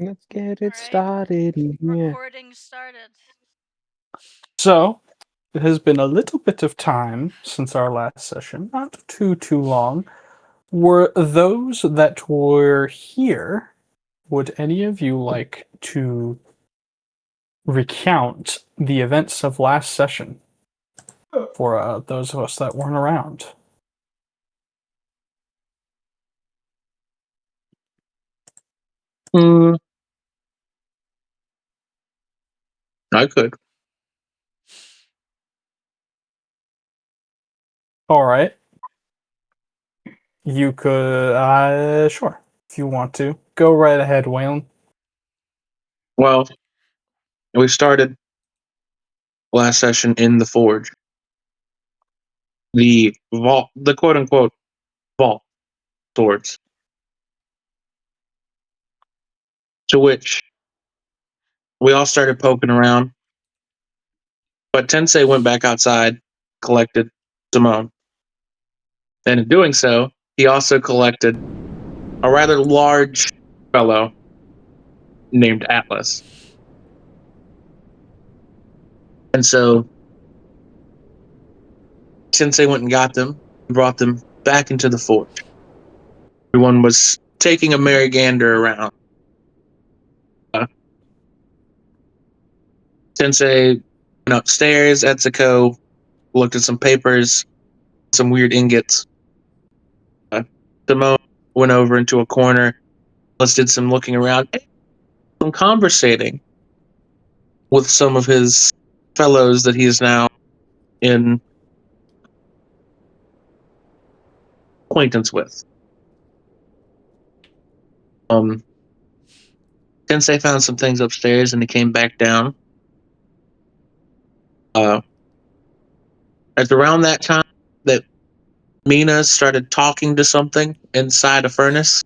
Let's get it Alright. started. Yeah. Recording started. So, it has been a little bit of time since our last session, not too long. Were those that were here, would any of you like to recount the events of last session for those of us that weren't around? I could. All right. You could, sure, if you want to. Go right ahead, Weylyn. Well, we started last session in the forge. The vault, the quote unquote vault swords. To which we all started poking around. But Tensei went back outside, collected Simone. And in doing so, he also collected a rather large fellow named Atlas. And so Tensei went and got them and brought them back into the forge. Everyone was taking a merry gander around. Tensei went upstairs. Etsuko looked at some papers, some weird ingots. Simone went over into a corner. Let's did some looking around, some conversating with some of his fellows that he is now in acquaintance with. Tensei found some things upstairs and he came back down. It's around that time that Mina started talking to something inside a furnace.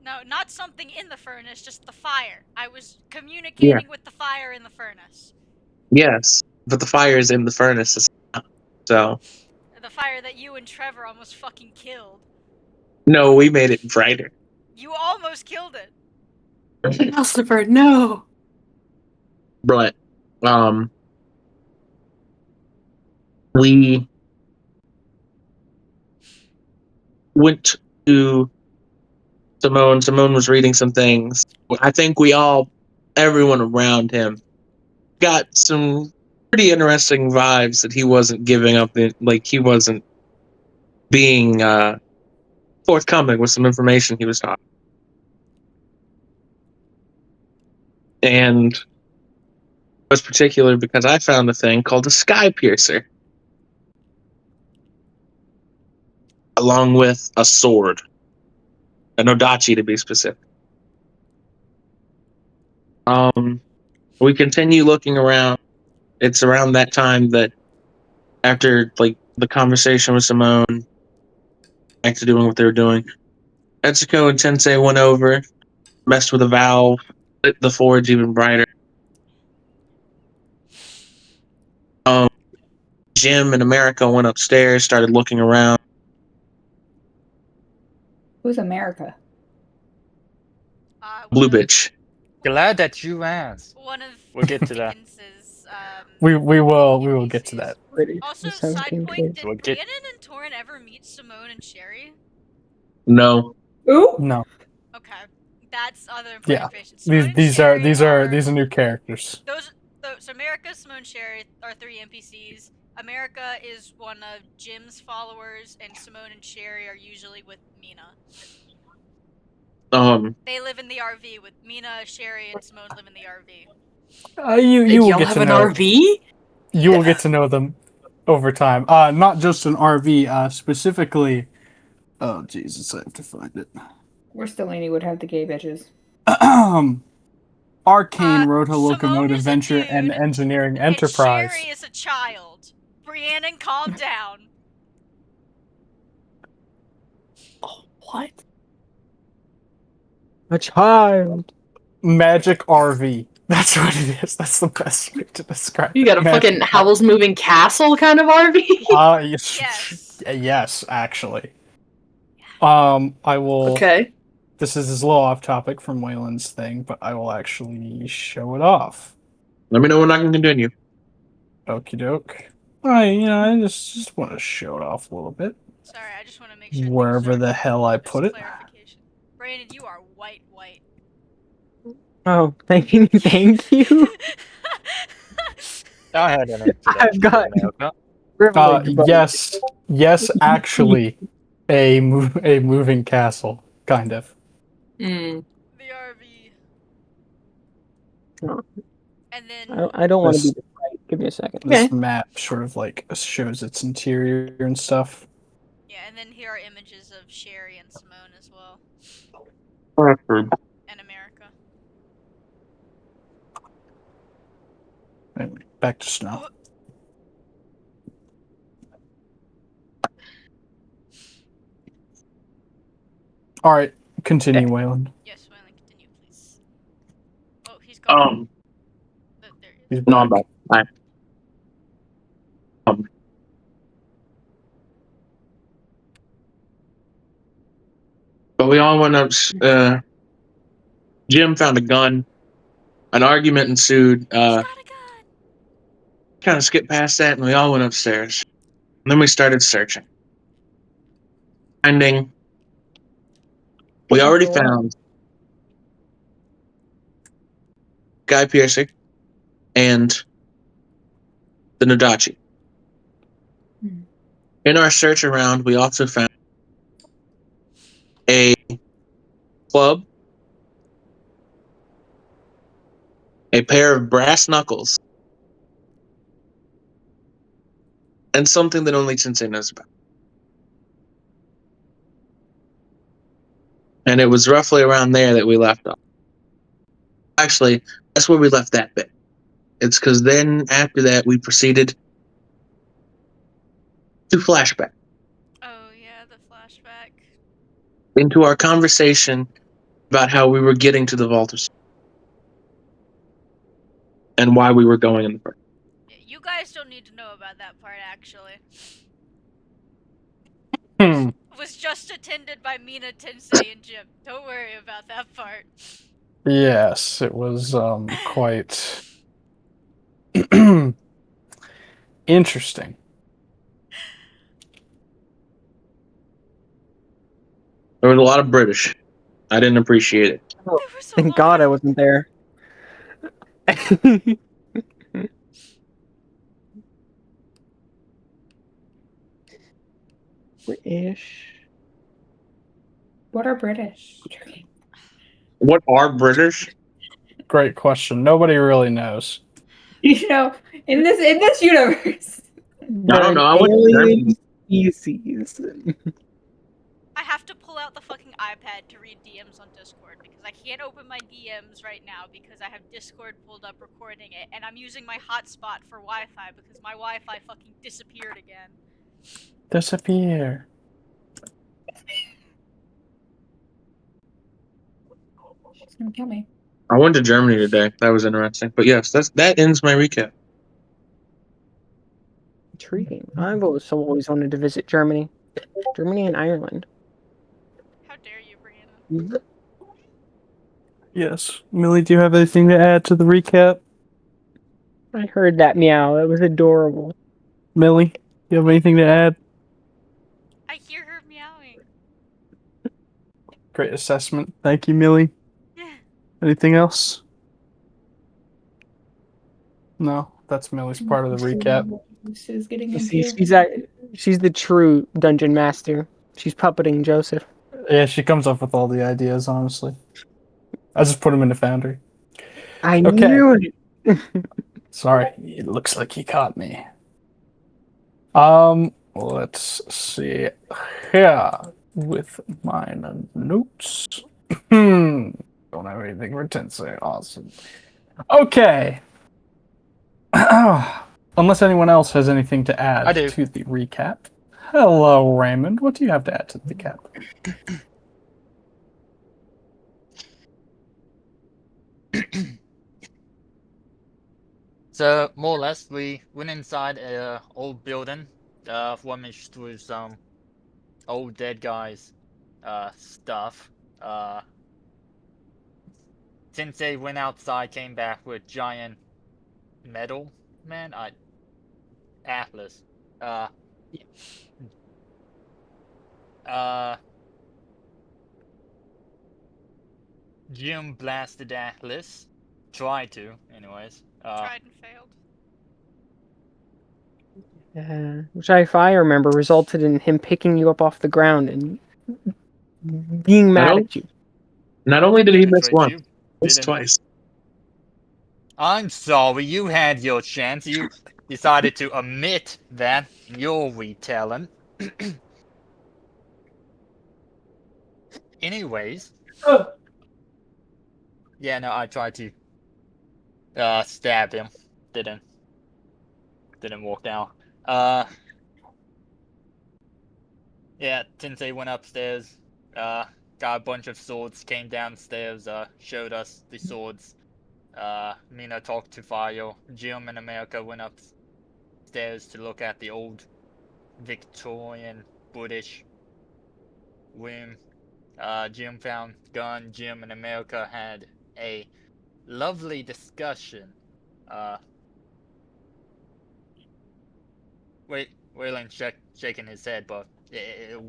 No, not something in the furnace, just the fire. I was communicating with the fire in the furnace. Yes, but the fire is in the furnace. So. The fire that you and Trevor almost fucking killed. No, we made it brighter. You almost killed it. Christopher, no. But, we went to Simone. Simone was reading some things. I think everyone around him got some pretty interesting vibes that he wasn't giving up. He wasn't being forthcoming with some information he was talking. And it was particular because I found a thing called a sky piercer, along with a sword, an odachi to be specific. We continue looking around. It's around that time that after the conversation with Simone, back to doing what they were doing, Etsuko and Tensei went over, messed with a valve, lit the forge even brighter. Jim and America went upstairs, started looking around. Who's America? Blue bitch. Glad that you asked. One of We'll get to that. We will get to that. Also, side point, did Briannon and Torrin ever meet Simone and Sherry? No. Ooh? No. Okay. That's other information. Yeah. These are new characters. So America, Simone, Sherry are 3 NPCs. America is one of Jim's followers, and Simone and Sherry are usually with Mina. They live in the RV with Mina, Sherry, and Simone live in the RV. You will get have to an know. RV? You will get to know them over time. Not just an RV. Specifically. Oh Jesus, I have to find it. Where's Delaney would have the gay bitches? Arcane wrote a locomotive Simone venture is a and dude, engineering enterprise. And Sherry is a child. Briannon, calm down. Oh, what? A child. Magic RV. That's what it is. That's the best way to describe it. You got a fucking Howl's Moving Castle kind of RV? Yes. Yes, actually. I will. Okay. This is a little off topic from Weylyn's thing, but I will actually show it off. Let me know when I can continue. Okie doke. I just want to show it off a little bit. Sorry, I just want to make sure. Wherever things the are hell I just put it. Clarification. Briannon, you are white. Oh, thank you. I had an introduction I've got to America. privilege, but Yes, actually, a moving castle, kind of. Mm. The RV. Oh. And then I don't want to This- be right. Give me a second. This map sort of like shows its interior and stuff. yeah, and then here are images of Sherry and Simone as well, and America. Anyway, back to snow. All right, continue, Weylyn. Yes, Weylyn, continue, please. Oh, he's gone. There he is. He's No, I'm back. back. But we all went up. Jim found a gun. An argument ensued. He's got a gun. Kind of skipped past that, and we all went upstairs. And then we started searching. Finding. We already found Guy Piercy and the Nadachi. Hmm. In our search around, we also found a club, a pair of brass knuckles, and something that only Tensei knows about. And it was roughly around there that we left off. Actually, that's where we left that bit. It's because then after that we proceeded to flashback Oh yeah, the flashback. into our conversation about how we were getting to the vault of and why we were going in the first. You guys don't need to know about that part, actually. Was just attended by Mina, Tensei, and Jim. Don't worry about that part. Yes, it was quite interesting. There was a lot of British. I didn't appreciate it. There was a Thank lot God I of- wasn't there. British. What are British? What are British? Great question. Nobody really knows. You know, in this universe. I don't know. I went to Alien Germany. species. I have to pull out the fucking iPad to read DMs on Discord because I can't open my DMs right now because I have Discord pulled up recording it, and I'm using my hotspot for Wi-Fi because my Wi-Fi fucking disappeared again. Disappear. She's gonna kill me. I went to Germany today. That was interesting. But yes, that ends my recap. Intriguing. I've always wanted to visit Germany. Germany and Ireland. How dare you, Briannon? Yes. Millie, do you have anything to add to the recap? I heard that meow. That was adorable. Millie, you have anything to add? I hear her meowing. Great assessment. Thank you, Millie. Anything else? No, that's Millie's part of the recap. This is getting You see, into. she's the true dungeon master. She's puppeting Joseph. Yeah, she comes up with all the ideas, honestly. I just put them in the foundry. I Okay. knew it. Sorry, it looks like he caught me. Let's see. Here, with my notes. Don't have anything for Tensei. Awesome. Okay. Unless anyone else has anything to add I do. to the recap. Hello, Raymond. What do you have to add to the recap? So more or less, we went inside a old building, rummaged through some old dead guys' stuff, Tensei went outside, came back with giant metal man. Atlas. Uh, uh, Jim blasted Atlas. Tried to, anyways. Tried and failed. Which, if I remember, resulted in him picking you up off the ground and being mad at you. Not only did he miss Which once, you he missed didn't. twice. I'm sorry, you had your chance. You decided to omit that in your retelling. Anyways. Yeah, no, I tried to stab him. Didn't work out. Yeah, Tensei went upstairs, got a bunch of swords, came downstairs, showed us the swords. Mina talked to Fire. Jim and America went upstairs to look at the old Victorian British room. Jim found gun. Jim and America had a lovely discussion. Weylyn shaking his head, but it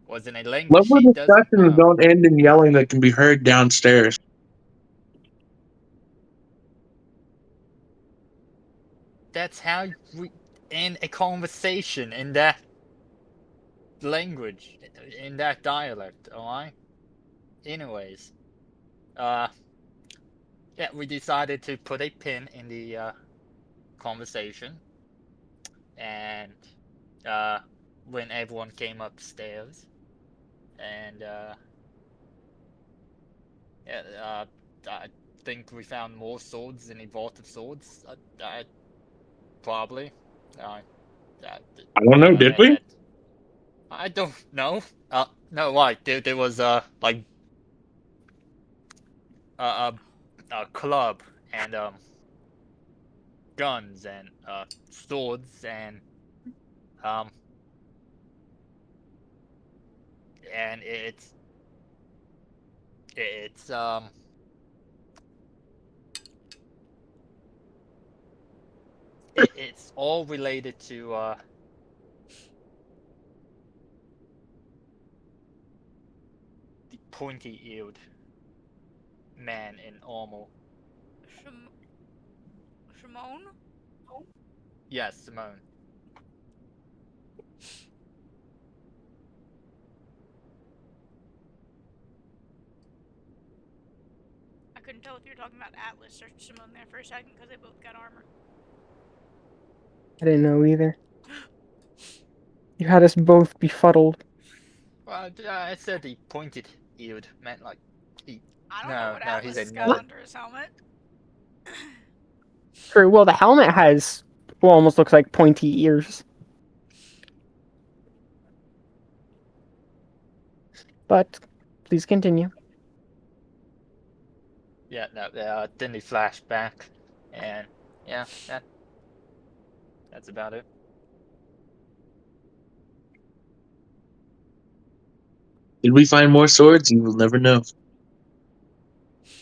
was in a language Lovely he doesn't discussions know. don't end in yelling that can be heard downstairs. That's how we end a conversation in that language, in that dialect, alright? Anyways, yeah, we decided to put a pin in the conversation, and when everyone came upstairs, and yeah, I think we found more swords in the Vault of Swords. Probably. I don't know, did we? I don't know. No, why? There was like a club and guns and swords and um and it's it's all related to the pointy-eared man in armor. Shimon? Yes, Simone. I couldn't tell if you were talking about Atlas or Shimon there for a second because they both got armor. I didn't know either. You had us both befuddled. Well, I said the pointed-eared man, like he. I don't know what No, Atlas he's has a got nerd. under his helmet. True. Well, the helmet has almost looks like pointy ears. But please continue. Yeah, no, then he flashed back, and yeah, that's about it. Did we find more swords? You will never know.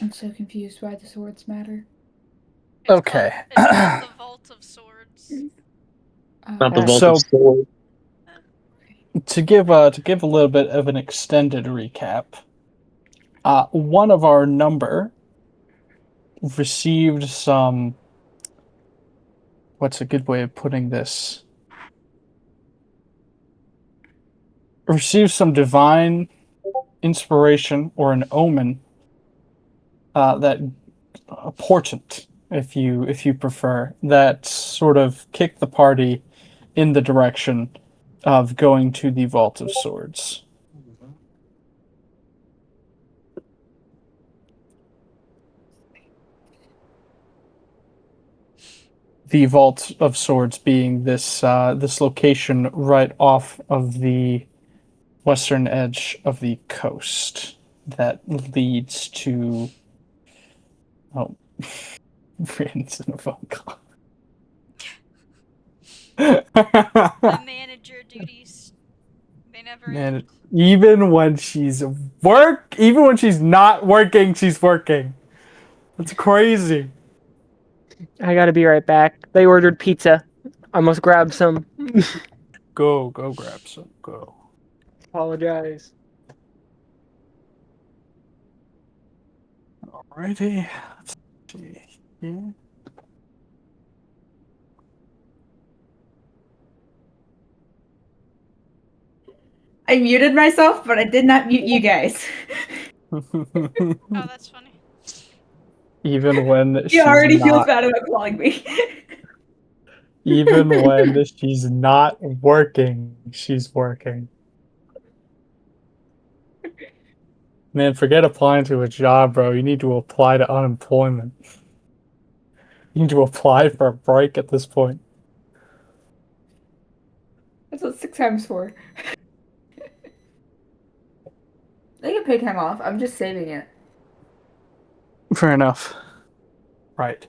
I'm so confused why the swords matter. Okay. It's called the Vault of Swords. Not the vault So- of swords. To give a little bit of an extended recap, one of our number received some. What's a good way of putting this? Received some divine inspiration or an omen that a portent, if you prefer, that sort of kicked the party in the direction of going to the Vault of Swords. The Vault of Swords being this this location right off of the western edge of the coast that leads to Briannon's in a phone call. The manager duties They never Man, end. even when she's not working, she's working. It's crazy. I gotta be right back. They ordered pizza. I must grab some. Go grab some. Go. Apologize. Alrighty. Let's see here. I muted myself, but I did not mute you guys. Oh, that's funny. Even when He she's already feels not, bad about calling me. even when she's not working, she's working. Man, forget applying to a job, bro. You need to apply to unemployment. You need to apply for a break at this point. That's what 6 times 4. I can pay time off. I'm just saving it. Fair enough. Right.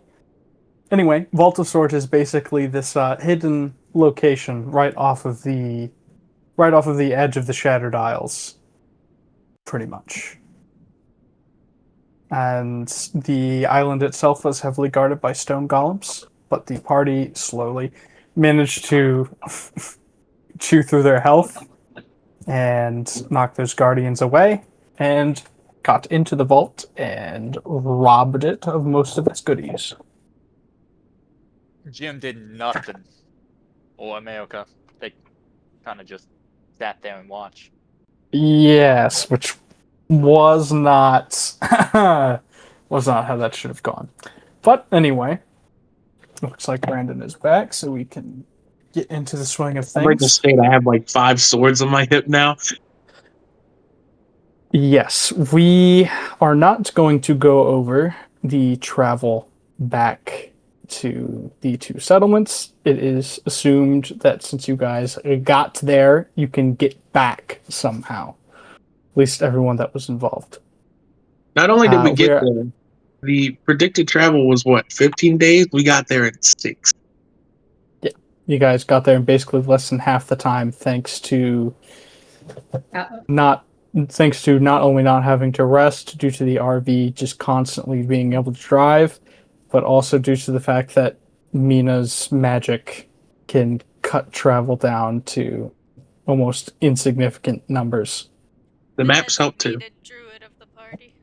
Anyway, Vault of Swords is basically this hidden location right off of the edge of the Shattered Isles, pretty much. And the island itself was heavily guarded by stone golems, but the party slowly managed to chew through their health and knock those guardians away, and got into the vault and robbed it of most of its goodies. Jim did nothing. Or America. They kind of just sat there and watched. Yes, which was not was not how that should have gone. But anyway, looks like Brandon is back, so we can get into the swing of I'm ready to things. state I have like 5 swords on my hip now. Yes, we are not going to go over the travel back to the 2 settlements. It is assumed that since you guys got there, you can get back somehow. At least everyone that was involved. Not only did we get we're- there, the predicted travel was what, 15 days? We got there in 6. You guys got there in basically less than half the time, thanks to not only not having to rest due to the RV just constantly being able to drive, but also due to the fact that Mina's magic can cut travel down to almost insignificant numbers. The maps help too. Designated druid of the party.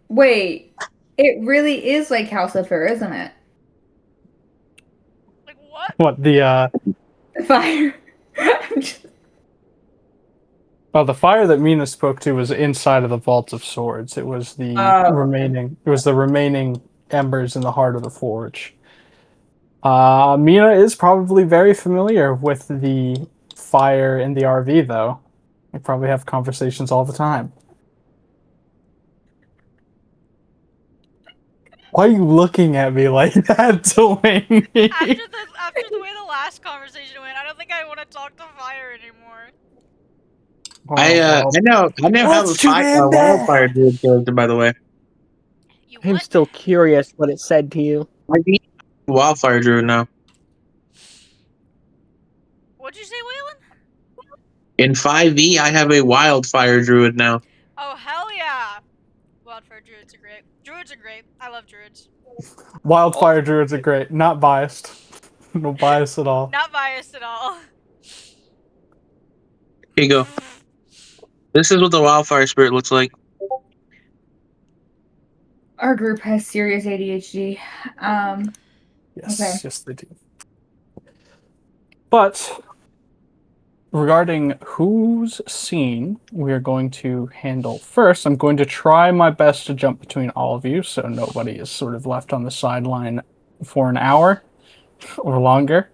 Wait. It really is like House of Fur, isn't it? Like what? What the Fire. I'm just- well, the fire that Mina spoke to was inside of the Vault of Swords. It was the remaining embers in the heart of the forge. Mina is probably very familiar with the fire in the RV, though. They probably have conversations all the time. Why are you looking at me like that, Delaney? After the way the last conversation went, I don't think I want to talk to fire anymore. I know how What's too the damn bad? wildfire dude character, by the way. You I'm what? still curious what it said to you. I need wildfire druid now. What'd you say, Weylyn? In 5e, I have a wildfire druid now. Oh hell yeah! Wildfire druids are great. Druids are great. I love druids. Wildfire druids are great. Not biased. No bias at all. Not biased at all. Here you go. This is what the wildfire spirit looks like. Our group has serious ADHD. Yes, Okay. yes, they do. But regarding whose scene we are going to handle first, I'm going to try my best to jump between all of you so nobody is sort of left on the sideline for an hour or longer.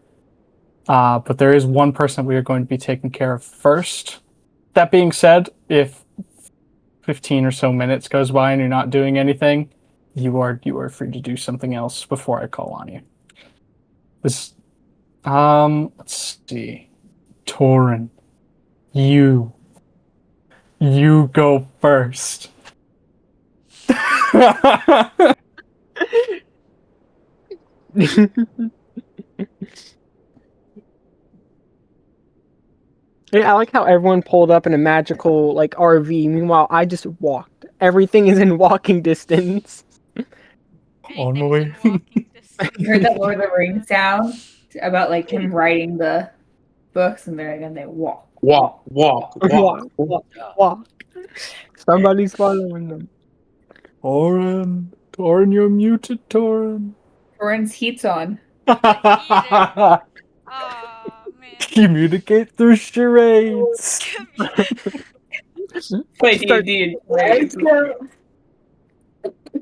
But there is one person we are going to be taking care of first. That being said, if 15 or so minutes goes by and you're not doing anything, you are free to do something else before I call on you. Let's see. Torin, you go first. I like how everyone pulled up in a magical like RV. Meanwhile, I just walked. Everything is in walking distance. On my Anything's way. in walking distance. You heard that Lord of the Rings sound about like him writing the books, and they walk. Walk, walk, walk. Walk. Somebody's following them. Torin, you're muted, Torin. Corin's heat's on. Oh man. Communicate through charades. Wait, Start- dude.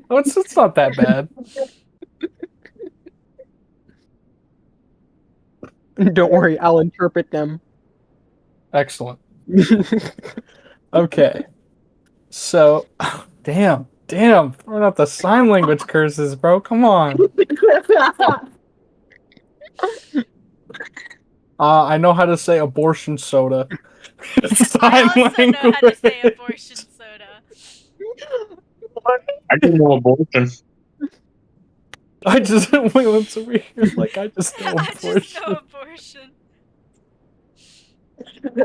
Oh, it's not that bad. Don't worry, I'll interpret them. Excellent. Okay. So, damn. Throwing out the sign language curses, bro. Come on. I know how to say abortion soda. I also know how to say abortion soda. I didn't know abortion. I just Weylyn's over here like I just know I abortion. just know abortion.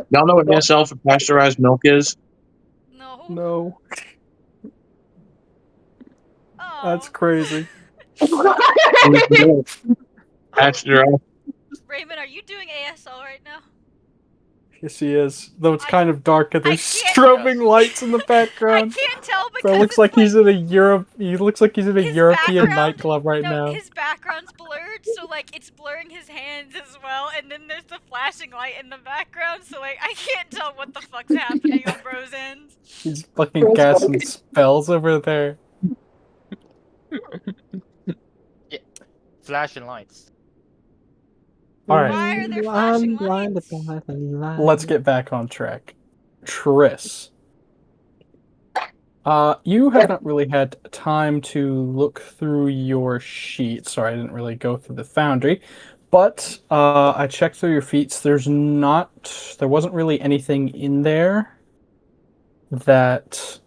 Y'all know what ASL for pasteurized milk is? No. No, Oh. that's crazy. Pasteurized. Raymond, are you doing ASL right now? Yes, he is. Though it's kind of dark and I there's can't- strobing lights in the I background. can't tell because Bro, it looks it's like he's in a Europe. He looks like he's in a his European background- nightclub right no, now. his background's blurred, so like it's blurring his hands as well, and then there's the flashing light in the background, so like I can't tell what the fuck's happening on bro's end. He's fucking casting spells over there. Flashing lights. All right. Why are there flashing Blind lights? by the light. Let's get back on track. Triss. You haven't really had time to look through your sheet. Sorry, I didn't really go through the foundry. But I checked through your feats. There wasn't really anything in there that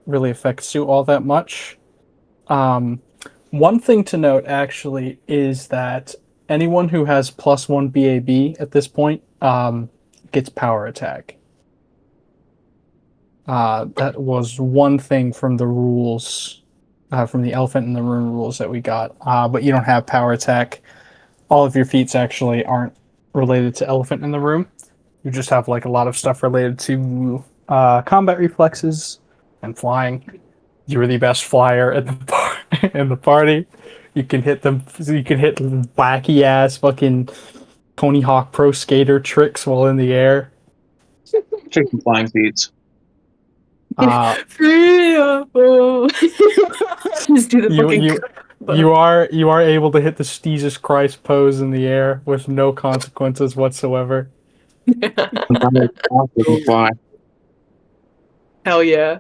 really affects you all that much. One thing to note, actually, is that anyone who has +1 BAB at this point gets power attack. That was one thing from the rules, from the Elephant in the Room rules that we got. But you don't have power attack. All of your feats actually aren't related to Elephant in the Room. You just have like a lot of stuff related to combat reflexes and flying. You're the best flyer in the party. You can hit them. You can hit wacky ass fucking Tony Hawk Pro Skater tricks while in the air. Check some flying feeds. Just do the fucking. You are able to hit the Jesus Christ pose in the air with no consequences whatsoever. Fly. Hell yeah.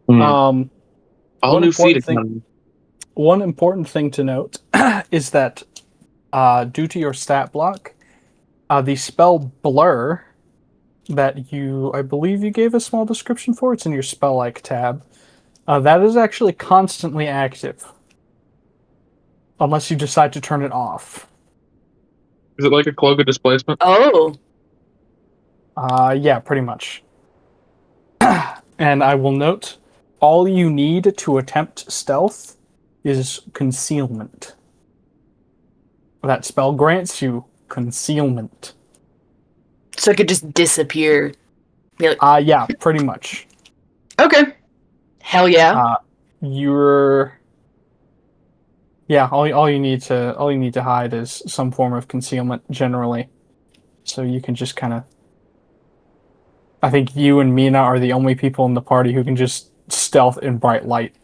All One new feet important thing- economy. One important thing to note is that due to your stat block, the spell Blur that I believe you gave a small description for, it's in your spell-like tab, that is actually constantly active. Unless you decide to turn it off. Is it like a cloak of displacement? Oh. Yeah, pretty much. And I will note, all you need to attempt stealth is concealment. That spell grants you concealment. So it could just disappear. Be like, Yeah, pretty much. okay. Hell yeah. All you need to hide is some form of concealment generally. So you can just kind of, I think you and Mina are the only people in the party who can just stealth in bright light.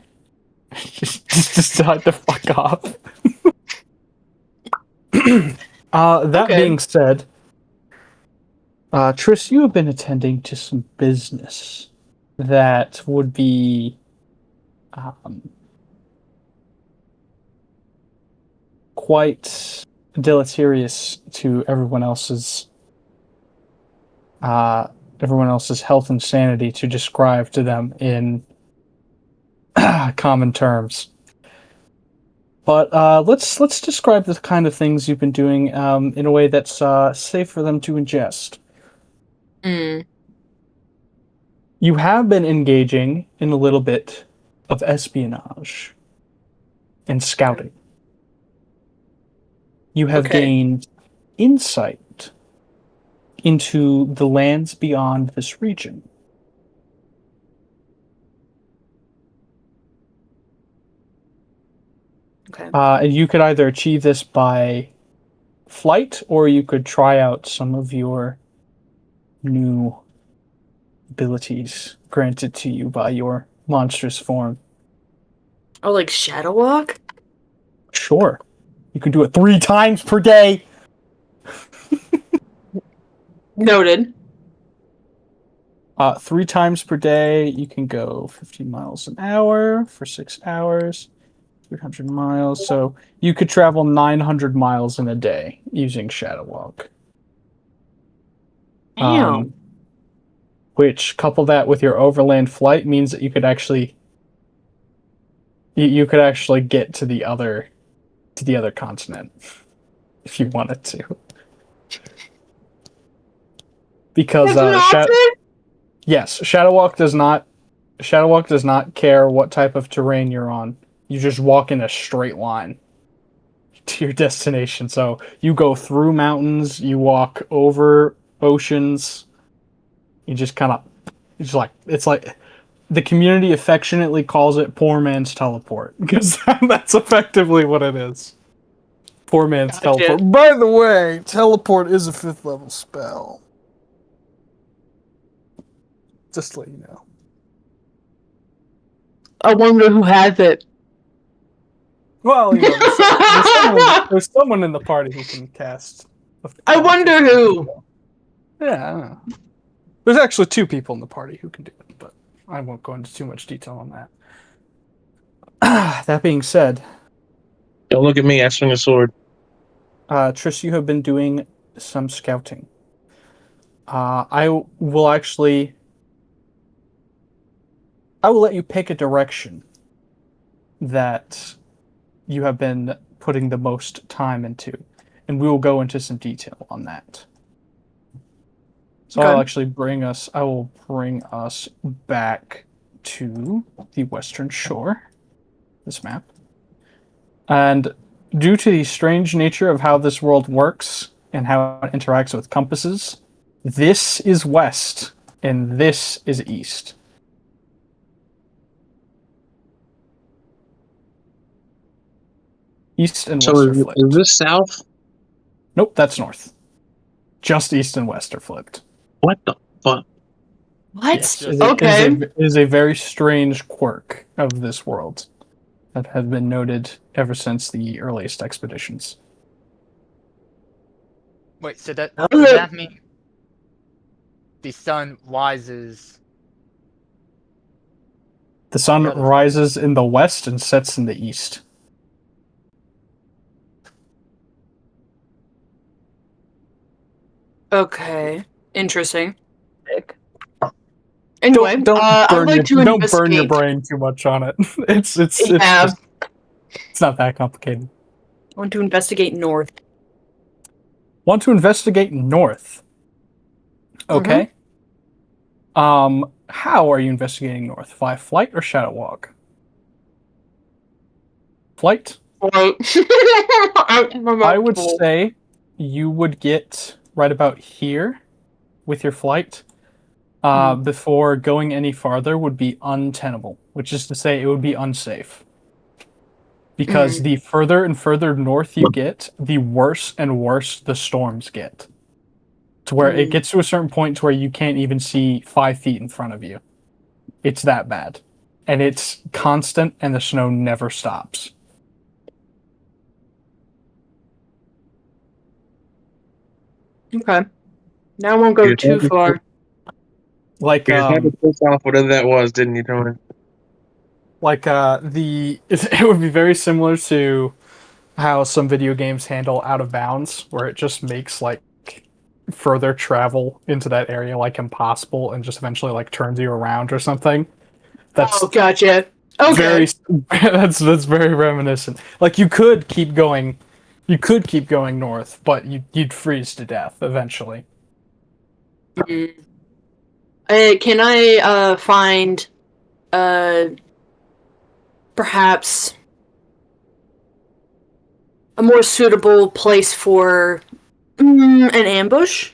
just hide the fuck off. That Okay. being said, Triss, you have been attending to some business that would be quite deleterious to everyone else's health and sanity to describe to them in common terms. But let's describe the kind of things you've been doing in a way that's safe for them to ingest. Mm. You have been engaging in a little bit of espionage and scouting. You have gained insight into the lands beyond this region. Okay. And you could either achieve this by flight, or you could try out some of your new abilities granted to you by your monstrous form. Oh, like Shadow Walk? Sure. You can do it 3 times per day. Noted. 3 times per day, you can go 50 miles an hour for 6 hours, 300 miles. So you could travel 900 miles in a day using Shadow Walk. Damn. Which, couple that with your overland flight, means that you could actually you could actually get to the other continent if you wanted to. Because Shadow Walk does not care what type of terrain you're on. You just walk in a straight line to your destination. So you go through mountains, you walk over oceans. You just kind of, it's like the community affectionately calls it poor man's teleport, because that's effectively what it is. Poor man's teleport. By the way, teleport is a 5th level spell. Just to let you know. I wonder who has it. Well, you know, there's someone in the party who can cast. I wonder who. Yeah, I don't know. There's actually 2 people in the party who can do it, but I won't go into too much detail on that. That being said, Don't look at me. I swing a sword. Trish, you have been doing some scouting. I will let you pick a direction that you have been putting the most time into, and we will go into some detail on that. So I will bring us back to the Western Shore, this map. And due to the strange nature of how this world works and how it interacts with compasses, this is west and this is east. East and west are flipped. Is this south? Nope, that's north. Just east and west are flipped. What the fuck? What? Yes, Okay. It is a very strange quirk of this world that has been noted ever since the earliest expeditions. Wait, so does that mean the sun rises? The sun Yeah, rises in the west and sets in the east. Okay. Interesting. Anyway, Don't I'd like to don't burn your investigate. brain too much on it. It's not that complicated. I want to investigate north. Want to investigate north? Okay. How are you investigating north? By flight or shadow walk? Flight? Right. I would say you would get right about here with your flight. Before going any farther would be untenable, which is to say it would be unsafe. Because the further and further north you get, the worse and worse the storms get. To where it gets to a certain point to where you can't even see 5 feet in front of you. It's that bad. And it's constant and the snow never stops. Okay. Now I won't go too far. Like You had to piss off whatever that was, didn't you, Tony? Like it would be very similar to how some video games handle out of bounds, where it just makes like further travel into that area like impossible and just eventually like turns you around or something. Oh, gotcha. Okay. Very that's very reminiscent. Like you could keep going north, but you'd freeze to death eventually. Mm. Can I find perhaps a more suitable place for an ambush?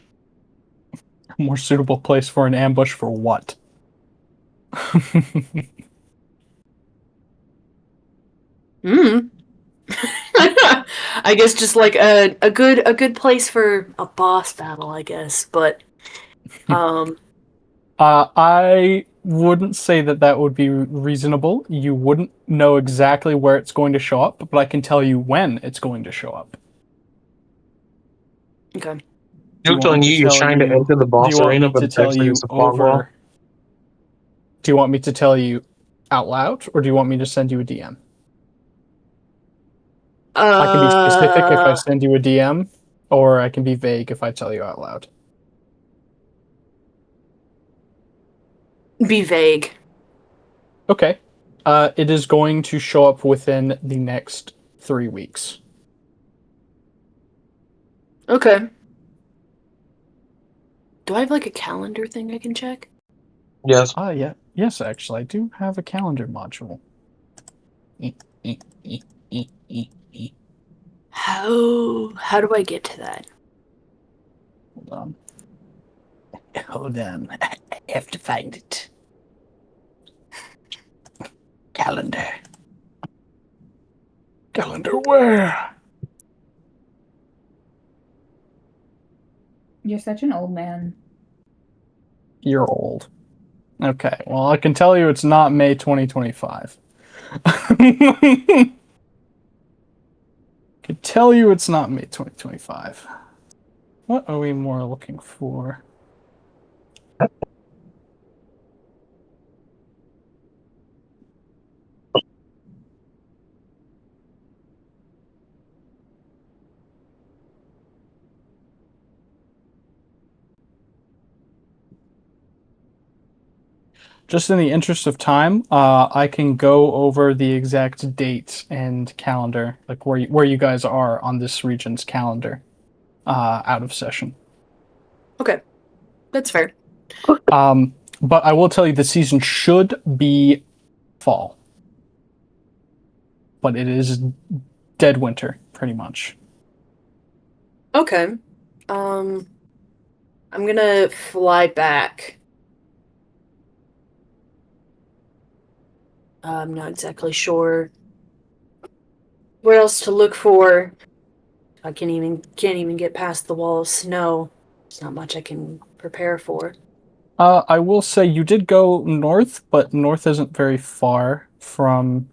A more suitable place for an ambush for what? I guess just like a good place for a boss battle, I guess. But I wouldn't say that would be reasonable. You wouldn't know exactly where it's going to show up, but I can tell you when it's going to show up. okay. You're telling you you're trying to enter the boss arena, but it's actually just a fog wall? Do you want me to tell you out loud, or do you want me to send you a DM? I can be specific if I send you a DM, or I can be vague if I tell you out loud. Be vague. Okay. It is going to show up within the next 3 weeks. Okay. Do I have like a calendar thing I can check? Yes. Yeah. Yes, actually, I do have a calendar module. How do I get to that? Hold on. I have to find it. Calendar. Calendar where? You're such an old man. You're old. Okay, well, I can tell you it's not May 2025. I can tell you it's not May 2025. What are we more looking for? Just in the interest of time, I can go over the exact date and calendar, like where you guys are on this region's calendar, out of session. Okay. That's fair. But I will tell you the season should be fall. But it is dead winter, pretty much. Okay. I'm gonna fly back. I'm not exactly sure what else to look for. I can't even get past the wall of snow. There's not much I can prepare for. I will say you did go north, but north isn't very far from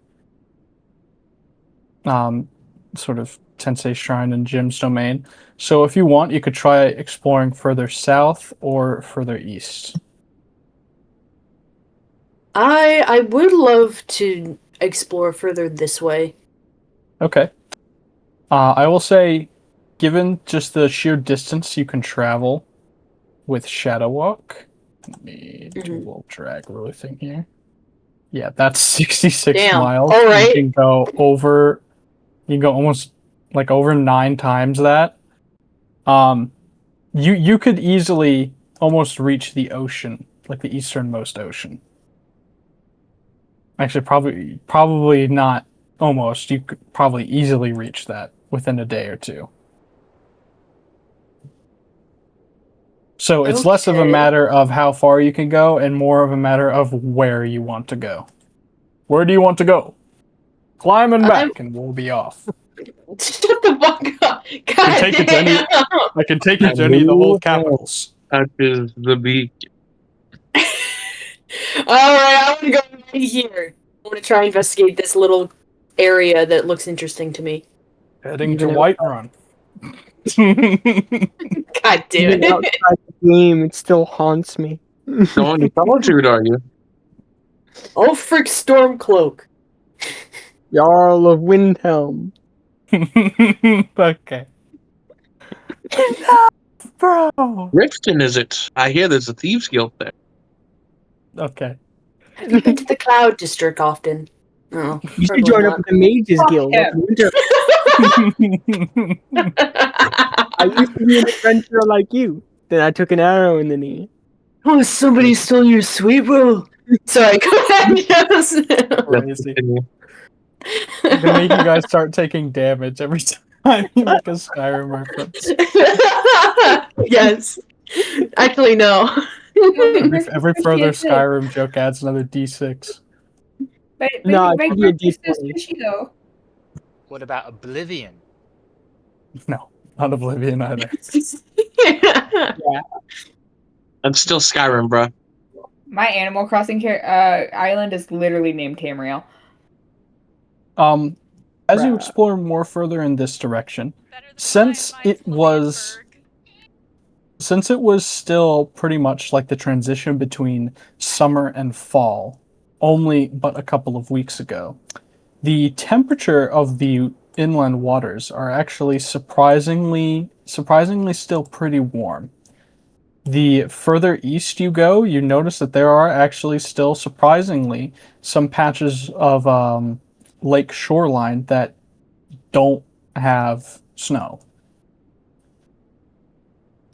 sort of Tensei Shrine and Jim's domain. So if you want, you could try exploring further south or further east. I would love to explore further this way. Okay. I will say, given just the sheer distance you can travel with Shadow Walk, let me do a little drag roller thing here. Yeah, that's 66 miles. All right. You can go almost like over 9 times that. You could easily almost reach the ocean, like the easternmost ocean. Actually, probably not almost. You could probably easily reach that within a day or two. So it's less of a matter of how far you can go and more of a matter of where you want to go. Where do you want to go? Climb and back, and we'll be off. Shut the fuck up! God damn! I can take you to any of the whole capitals. Touches the beak. Alright, I want to go right here. I want to try and investigate this little area that looks interesting to me. Heading to Whiterun. God damn Even it. outside the game, it still haunts me. Going to solitude, are you? Oh, frick Stormcloak. Jarl of Windhelm. Okay. Enough, bro. Riften, is it? I hear there's a thieves guild there. Okay. Have you been to the Cloud District often? Oh, You should probably join up not. with the Mages Fuck Guild. him. I used to be an adventurer like you. Then I took an arrow in the knee. Oh, somebody stole your sweet roll. Sorry, go ahead. Yes. Let's Crazy. continue. They make you guys start taking damage every time you make a Skyrim reference. Yes. Actually, no. Every further Skyrim joke adds another D6. But No, it my should be a character's so D20. squishy though. What about Oblivion? No, not Oblivion either. I'm still Skyrim, bro. My Animal Crossing island is literally named Tamriel. As you Bruh. explore more further in this direction, Better than since Giant Mind's it was Lelandburg. since it was still pretty much like the transition between summer and fall, only but a couple of weeks ago, the temperature of the inland waters are actually surprisingly still pretty warm. The further east you go, you notice that there are actually still surprisingly some patches of lake shoreline that don't have snow.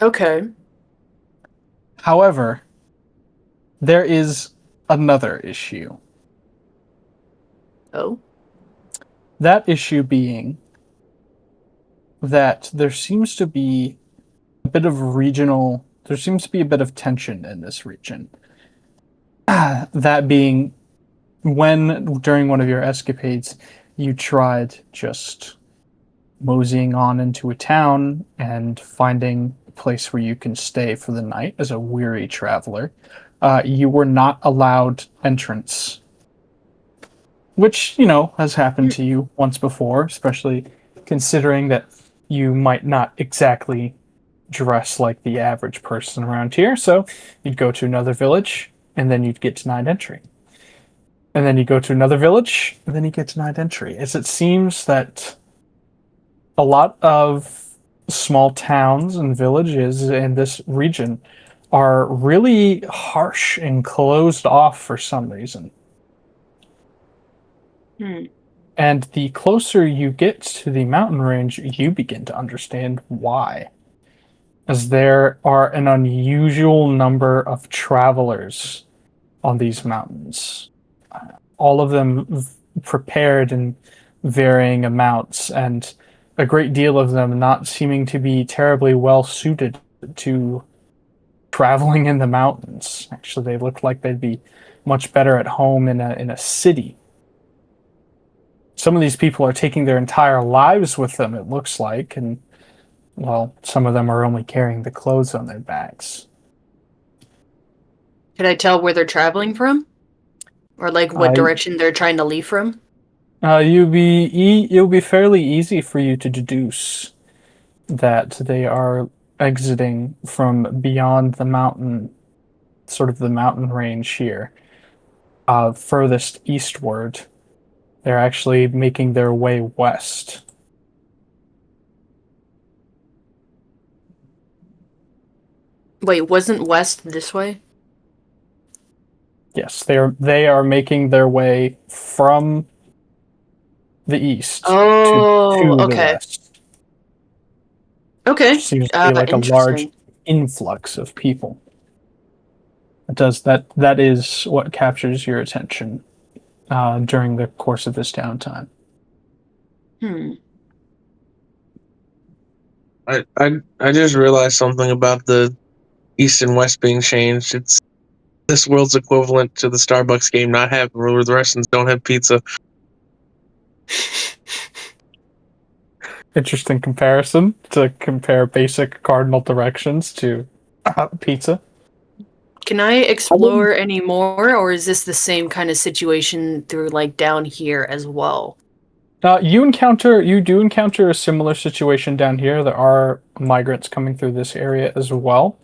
Okay. However, there is another issue. Oh. That issue being that there seems to be a bit of tension in this region. That being when during one of your escapades you tried just moseying on into a town and finding a place where you can stay for the night as a weary traveler, you were not allowed entrance. Which, has happened to you once before, especially considering that you might not exactly dress like the average person around here. So you'd go to another village, and then you'd get denied entry. And then you go to another village, and then you get denied entry. As it seems that a lot of small towns and villages in this region are really harsh and closed off for some reason. And the closer you get to the mountain range, you begin to understand why. As there are an unusual number of travelers on these mountains. All of them prepared in varying amounts, and a great deal of them not seeming to be terribly well suited to traveling in the mountains. Actually, they look like they'd be much better at home in a city. Some of these people are taking their entire lives with them, it looks like, and, well, some of them are only carrying the clothes on their backs. Can I tell where they're traveling from? Or, like, what direction they're trying to leave from? It'll be fairly easy for you to deduce that they are exiting from beyond the mountain, sort of the mountain range here, furthest eastward. They're actually making their way west. Wait, wasn't west this way? Yes, they are making their way from the east to the okay. west. Okay. Seems to be like a large influx of people. That is what captures your attention during the course of this downtime. I just realized something about the east and west being changed. It's this world's equivalent to the Starbucks game not having where the Russians don't have pizza. Interesting comparison to compare basic cardinal directions to pizza. Can I explore any more, or is this the same kind of situation through, like, down here as well? You do encounter a similar situation down here. There are migrants coming through this area as well.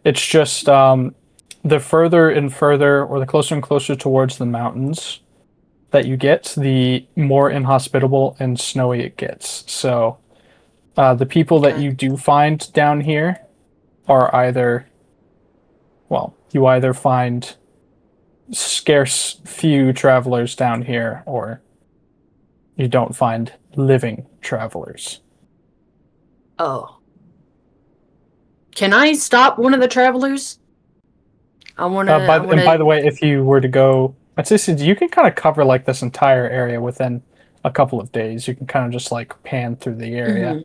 It's just the further and further, or the closer and closer towards the mountains that you get, the more inhospitable and snowy it gets. So the people that you do find down here are you either find scarce few travelers down here, or you don't find living travelers. Oh. Can I stop one of the travelers? I wanna. And by the way, if you were to go, you can kind of cover like this entire area within a couple of days. You can kind of just like pan through the area.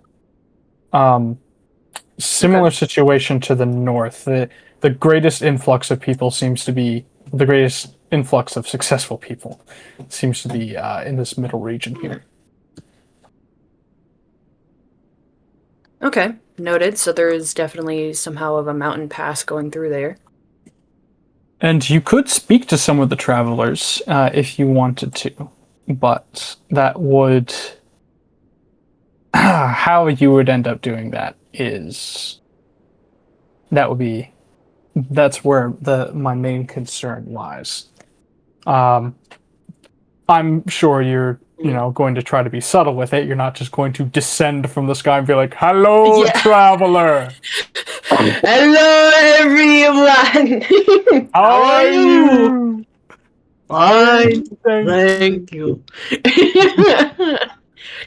Similar situation to the north. The greatest influx of people seems to be the greatest influx of successful people seems to be in this middle region here. Okay, noted. So there is definitely somehow of a mountain pass going through there. And you could speak to some of the travelers if you wanted to, but that would... how you would end up doing that is... that's where my main concern lies. I'm sure you're, going to try to be subtle with it. You're not just going to descend from the sky and be like, "Hello, traveler." Hello, everyone. How are you? Fine, thank you.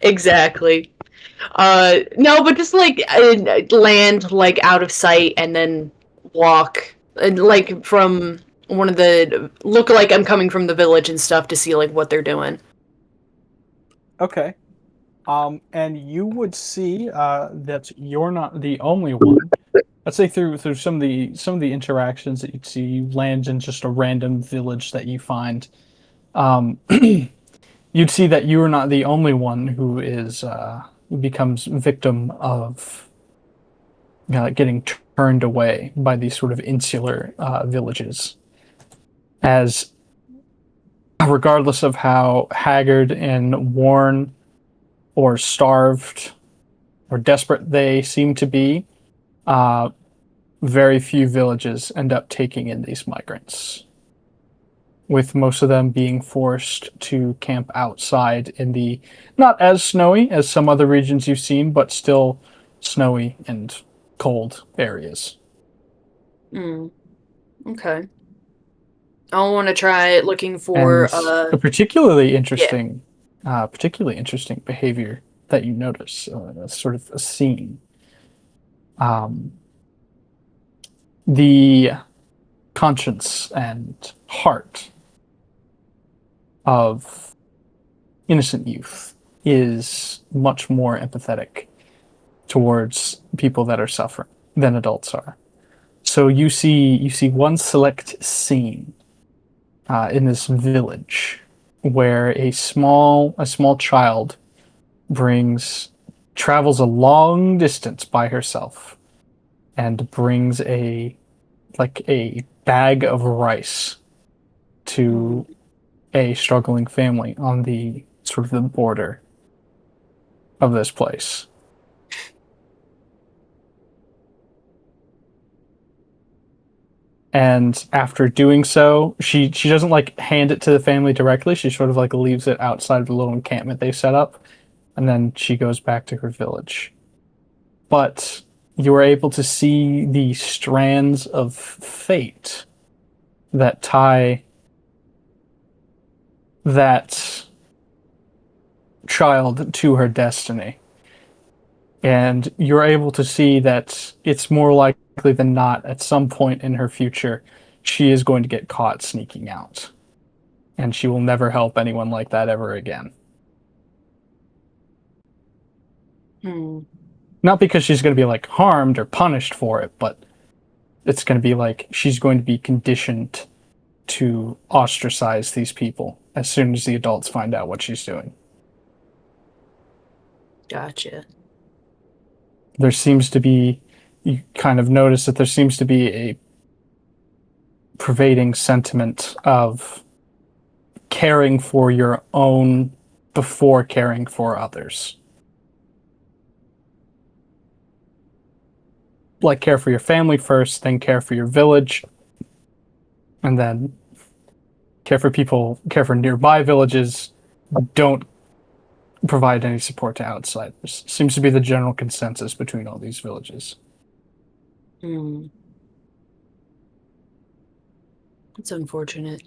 Exactly. No, but just like land like out of sight and then walk like from one of the look like I'm coming from the village and stuff to see like what they're doing. Okay. And you would see that you're not the only one. Let's say through some of the interactions that you'd see, you land in just a random village that you find. You'd see that you are not the only one who who becomes victim of getting turned away by these sort of insular villages. As regardless of how haggard and worn or starved or desperate they seem to be, very few villages end up taking in these migrants, with most of them being forced to camp outside in the not as snowy as some other regions you've seen, but still snowy and cold areas. Okay. I want to try looking for a particularly interesting behavior that you notice, sort of a scene. The conscience and heart of innocent youth is much more empathetic towards people that are suffering than adults are. So you see one select scene in this village where a small child travels a long distance by herself and brings a bag of rice to a struggling family on the sort of the border of this place. And after doing so, she doesn't hand it to the family directly. She sort of leaves it outside of the little encampment they set up, and then she goes back to her village. But you are able to see the strands of fate that tie that child to her destiny. And you're able to see that it's more likely than not, at some point in her future, she is going to get caught sneaking out. And she will never help anyone like that ever again. Not because she's going to be harmed or punished for it, but it's going to be she's going to be conditioned to ostracize these people as soon as the adults find out what she's doing. Gotcha. There seems to be, you kind of notice that there seems to be a pervading sentiment of caring for your own before caring for others. Care for your family first, then care for your village, and then care for nearby villages. Don't provide any support to outsiders. Seems to be the general consensus between all these villages. It's unfortunate.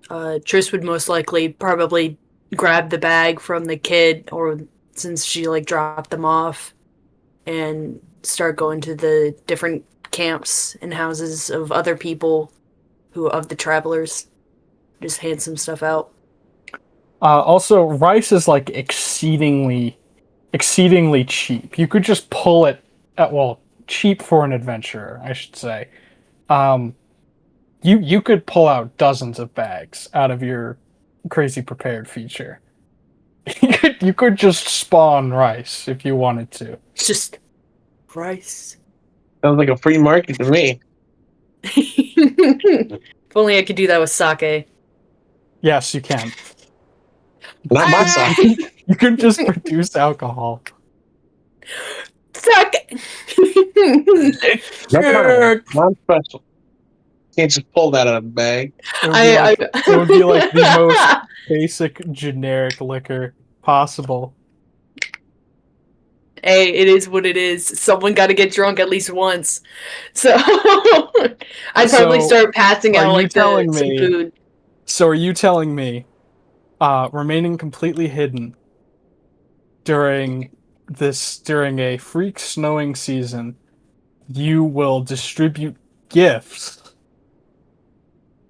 Triss would most likely probably grab the bag from the kid, or since she like dropped them off, and start going to the different camps and houses of other people of the travelers. Just hand some stuff out. Also, rice is like exceedingly cheap. You could just pull it cheap for an adventurer, I should say. You could pull out dozens of bags out of your crazy prepared feature. You could just spawn rice if you wanted to. It's just rice. Sounds like a free market to me. If only I could do that with sake. Yes, you can. Not my side. You could just produce alcohol. Sake! Not special. Can't just pull that out of the bag. It would be like the most basic generic liquor possible. Hey, it is what it is. Someone got to get drunk at least once. So I'd probably start passing out like some food. So are you telling me, remaining completely hidden during a freak snowing season, you will distribute gifts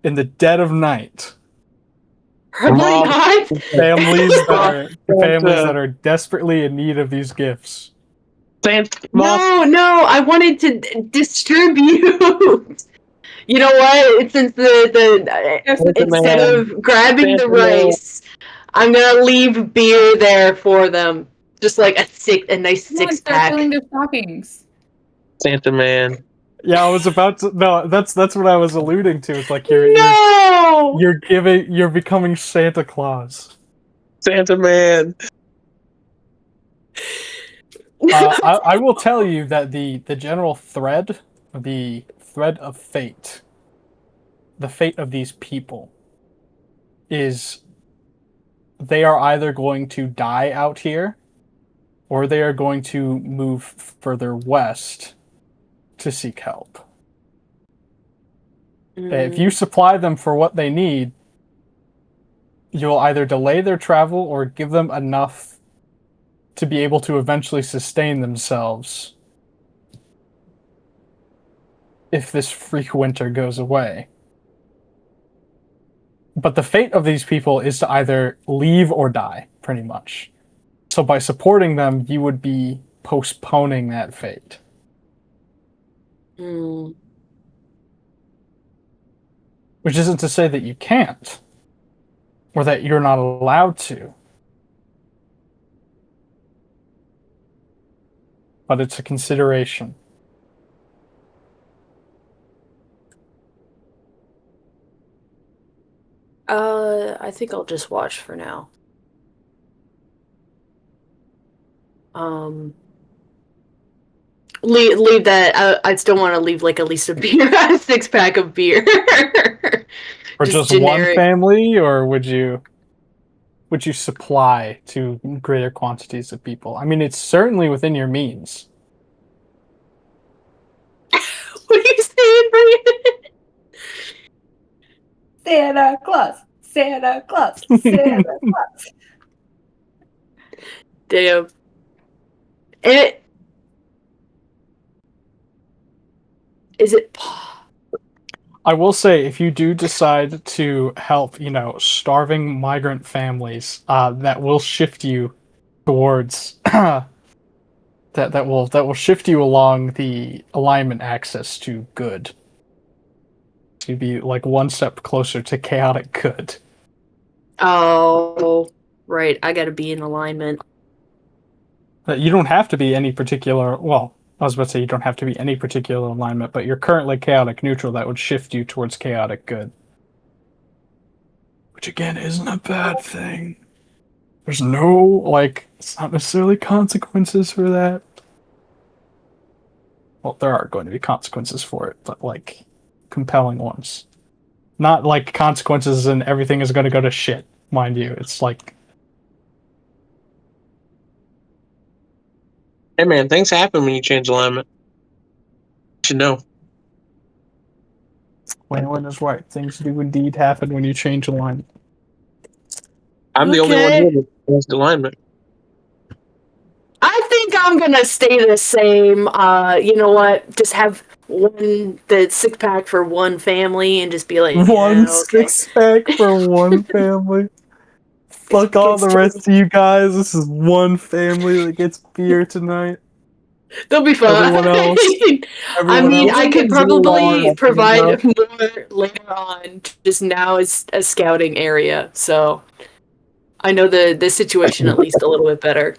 in the dead of night? Probably not. Families that are desperately in need of these gifts. No, I wanted to distribute. You know what? Since instead of grabbing the rice, I'm gonna leave beer there for them, just like a nice six pack. Filling their stockings. Santa man. Yeah, I was about to. No, that's what I was alluding to. It's like you're becoming Santa Claus. Santa man. I will tell you that the general thread, the thread of fate, the fate of these people, is they are either going to die out here, or they are going to move further west to seek help. If you supply them for what they need, you'll either delay their travel or give them enough to be able to eventually sustain themselves if this freak winter goes away. But the fate of these people is to either leave or die, pretty much. So by supporting them, you would be postponing that fate. Which isn't to say that you can't, or that you're not allowed to. But it's a consideration. I think I'll just watch for now. Leave that. I'd still want to leave like at least a beer, a 6-pack of beer. For just one family, or would you supply to greater quantities of people? I mean, it's certainly within your means. What are you saying, Briannon? Santa Claus, Santa Claus, Santa Claus. Damn. Is it? I will say, if you do decide to help, starving migrant families, that will shift you towards that will shift you along the alignment axis to good. To be like one step closer to chaotic good. Oh, right. I gotta be in alignment. You don't have to be any particular. Well, I was about to say you don't have to be any particular alignment, but you're currently chaotic neutral. That would shift you towards chaotic good. Which again isn't a bad thing. There's no, it's not necessarily consequences for that. Well, there are going to be consequences for it, but compelling ones. Not like consequences and everything is going to go to shit, mind you. It's like... Hey man, things happen when you change alignment. You should know. Weylyn is right. Things do indeed happen when you change alignment. I'm the only one Okay. here that has alignment. I think I'm gonna stay the same. You know what? Just have the 6-pack for one family and just be like, One yeah, okay. 6-pack for one family. Fuck all the rest of you guys. This is one family that gets beer tonight. They'll be fine. Everyone else- I everyone mean, else I could is probably long, provide bro. more later on. Just now is a scouting area, so I know the situation at least a little bit better.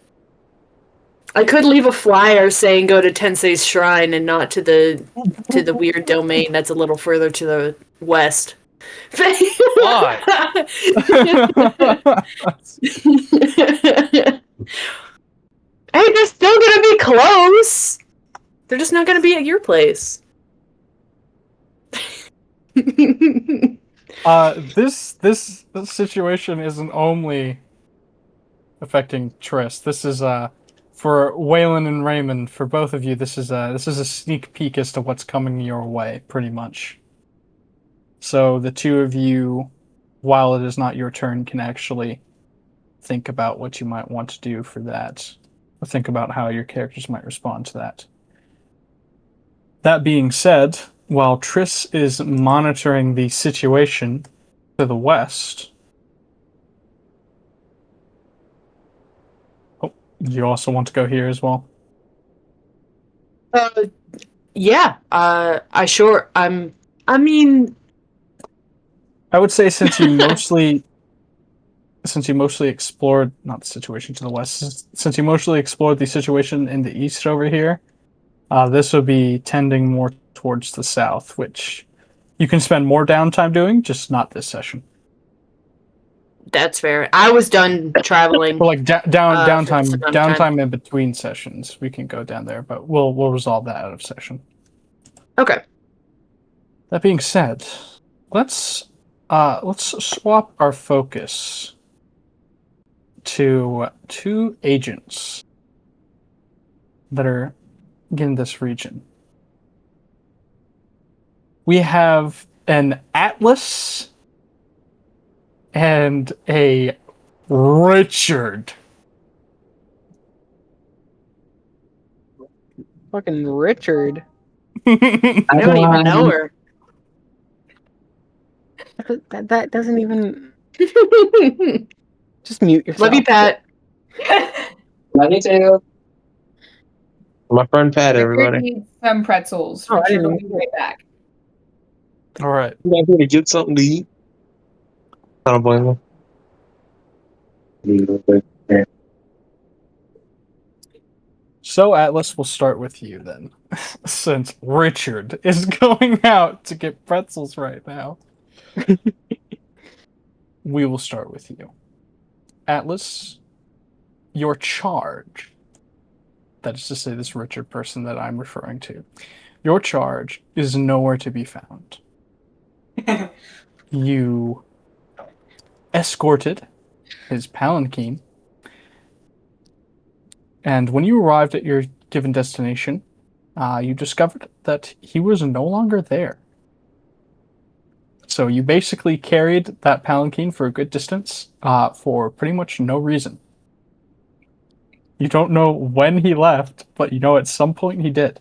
I could leave a flyer saying go to Tensei's shrine and not to the weird domain that's a little further to the west. Why? Hey, they're still gonna be close. They're just not gonna be at your place. This situation isn't only affecting Triss. This is for Weylyn and Raymond. For both of you, this is a sneak peek as to what's coming your way, pretty much. So the two of you, while it is not your turn, can actually think about what you might want to do for that, or think about how your characters might respond to that. That being said, while Triss is monitoring the situation to the west, you also want to go here as well? Yeah. I mean, I would say since you mostly explored not the situation to the west, since you mostly explored the situation in the east over here, this would be tending more towards the south, which you can spend more downtime doing, just not this session. that's fair. I was done traveling. But like downtime for some time. in between sessions, we can go down there, but we'll resolve that out of session. Okay. That being said, let's swap our focus to two agents that are in this region. We have an Atlas and a Richard. Fucking Richard. I don't even know her. That doesn't even. Just mute yourself. Love you, Pat. Love you too. My friend Pat, Richard everybody. needs some pretzels. Oh, I Richard will didn't- be right back. All right. You guys need to get something to eat. I don't blame you. So Atlas, will start with you then, since Richard is going out to get pretzels right now. We will start with you. Atlas, your charge, that is to say this Richard person that I'm referring to, your charge is nowhere to be found. You escorted his palanquin, and when you arrived at your given destination, you discovered that he was no longer there. So you basically carried that palanquin for a good distance for pretty much no reason. You don't know when he left, but you know at some point he did.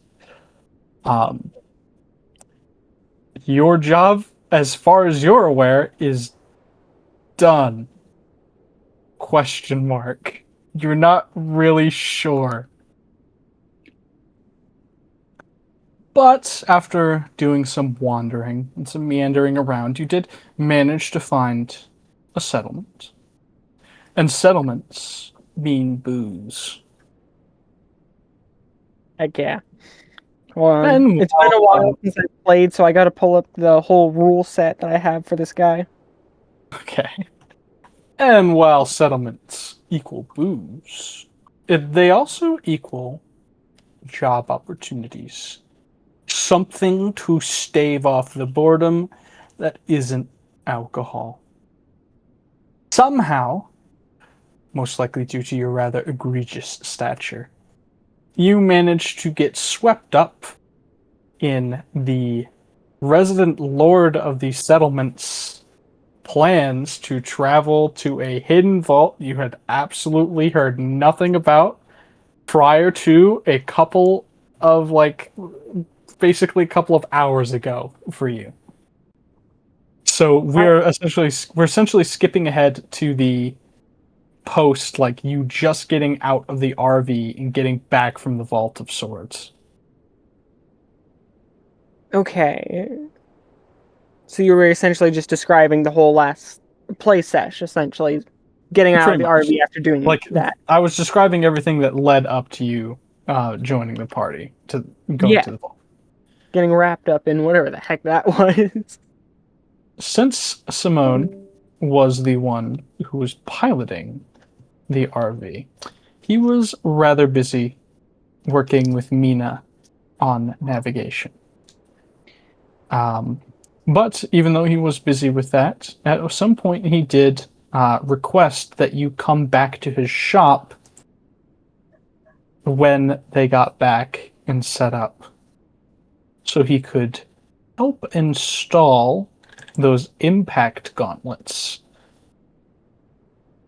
Your job, as far as you're aware, is done. Question mark. You're not really sure. But after doing some wandering and some meandering around, you did manage to find a settlement. And settlements mean booze. Heck yeah. Hold on. And It's been a while since I played, so I gotta pull up the whole rule set that I have for this guy. Okay. And while settlements equal booze, they also equal job opportunities. Something to stave off the boredom that isn't alcohol. Somehow, most likely due to your rather egregious stature, you managed to get swept up in the resident lord of the settlement's plans to travel to a hidden vault you had absolutely heard nothing about prior to a couple of, basically a couple of hours ago for you. So we're essentially skipping ahead to the post, like you just getting out of the RV and getting back from the Vault of Swords. Okay. So you were essentially just describing the whole last play sesh, essentially. Getting out Pretty of the much. RV after doing that. I was describing everything that led up to you joining the party, to going to the vault. Getting wrapped up in whatever the heck that was. Since Simone was the one who was piloting the RV, he was rather busy working with Mina on navigation. But even though he was busy with that, at some point he did request that you come back to his shop when they got back and set up, so he could help install those impact gauntlets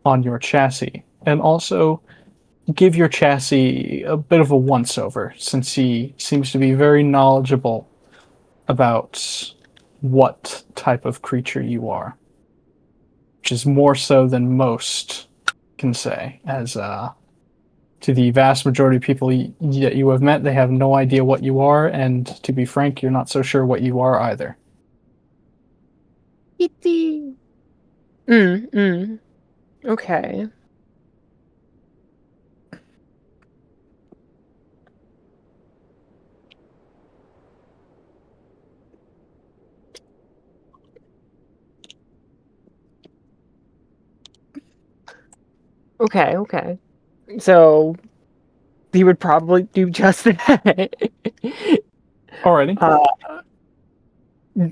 on your chassis, and also give your chassis a bit of a once-over, since he seems to be very knowledgeable about what type of creature you are, which is more so than most can say, as to the vast majority of people that you have met, they have no idea what you are, and to be frank, you're not so sure what you are either. Okay. Okay. So he would probably do just that. Alrighty.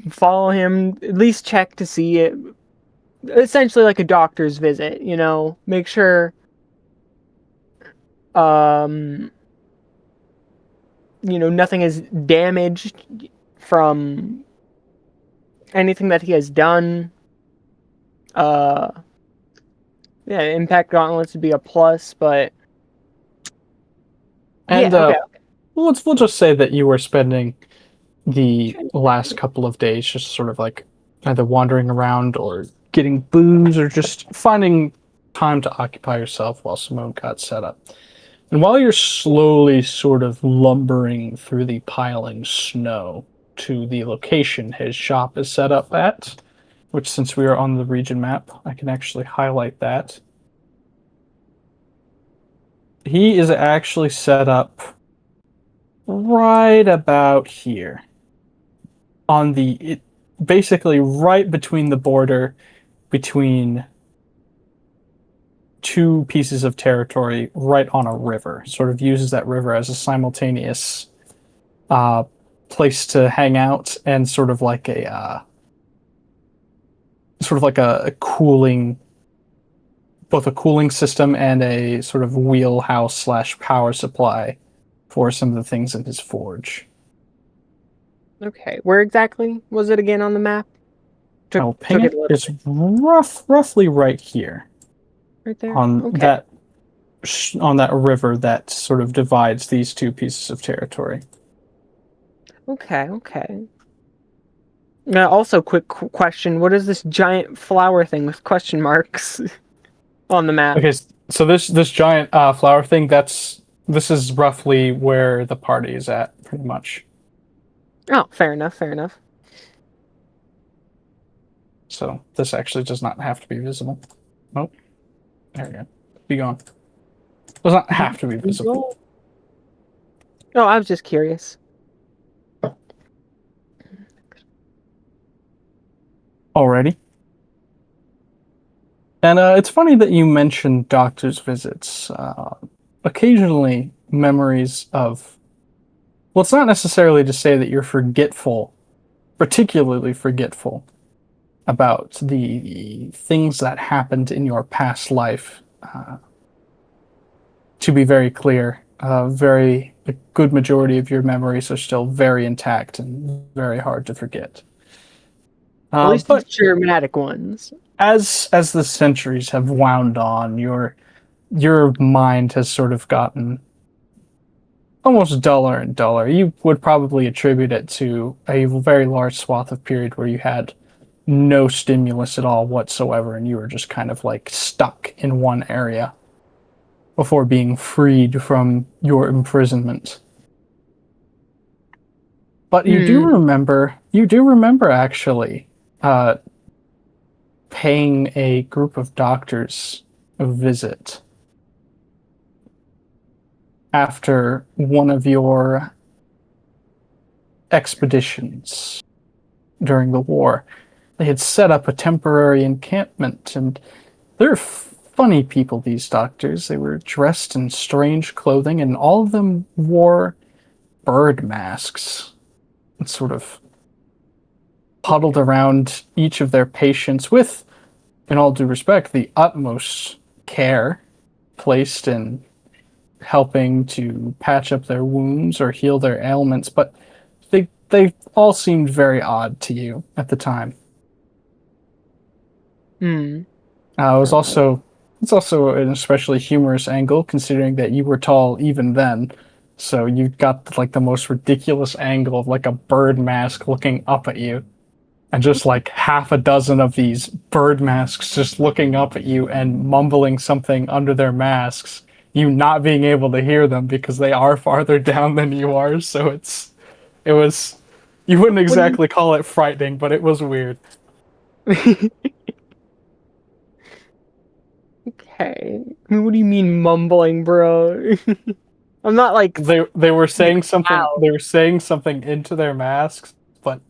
Follow him, at least check to see it. Essentially like a doctor's visit, make sure nothing is damaged from anything that he has done. Impact gauntlets would be a plus, but And we'll just say that you were spending the last couple of days just sort of like either wandering around or getting booze or just finding time to occupy yourself while Simone got set up. And while you're slowly sort of lumbering through the piling snow to the location his shop is set up at, which, since we are on the region map, I can actually highlight that. He is actually set up right about here. Basically right between the border between two pieces of territory, right on a river. Sort of uses that river as a simultaneous place to hang out, and sort of like a cooling, both a cooling system and a sort of wheelhouse / power supply for some of the things in his forge. Okay, where exactly was it again on the map? I'll ping it. It's roughly right here. Right there? On that river that sort of divides these two pieces of territory. Okay. Now, also, quick question: what is this giant flower thing with question marks on the map? Okay, so this giant flower thing, this is roughly where the party is at, pretty much. Oh, fair enough. So this actually does not have to be visible. Nope. There we go. Be gone. Does not have to be visible. No, I was just curious. Alrighty. And it's funny that you mentioned doctor's visits. Occasionally, memories of... Well, it's not necessarily to say that you're particularly forgetful about the things that happened in your past life. To be very clear, very a good majority of your memories are still very intact and very hard to forget. At least But the traumatic ones. as the centuries have wound on, your mind has sort of gotten almost duller and duller. You would probably attribute it to a very large swath of period where you had no stimulus at all whatsoever, and you were just kind of like stuck in one area before being freed from your imprisonment. But you do remember actually paying a group of doctors a visit after one of your expeditions during the war. They had set up a temporary encampment, and they're funny people, these doctors. They were dressed in strange clothing, and all of them wore bird masks and sort of huddled around each of their patients with, in all due respect, the utmost care placed in helping to patch up their wounds or heal their ailments, but they all seemed very odd to you at the time. It's also an especially humorous angle, considering that you were tall even then. So you got like the most ridiculous angle of like a bird mask looking up at you, and just like half a dozen of these bird masks just looking up at you and mumbling something under their masks. You not being able to hear them because they are farther down than you are. So it was. You wouldn't exactly call it frightening, but it was weird. Okay. I mean, what do you mean mumbling, bro? I'm not like They were saying something. Wow. They were saying something into their masks, but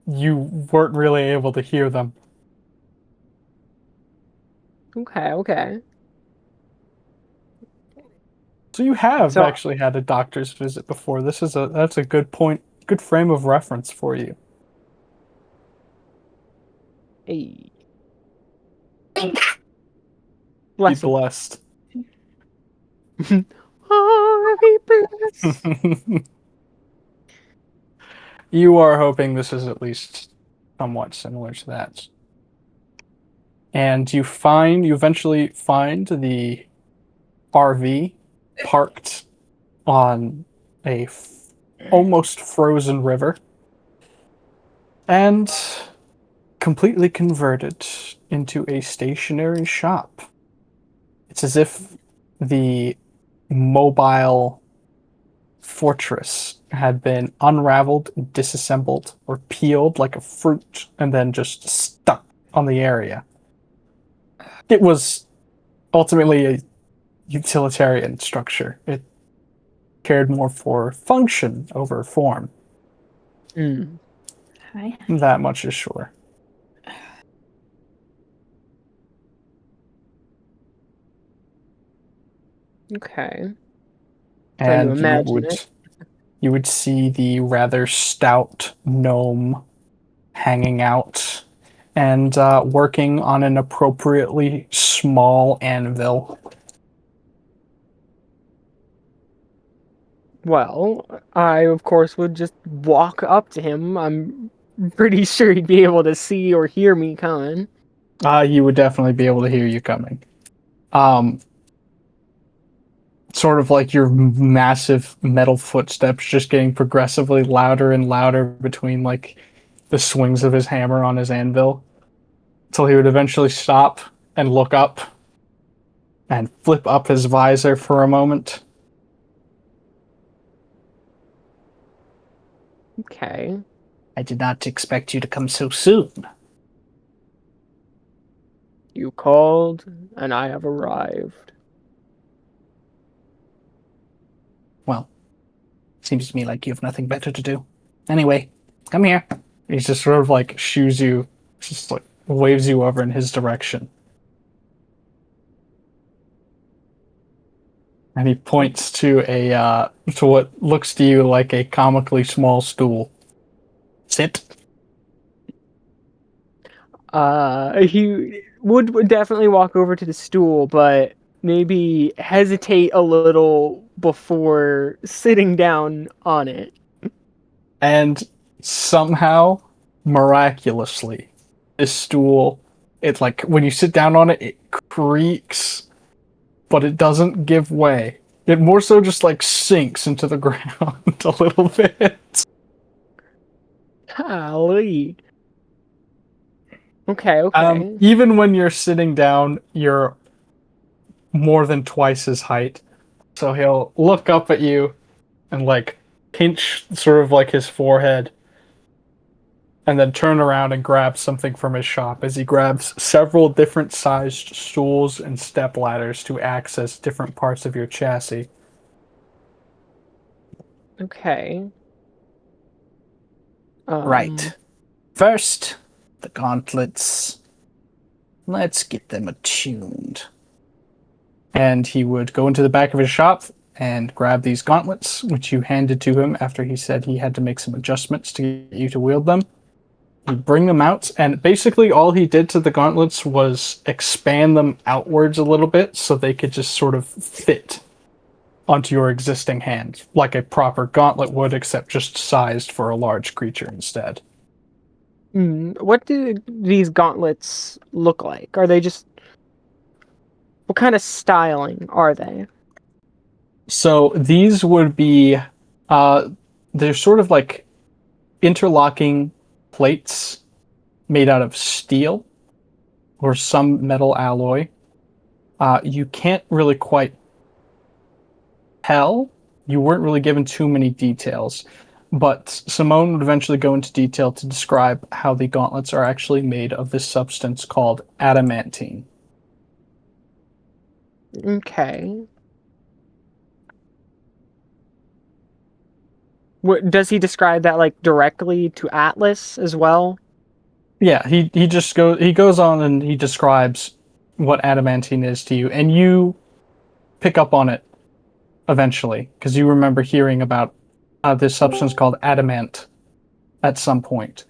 you weren't really able to hear them. okay. So you have So- actually had a doctor's visit before. That's a good point, good frame of reference for you. Hey. Be Bless him. blessed. Oh, be blessed. You are hoping this is at least somewhat similar to that. And you eventually find the RV parked on a almost frozen river and completely converted into a stationary shop. It's as if the mobile fortress had been unraveled, disassembled, or peeled like a fruit and then just stuck on the area. It was ultimately a utilitarian structure. It cared more for function over form. Hi. That much is sure. Okay. And you imagine it. you would see the rather stout gnome hanging out and working on an appropriately small anvil. Well, I of course would just walk up to him. I'm pretty sure he'd be able to see or hear me coming. You would definitely be able to hear you coming. Sort of like your massive metal footsteps just getting progressively louder and louder between like the swings of his hammer on his anvil, until he would eventually stop and look up and flip up his visor for a moment. Okay. I did not expect you to come so soon. You called, and I have arrived. Well, seems to me like you have nothing better to do. Anyway, come here. He just sort of like shoos you, just like waves you over in his direction. And he points to to what looks to you like a comically small stool. Sit. He would definitely walk over to the stool, but maybe hesitate a little before sitting down on it. And somehow, miraculously, this stool, it's like when you sit down on it, it creaks, but it doesn't give way. It more so just like sinks into the ground a little bit. Golly. Okay. Even when you're sitting down, you're more than twice his height. So he'll look up at you and like pinch sort of like his forehead and then turn around and grab something from his shop as he grabs several different sized stools and step ladders to access different parts of your chassis. Okay. Right. First, the gauntlets. Let's get them attuned. And he would go into the back of his shop and grab these gauntlets, which you handed to him after he said he had to make some adjustments to get you to wield them. He'd bring them out, and basically all he did to the gauntlets was expand them outwards a little bit so they could just sort of fit onto your existing hand, like a proper gauntlet would, except just sized for a large creature instead. What do these gauntlets look like? Are they just... What kind of styling are they? So these would be... they're sort of like interlocking plates made out of steel or some metal alloy. You can't really quite tell. You weren't really given too many details, but Simone would eventually go into detail to describe how the gauntlets are actually made of this substance called adamantine. Okay. Does he describe that like directly to Atlas as well? Yeah, he goes on and he describes what adamantine is to you, and you pick up on it eventually because you remember hearing about this substance called adamant at some point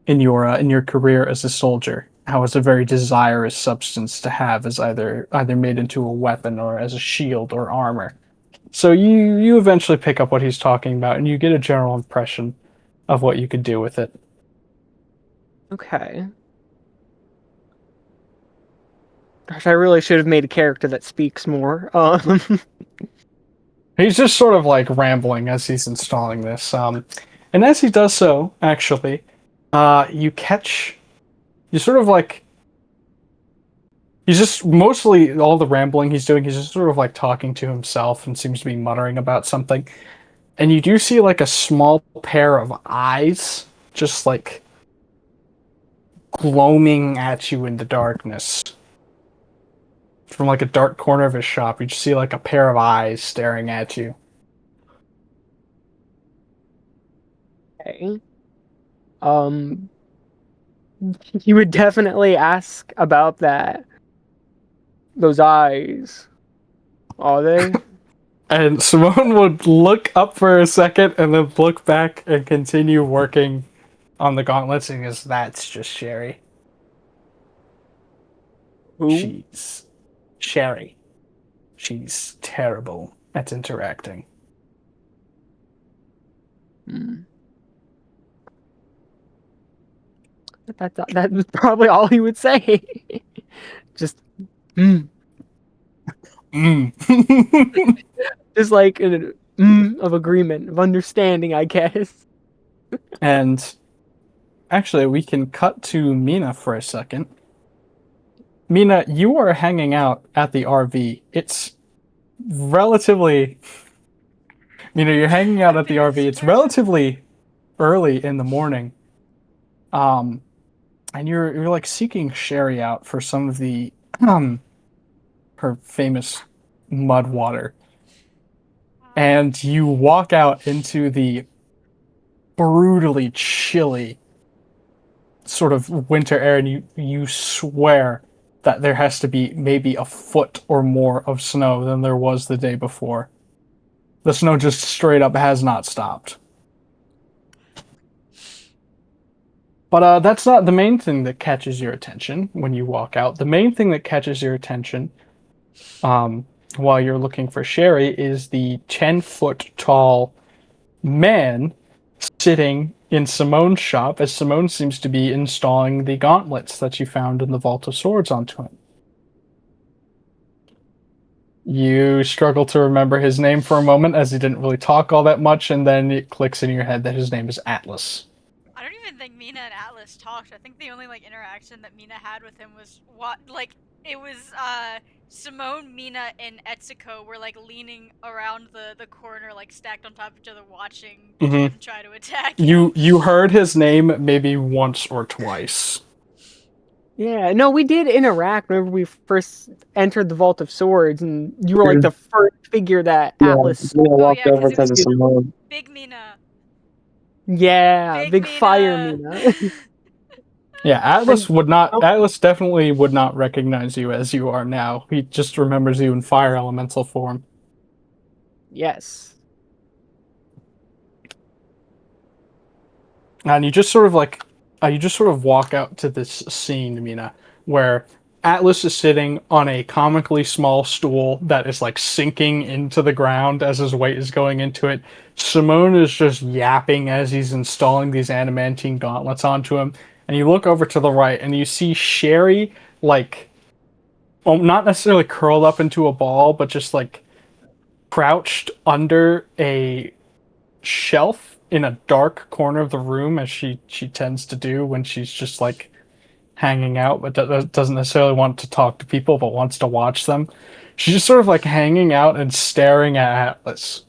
in your career as a soldier. How it's a very desirous substance to have as either made into a weapon or as a shield or armor. So you eventually pick up what he's talking about, and you get a general impression of what you could do with it. Okay. Gosh, I really should have made a character that speaks more. He's just sort of like rambling as he's installing this. And as he does so, actually, you sort of like... He's just mostly all the rambling he's doing, he's just sort of like talking to himself and seems to be muttering about something. And you do see like a small pair of eyes just like gloaming at you in the darkness. From like a dark corner of his shop, you just see like a pair of eyes staring at you. Okay. You would definitely ask about that. Those eyes. Are they? And Simone would look up for a second and then look back and continue working on the gauntlets, and goes, "That's just Sherry. Who? She's Sherry. She's terrible at interacting." That was probably all he would say. Just, just like an of agreement, of understanding, I guess. And actually, we can cut to Mina for a second. Mina, you are hanging out at the RV. It's relatively... Mina, you're hanging out at the RV. It's relatively early in the morning. And you're like seeking Sherry out for some of the her famous mud water. And you walk out into the brutally chilly sort of winter air, and you swear that there has to be maybe a foot or more of snow than there was the day before. The snow just straight up has not stopped. But that's not the main thing that catches your attention when you walk out. The main thing that catches your attention while you're looking for Sherry is the 10-foot tall man sitting in Simone's shop as Simone seems to be installing the gauntlets that you found in the Vault of Swords onto him. You struggle to remember his name for a moment as he didn't really talk all that much, and then it clicks in your head that his name is Atlas. I don't even think Mina and Atlas talked. I think the only like interaction that Mina had with him was it was Simone, Mina, and Etsuko were like leaning around the corner, like stacked on top of each other, watching him try to attack him. You heard his name maybe once or twice. Yeah, no, we did interact whenever we first entered the Vault of Swords, and you were like the first figure that Atlas. Mina walked over 'cause it because of was Simone. Big Mina. Yeah, big Mina. fire Mina. Yeah, Atlas definitely would not recognize you as you are now. He just remembers you in fire elemental form. Yes. And you just sort of walk out to this scene, Mina, where Atlas is sitting on a comically small stool that is like sinking into the ground as his weight is going into it. Simone is just yapping as he's installing these adamantine gauntlets onto him. And you look over to the right and you see Sherry, like, well, not necessarily curled up into a ball, but just like crouched under a shelf in a dark corner of the room, as she tends to do when she's just like hanging out, but doesn't necessarily want to talk to people, but wants to watch them. She's just sort of like hanging out and staring at Atlas.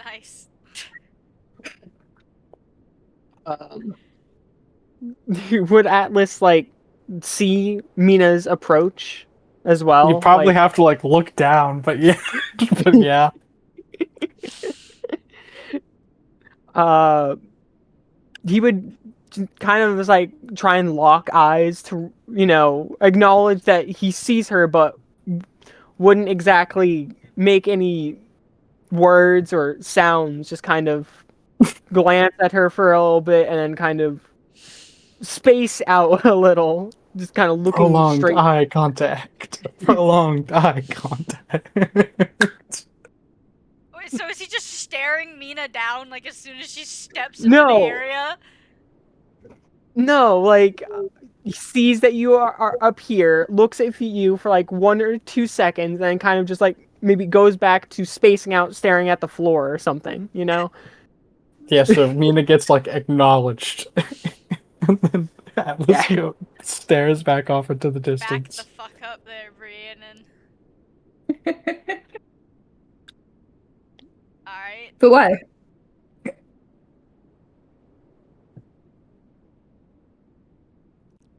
Nice. Would Atlas like see Mina's approach as well? You probably have to like look down, but yeah. But yeah. He would kind of just like try and lock eyes to, acknowledge that he sees her, but wouldn't exactly make any words or sounds, just kind of glance at her for a little bit and then kind of space out a little, just kind of looking Prolonged straight. eye contact. Prolonged eye contact. Wait, so is he just staring Mina down like as soon as she steps into the area? No, like he sees that you are up here, looks at you for like 1 or 2 seconds, and then kind of just like maybe goes back to spacing out, staring at the floor or something, Yeah, so Mina gets like acknowledged. And then Atlas stares back off into the distance. Back the fuck up there, Briannon. Alright. But why?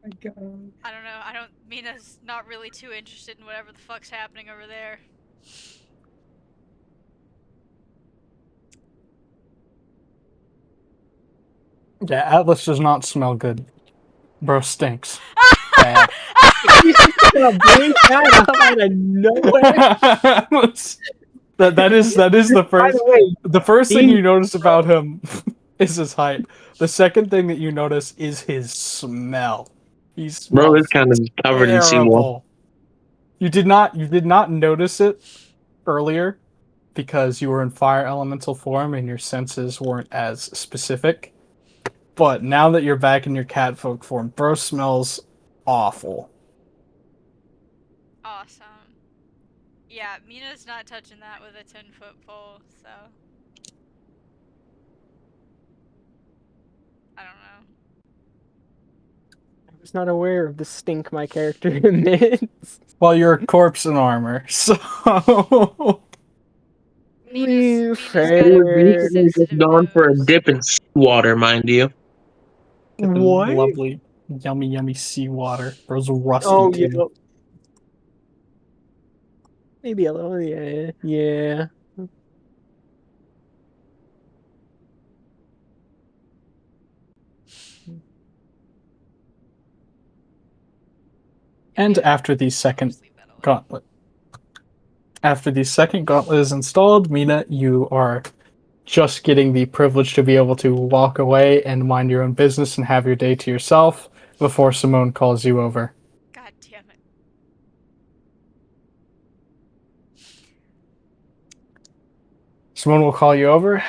I don't know. Mina's not really too interested in whatever the fuck's happening over there. Yeah, Atlas does not smell good. Bro stinks. Bad. He's just gonna bring that up out of nowhere. that is the first. The first thing you notice about him is his height. The second thing that you notice is his smell. He smells Bro, it's kind of covered in seawater. You did not notice it earlier because you were in fire elemental form and your senses weren't as specific. But now that you're back in your catfolk form, bro smells awful. Awesome. Yeah, Mina's not touching that with a 10-foot pole, so I don't know. I was not aware of the stink my character emits. Well, you're a corpse in armor, so Mina's fair. Known for a dip in seawater, mind you. What? Lovely, yummy seawater. Bro's rusty too. Yeah. Maybe a little, yeah. And after the second gauntlet, After the second gauntlet is installed, Mina, you are just getting the privilege to be able to walk away and mind your own business and have your day to yourself before Simone calls you over. God damn it. Simone will call you over.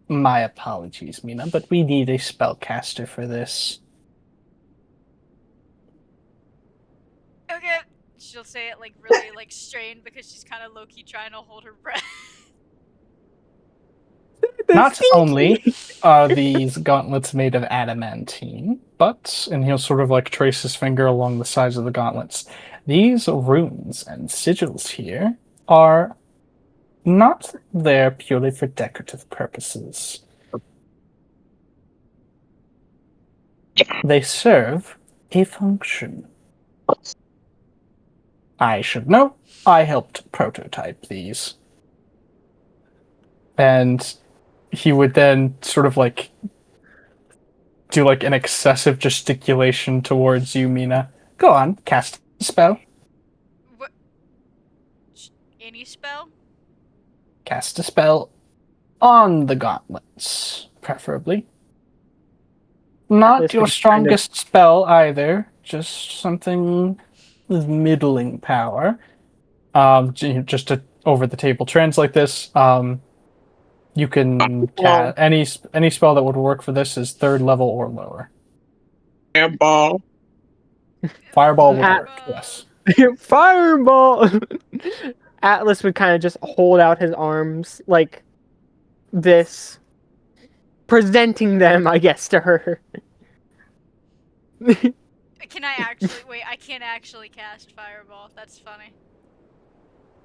My apologies, Mina, but we need a spellcaster for this. Okay. She'll say it like really like strained because she's kind of low-key trying to hold her breath. Not only are these gauntlets made of adamantine, but, and he'll sort of like trace his finger along the sides of the gauntlets, these runes and sigils here are not there purely for decorative purposes. They serve a function. I should know. I helped prototype these. And he would then sort of like do like an excessive gesticulation towards you, Mina. Go on, cast a spell. What? Any spell? Cast a spell on the gauntlets, preferably. Not This your would kind of- strongest spell either, just something with middling power. Just to over the table translate this, you can cast any spell that would work for this is 3rd level or lower. Airball. Fireball would Ah. work, yes. Fireball! Atlas would kind of just hold out his arms like this, presenting them, I guess, to her. Can I actually wait? I can't actually cast Fireball. That's funny.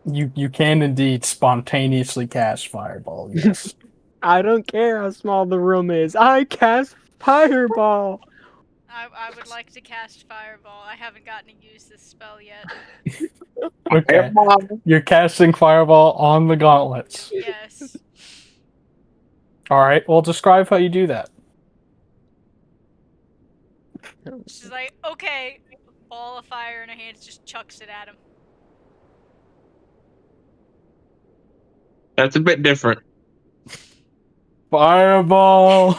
You can indeed spontaneously cast Fireball, yes. I don't care how small the room is. I cast Fireball! I would like to cast Fireball. I haven't gotten to use this spell yet. Okay. Airball. You're casting Fireball on the gauntlets. Yes. Alright, well describe how you do that. She's like, okay. Ball of fire in her hands, just chucks it at him. That's a bit different. Fireball!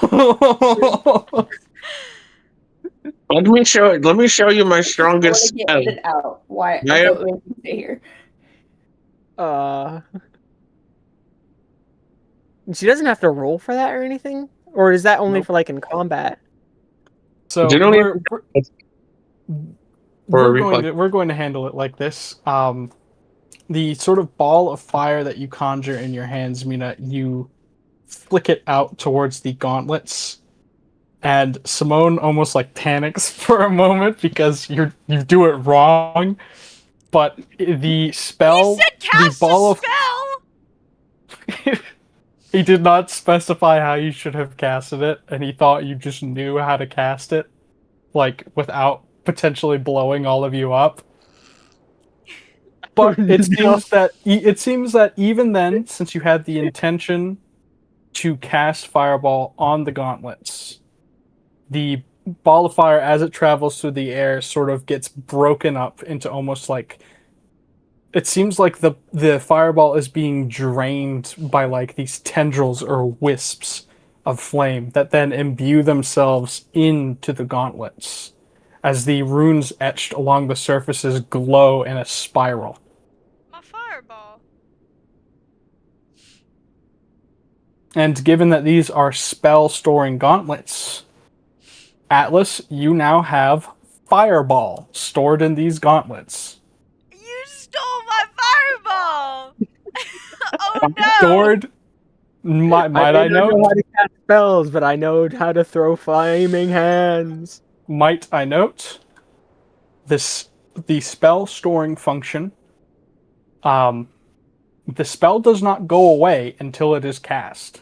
Let me show you my strongest Get spell. it out. Why? Yeah. I don't want to stay here. She doesn't have to roll for that or anything? Or is that only Nope. for like in combat? So Generally- we're going to handle it like this. The sort of ball of fire that you conjure in your hands, Mina, you flick it out towards the gauntlets, and Simone almost like panics for a moment because you do it wrong. But the spell, He said cast the ball a of spell! he did not specify how you should have casted it, and he thought you just knew how to cast it, like without potentially blowing all of you up. But it seems that even then, since you had the intention to cast Fireball on the gauntlets, the ball of fire, as it travels through the air, sort of gets broken up into almost like, it seems like the fireball is being drained by like these tendrils or wisps of flame that then imbue themselves into the gauntlets as the runes etched along the surfaces glow in a spiral. My Fireball. And given that these are spell-storing gauntlets, Atlas, you now have Fireball stored in these gauntlets. You stole my Fireball! Oh no! Stored, might I don't know note, how to cast spells, but I know how to throw flaming hands. might I note, the spell-storing function, the spell does not go away until it is cast.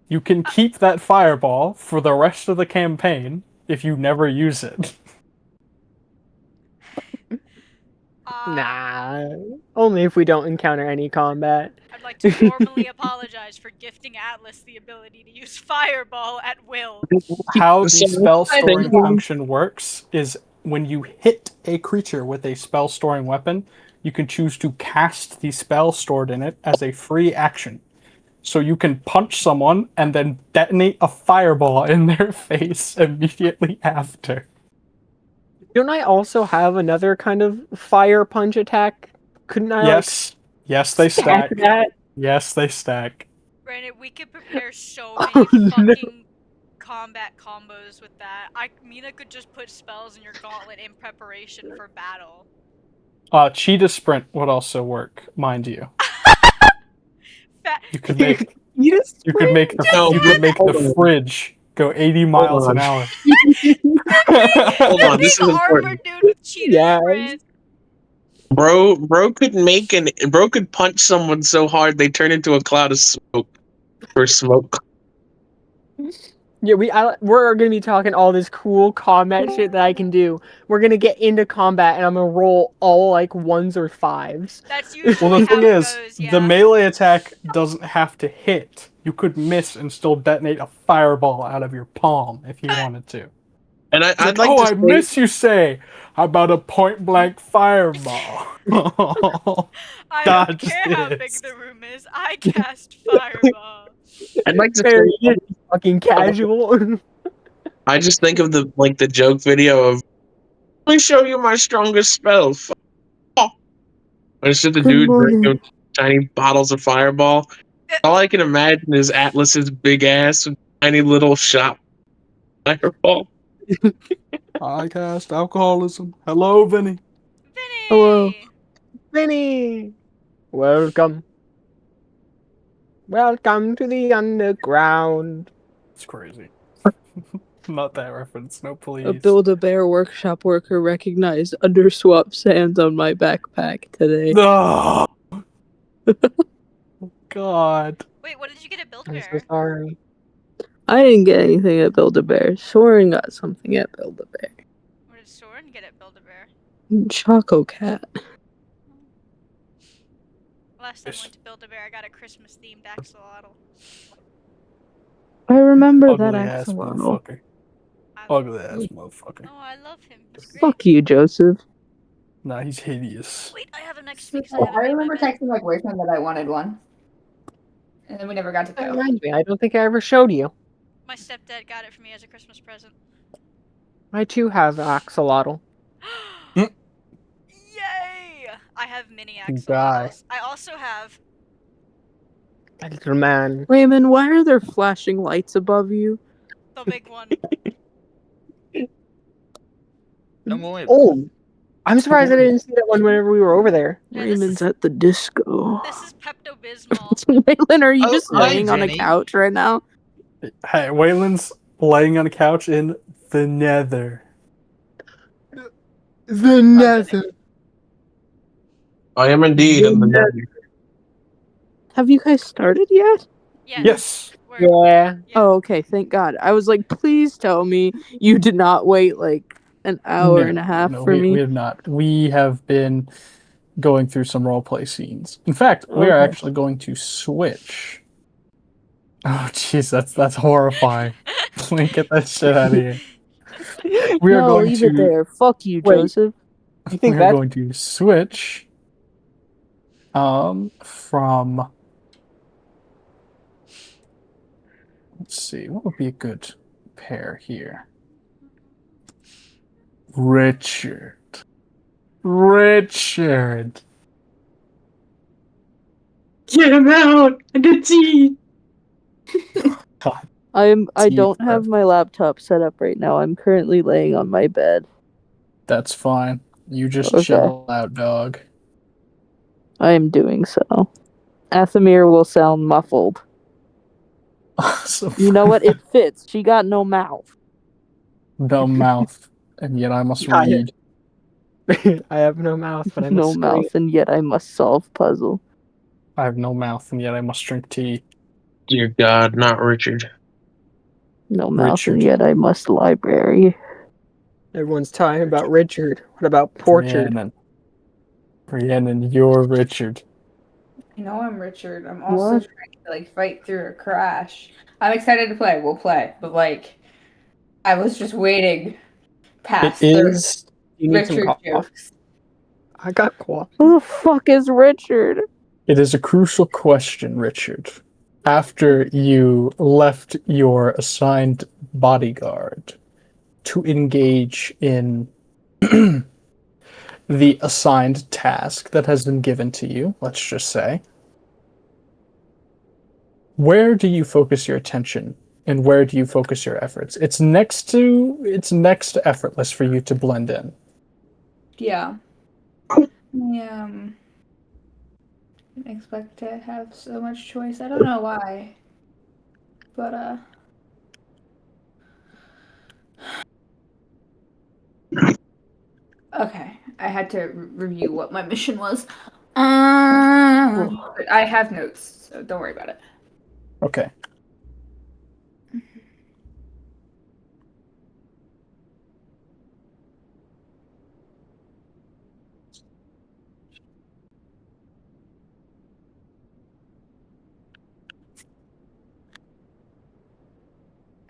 You can keep that Fireball for the rest of the campaign if you never use it. Nah, only if we don't encounter any combat. I'd like to formally apologize for gifting Atlas the ability to use Fireball at will. How the So, spell-storing thank you. function works is when you hit a creature with a spell-storing weapon, you can choose to cast the spell stored in it as a free action. So you can punch someone and then detonate a fireball in their face immediately after. Don't I also have another kind of fire punch attack? Couldn't I Yes. Yes, they stack. that? Yes, they stack. Brandon, we could prepare so Oh, many no. fucking combat combos with that. Mina could just put spells in your gauntlet in preparation for battle. Cheetah Sprint would also work, mind you. You could make You you could make the fridge go 80 miles an hour. Hold on, this is Big armor important. dude with cheetah Yes. sprint. Bro could punch someone so hard they turn into a cloud of smoke. For smoke. Yeah, we're gonna be talking all this cool combat shit that I can do. We're gonna get into combat, and I'm gonna roll all like 1s or 5s. That's usually Well, the how thing it is, goes, yeah. the melee attack doesn't have to hit. You could miss and still detonate a fireball out of your palm if you wanted to. And It's I'd like oh, to I say, miss, you say. How about a point-blank fireball? I Dodge don't care how big this. the room is. I cast fireball. I'd like to Very say, fucking casual. I just think of the joke video of, let me show you my strongest spell. Oh. And it's just a Good dude morning. drinking tiny bottles of Fireball. All I can imagine is Atlas's big ass with tiny little shot Fireball. I cast alcoholism. Hello, Vinny. Vinny! Hello. Vinny! Welcome. Welcome to the underground. It's crazy. Not that reference. No, please. A Build-A-Bear workshop worker recognized underswap sands on my backpack today. No. God. Wait, what did you get at I'm so Build-A-Bear? sorry. I didn't get anything at Build-A-Bear. Soren got something at Build-A-Bear. What did Soren get at Build-A-Bear? Choco Cat. Last time I went to Build-A-Bear, I got a Christmas-themed axolotl. I remember Ugly that ass axolotl. motherfucker. Ugly ass motherfucker. Oh, I love him. He's great. Fuck you, Joseph. Nah, he's hideous. Wait, I have him next to So me because I haven't I made my remember bed. texting my boyfriend that I wanted one. And then we never got to That go. reminds me, I don't think I ever showed you. My stepdad got it for me as a Christmas present. I too have axolotl. Mm. Yay! I have mini You die. axolotls. I also have... That little man. Raymond, why are there flashing lights above you? the big one. Don't worry. Oh! I'm surprised I didn't see that one whenever we were over there. Yeah, this Raymond's is- at the disco. This is Pepto-Bismol. Waylon, are you Oh, just hi, laying on a Jenny. couch right now? Hey, Waylon's laying on a couch in the nether. The nether. I am indeed in the nether. Have you guys started yet? Yes. We're- Yeah. Yeah. Oh, okay, thank God. I was like, please tell me you did not wait like an hour and a half for we me. have not. We have been going through some roleplay scenes. In fact, we are Okay. actually going to switch. Oh, jeez, that's horrifying. Link, get that shit out of here. We are No, going leave to. it there. Fuck you, Wait. Joseph. You We think are that's going to switch. From. Let's see, what would be a good pair here? Richard. Get him out! I did see. I Deep don't have breath. my laptop set up right now. I'm currently laying on my bed. That's fine. You just Okay. chill out, dog. I am doing so. Athamir will sound muffled. Awesome. You know what? It fits. She got no mouth. No mouth, and yet I must Got read. I have no mouth, but I No must scream. mouth, and yet I must solve puzzle. I have no mouth, and yet I must drink tea. Dear God, not Richard. No mouth, and Richard. yet I must library. Everyone's talking about Richard. What about Porchard? Briannon, you're Richard. I know I'm Richard. I'm also What? trying to fight through a crash. I'm excited to play. We'll play. But I was just waiting It past is. You need some Richard coffee. jokes. I got quiet. Who the fuck is Richard? It is a crucial question, Richard. After you left your assigned bodyguard to engage in the assigned task that has been given to you, let's just say, where do you focus your attention and where do you focus your efforts? It's next to effortless for you to blend in. Yeah. Yeah. Didn't expect to have so much choice. I don't know why. But okay. I had to review what my mission was. But I have notes, so don't worry about it. Okay.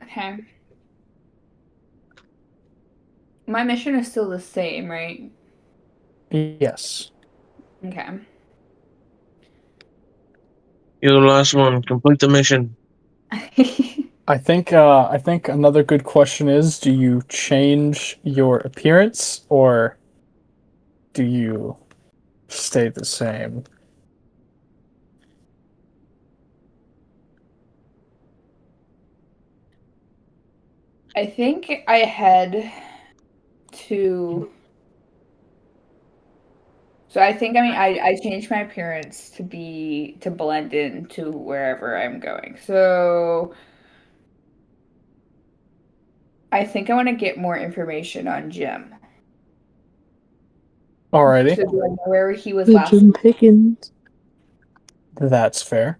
Okay. My mission is still the same, right? Yes. Okay. You're the last one. Complete the mission. I think another good question is, do you change your appearance or do you stay the same? I think I head to. So I think I changed my appearance to blend in to wherever I'm going. So I think I want to get more information on Jim. Alrighty, So do I know where he was The last? Jim Pickens. that's fair.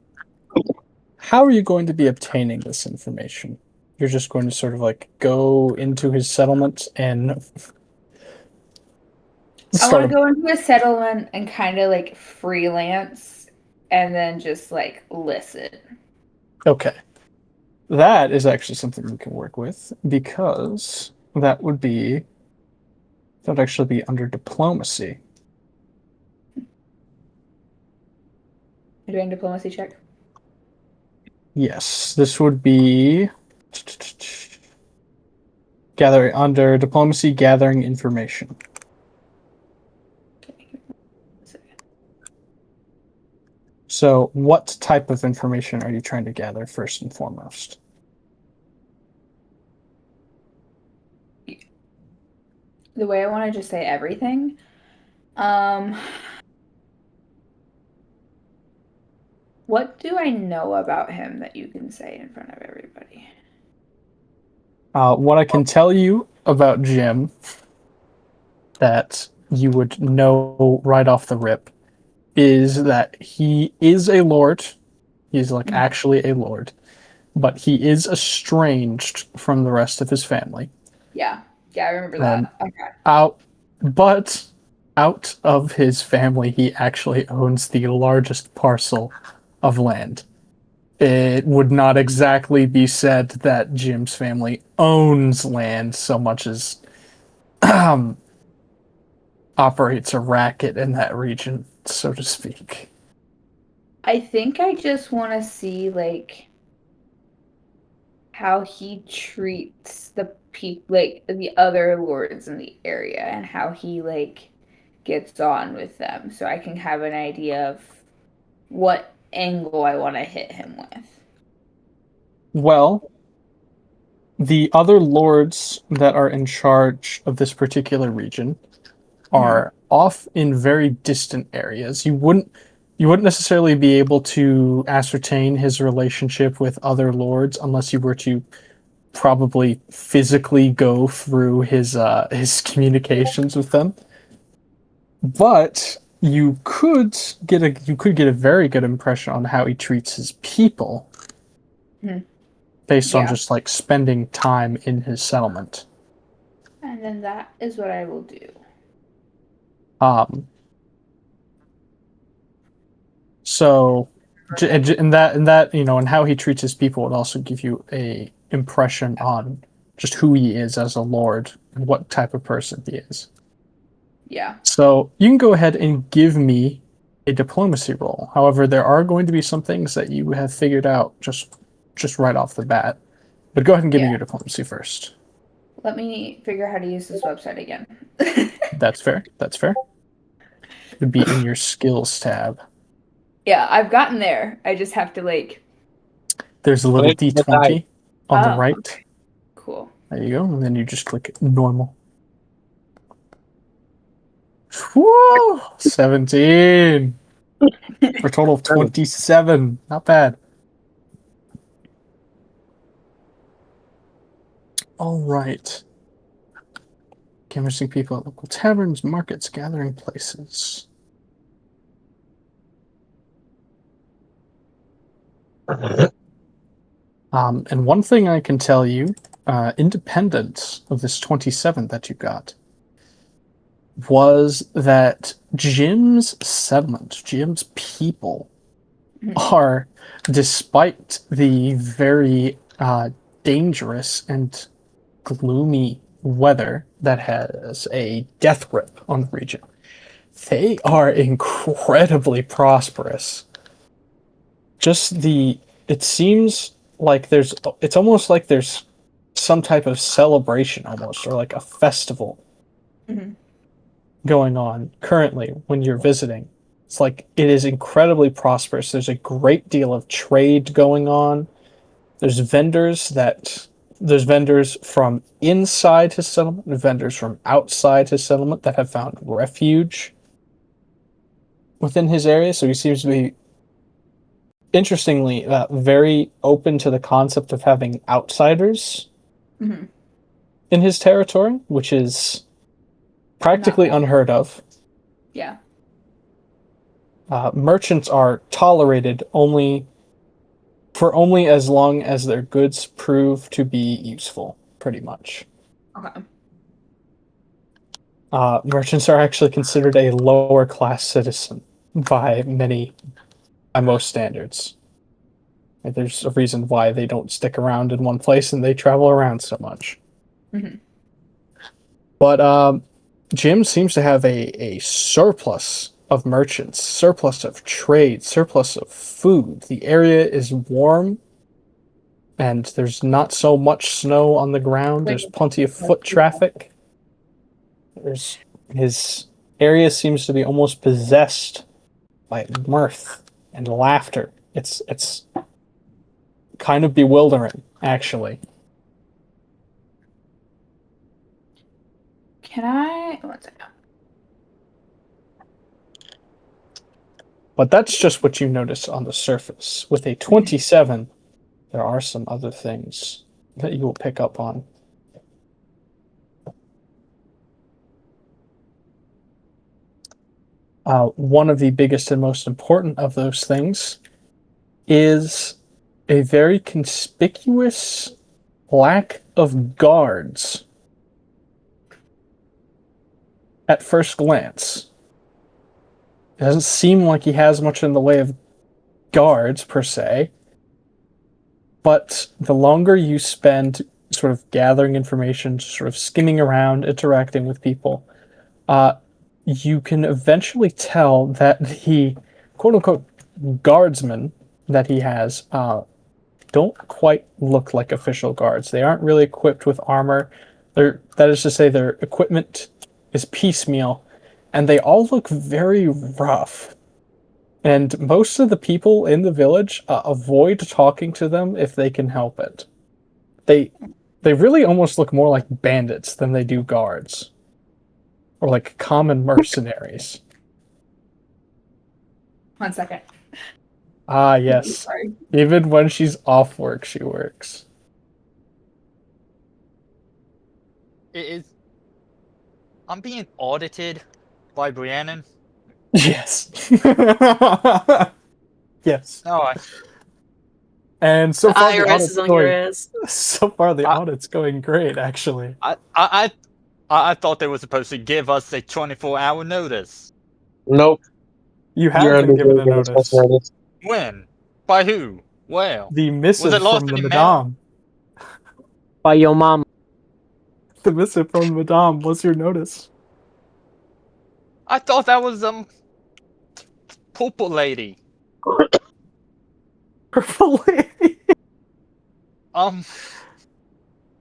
How are you going to be obtaining this information? You're just going to sort of like go into his settlement and I want start. to go into a settlement and kind of like freelance and then just like listen. Okay. That is actually something we can work with because that would actually be under diplomacy. Doing diplomacy check. Yes, this would be under diplomacy, gathering information. So, what type of information are you trying to gather first and foremost? The way I want to just say everything. What do I know about him that you can say in front of everybody? What I can tell you about Jim that you would know right off the rip is that he is a lord. He's like actually a lord, but he is estranged from the rest of his family. Yeah, I remember that. Okay. Out of his family, he actually owns the largest parcel of land. It would not exactly be said that Jim's family owns land so much as operates a racket in that region, so to speak. I think I just want to see like how he treats the like the other lords in the area and how he like gets on with them so I can have an idea of what angle I want to hit him with. Well, the other lords that are in charge of this particular region are off in very distant areas. You wouldn't necessarily be able to ascertain his relationship with other lords unless you were to probably physically go through his communications with them. But you could get a very good impression on how he treats his people based on just like spending time in his settlement. And then that is what I will do. So, and that and how he treats his people would also give you a impression on just who he is as a lord and what type of person he is. Yeah. So you can go ahead and give me a diplomacy roll. However, there are going to be some things that you have figured out just right off the bat. But go ahead and give me Yeah. your diplomacy first. Let me figure out how to use this website again. That's fair. That's fair. It would be in your skills tab. Yeah, I've gotten there. I just have to like. There's a little Click the die. D20 on the Oh, right. cool. There you go. And then you just click normal. Woo! 17. For a total of 27. Not bad. All right. Canvassing people at local taverns, markets, gathering places. And one thing I can tell you, independent of this 27 that you got, was that Jim's settlement, Jim's people, are, despite the very dangerous and gloomy weather that has a death grip on the region, they are incredibly prosperous. It seems like it's almost like there's some type of celebration almost, or like a festival going on currently when you're visiting. It's like it is incredibly prosperous. There's a great deal of trade going on. There's vendors from inside his settlement, vendors from outside his settlement that have found refuge within his area. So he seems to be, interestingly, very open to the concept of having outsiders in his territory, which is practically unheard of. Yeah. Merchants are tolerated only as long as their goods prove to be useful, pretty much. Okay. Merchants are actually considered a lower class citizen by most standards. There's a reason why they don't stick around in one place and they travel around so much. But Jim seems to have a surplus of merchants, surplus of trade, surplus of food. The area is warm, and there's not so much snow on the ground. There's plenty of foot traffic. His area seems to be almost possessed by mirth and laughter. It's kind of bewildering, actually. Can I? One second. But that's just what you notice on the surface. With a 27, there are some other things that you will pick up on. One of the biggest and most important of those things is a very conspicuous lack of guards at first glance. It doesn't seem like he has much in the way of guards, per se. But the longer you spend sort of gathering information, sort of skimming around, interacting with people, you can eventually tell that the quote-unquote guardsmen that he has don't quite look like official guards. They aren't really equipped with armor. That is to say, their equipment is piecemeal, and they all look very rough. And most of the people in the village avoid talking to them if they can help it. They really almost look more like bandits than they do guards. Or like common mercenaries. 1 second. Ah, yes. Sorry. Even when she's off work, she works. I'm being audited by Briannon. Yes. Yes. Oh, And so far the IRS audit's is on your ass. So far the audit's going great, actually. I thought they were supposed to give us a 24-hour notice. Nope. You have You're been given a under notice. notice. When? By who? Well, The missive it lost from the in the mail? Madame. By your mom. The missive from the Madame was your notice. I thought that was Purple Lady. Purple lady.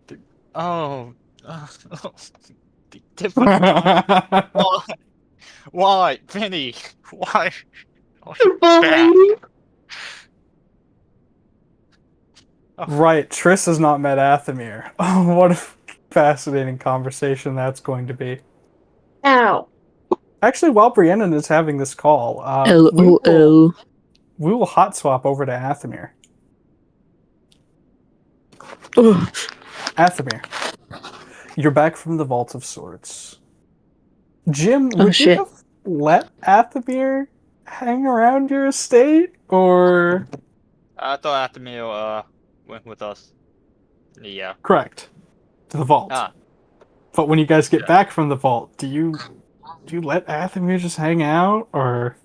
D- Oh, the different. Why, Penny? Why? Oh, you're Purple bad. lady. Right, Triss has not met Athemir. Oh, what a fascinating conversation that's going to be. Ow. Actually, while Briannon is having this call, LOL. we will hot swap over to Athemir. Ugh. Athemir, you're back from the Vault of Swords. Jim, Oh, would you shit. have let Athemir hang around your estate, or... I thought Athemir went with us. Yeah. Correct. To the vault. Ah. But when you guys get Yeah. back from the vault, do you let Athemir just hang out, or...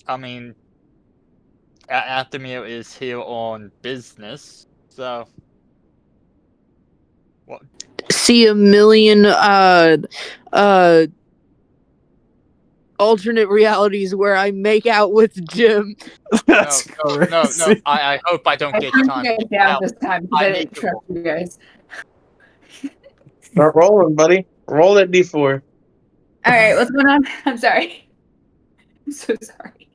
I mean, Athemir is here on business, so. What? See a million alternate realities where I make out with Jim. That's No. crazy. I hope I don't I get turned time. you guys down this time because I I need didn't to trust you guys. Start rolling, buddy. Roll that d4. All right, what's going on? I'm sorry. I'm so sorry.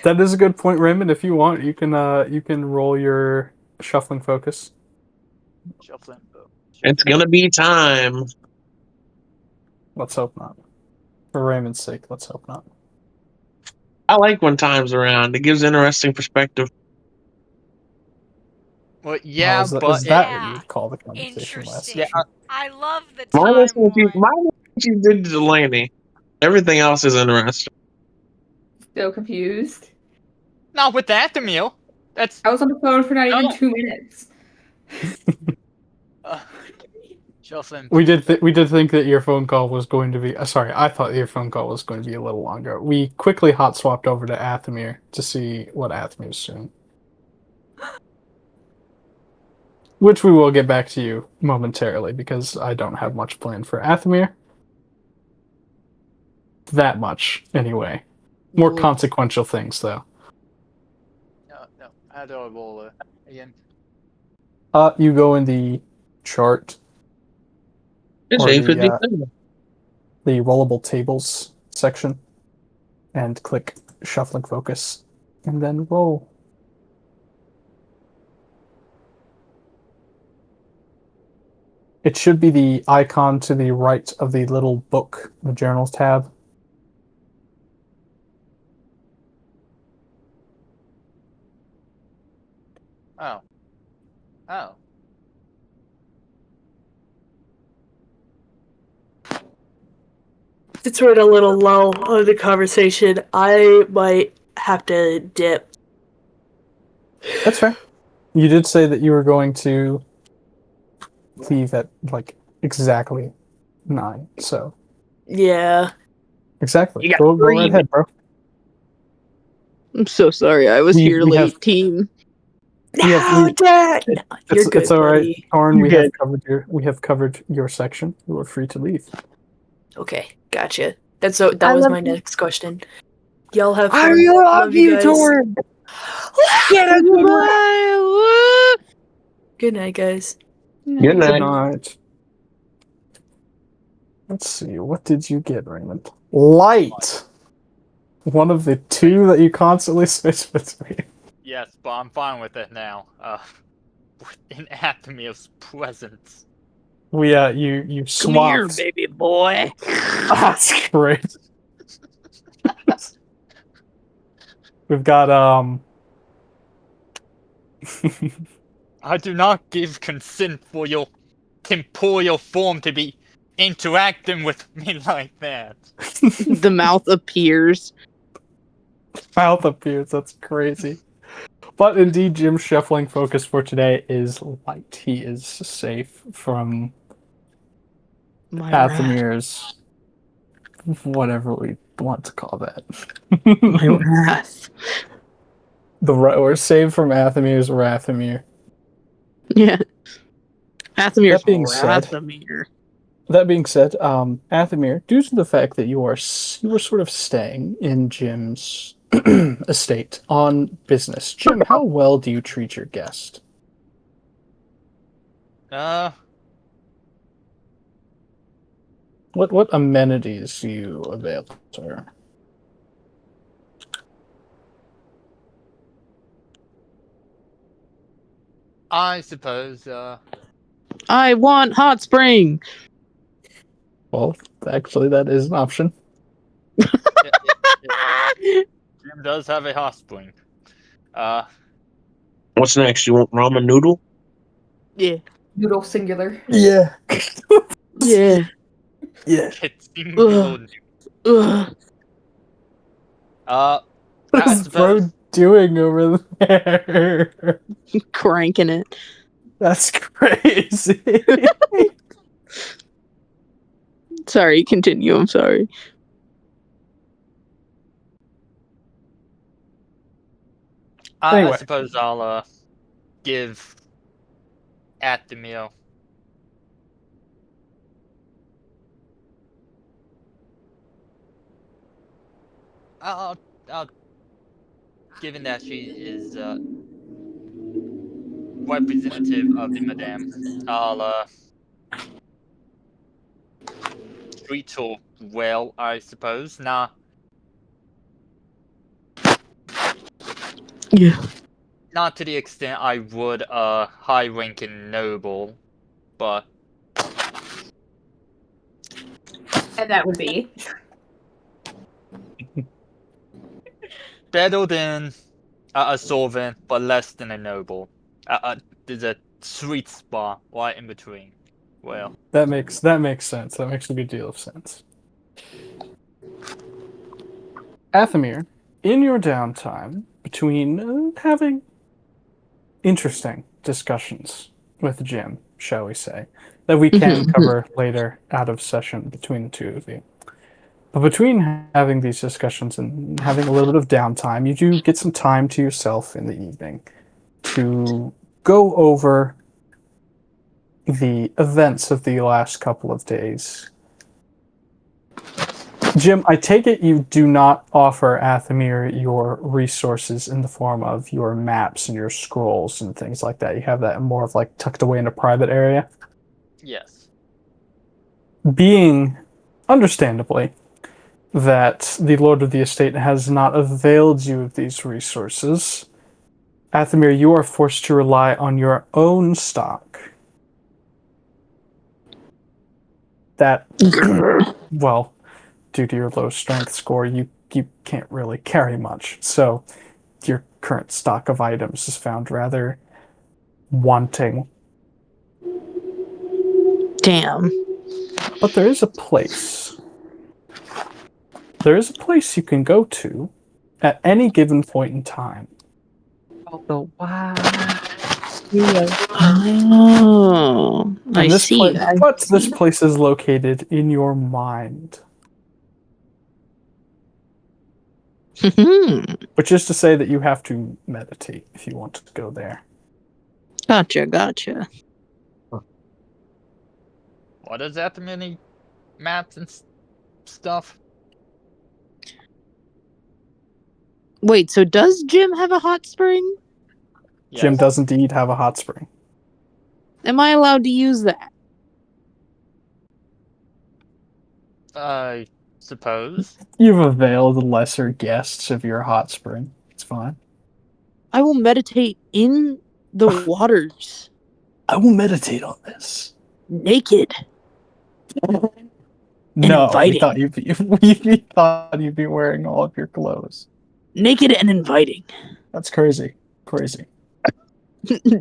That is a good point, Raymond. If you want, you can roll your shuffling focus. Shuffling. It's gonna be time. Let's hope not. For Raymond's sake, let's hope not. I like when time's around. It gives interesting perspective. Well, Well, yeah, is that but what Yeah. you would call the conversation last Interesting. session? I love the Minus time what you, one. minus what you did to Delaney. Everything else is interesting. Still confused. not with Athemir. That's I was on the phone for not even No. 2 minutes. shuffling. We did think that your phone call was going to be... sorry, I thought your phone call was going to be a little longer. We quickly hot swapped over to Athemir to see what Athemir's doing. Which we will get back to you momentarily, because I don't have much planned for Athemir. That much, anyway. More Well, consequential things, though. No. How do I roll it again? You go in the chart, It's or 8:57. the rollable tables section, and click shuffling focus, and then roll. It should be the icon to the right of the little book, the journals tab. Oh. It's right a little low on the conversation. I might have to dip. That's fair. You did say that you were going to leave at, like, exactly 9, so... Yeah. Exactly. You got Go right 3. ahead, bro. I'm so sorry. I was We- here we late, have- team. No, Dad! No, you're good, it's all right, buddy. Torn. You're We good. have covered your section. You are free to leave. Okay, gotcha. That was my next question. Y'all have fun. I love you, guys. Torn. Get a good one. Goodbye. Good night, guys. Good Good night. night. Let's see. What did you get, Raymond? Light. One of the two that you constantly switch between. Yes, but I'm fine with it now. In Athemir's presence. We you swapped. baby boy. That's great. We've got I do not give consent for your temporal form to be interacting with me like that. The mouth appears. mouth appears. That's crazy. But indeed, Jim's shuffling focus for today is light. He is safe from My wrath. Athemir's whatever we want to call that. My wrath. We're saved from Athemir's Rathemir. Yeah. Athemir's That being said- Rathemir. that being said, Athamir, due to the fact that you were sort of staying in Jim's estate on business, Jim, how well do you treat your guest? What amenities do you avail to her? I suppose, I want hot spring. Well, actually, that is an option. Jim does have a hot spring. What's next? You want ramen noodle? Yeah. Noodle singular. Yeah. Yeah. Yeah. It's singular. Ugh. I What is suppose. bro doing over there? Cranking it. That's crazy. Sorry, continue. I'm sorry. I Anyway. suppose I'll give at the meal. I'll given that she is representative of the madame, I'll treat her well, I suppose. Nah, Yeah. not to the extent I would a high-ranking noble, but And that would be. better than a servant, but less than a noble. There's a sweet spot right in between. Well, That makes sense. That makes a good deal of sense. Athamir, in your downtime between having interesting discussions with Jim, shall we say, that we can cover later out of session between the two of you. But between having these discussions and having a little bit of downtime, you do get some time to yourself in the evening to go over the events of the last couple of days. Jim, I take it you do not offer Athamir your resources in the form of your maps and your scrolls and things like that. You have that more of like tucked away in a private area. yes. Being, understandably, that the Lord of the Estate has not availed you of these resources, Athamir, you are forced to rely on your own stock. That, well, due to your low strength score, you can't really carry much. So your current stock of items is found rather wanting. Damn. But there is a place. There is a place you can go to at any given point in time. Oh, wow. Oh, I And this see. this place is located in your mind. Which is to say that you have to meditate if you want to go there. Gotcha. What does that many maps and stuff? Wait, so does Jim have a hot spring? Yes. Jim does indeed have a hot spring. Am I allowed to use that? I suppose. You've availed lesser guests of your hot spring. It's fine. I will meditate in the waters. I will meditate on this. Naked. No, inviting. we thought you'd be wearing all of your clothes. Naked and inviting. That's crazy. Crazy.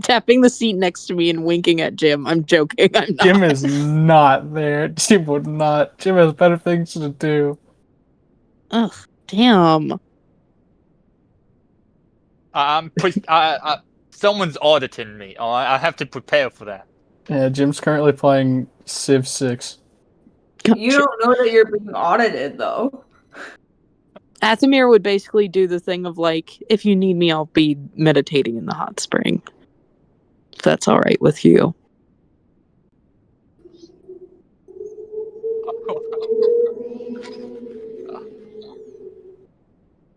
Tapping the seat next to me and winking at Jim. I'm joking. I'm not. Jim is not there. Jim would not. Jim has better things to do. Ugh, damn. Someone's auditing me. Oh, I have to prepare for that. Yeah, Jim's currently playing Civ 6. You don't know that you're being audited, though. Athamir would basically do the thing of like, if you need me, I'll be meditating in the hot spring. If that's all right with you.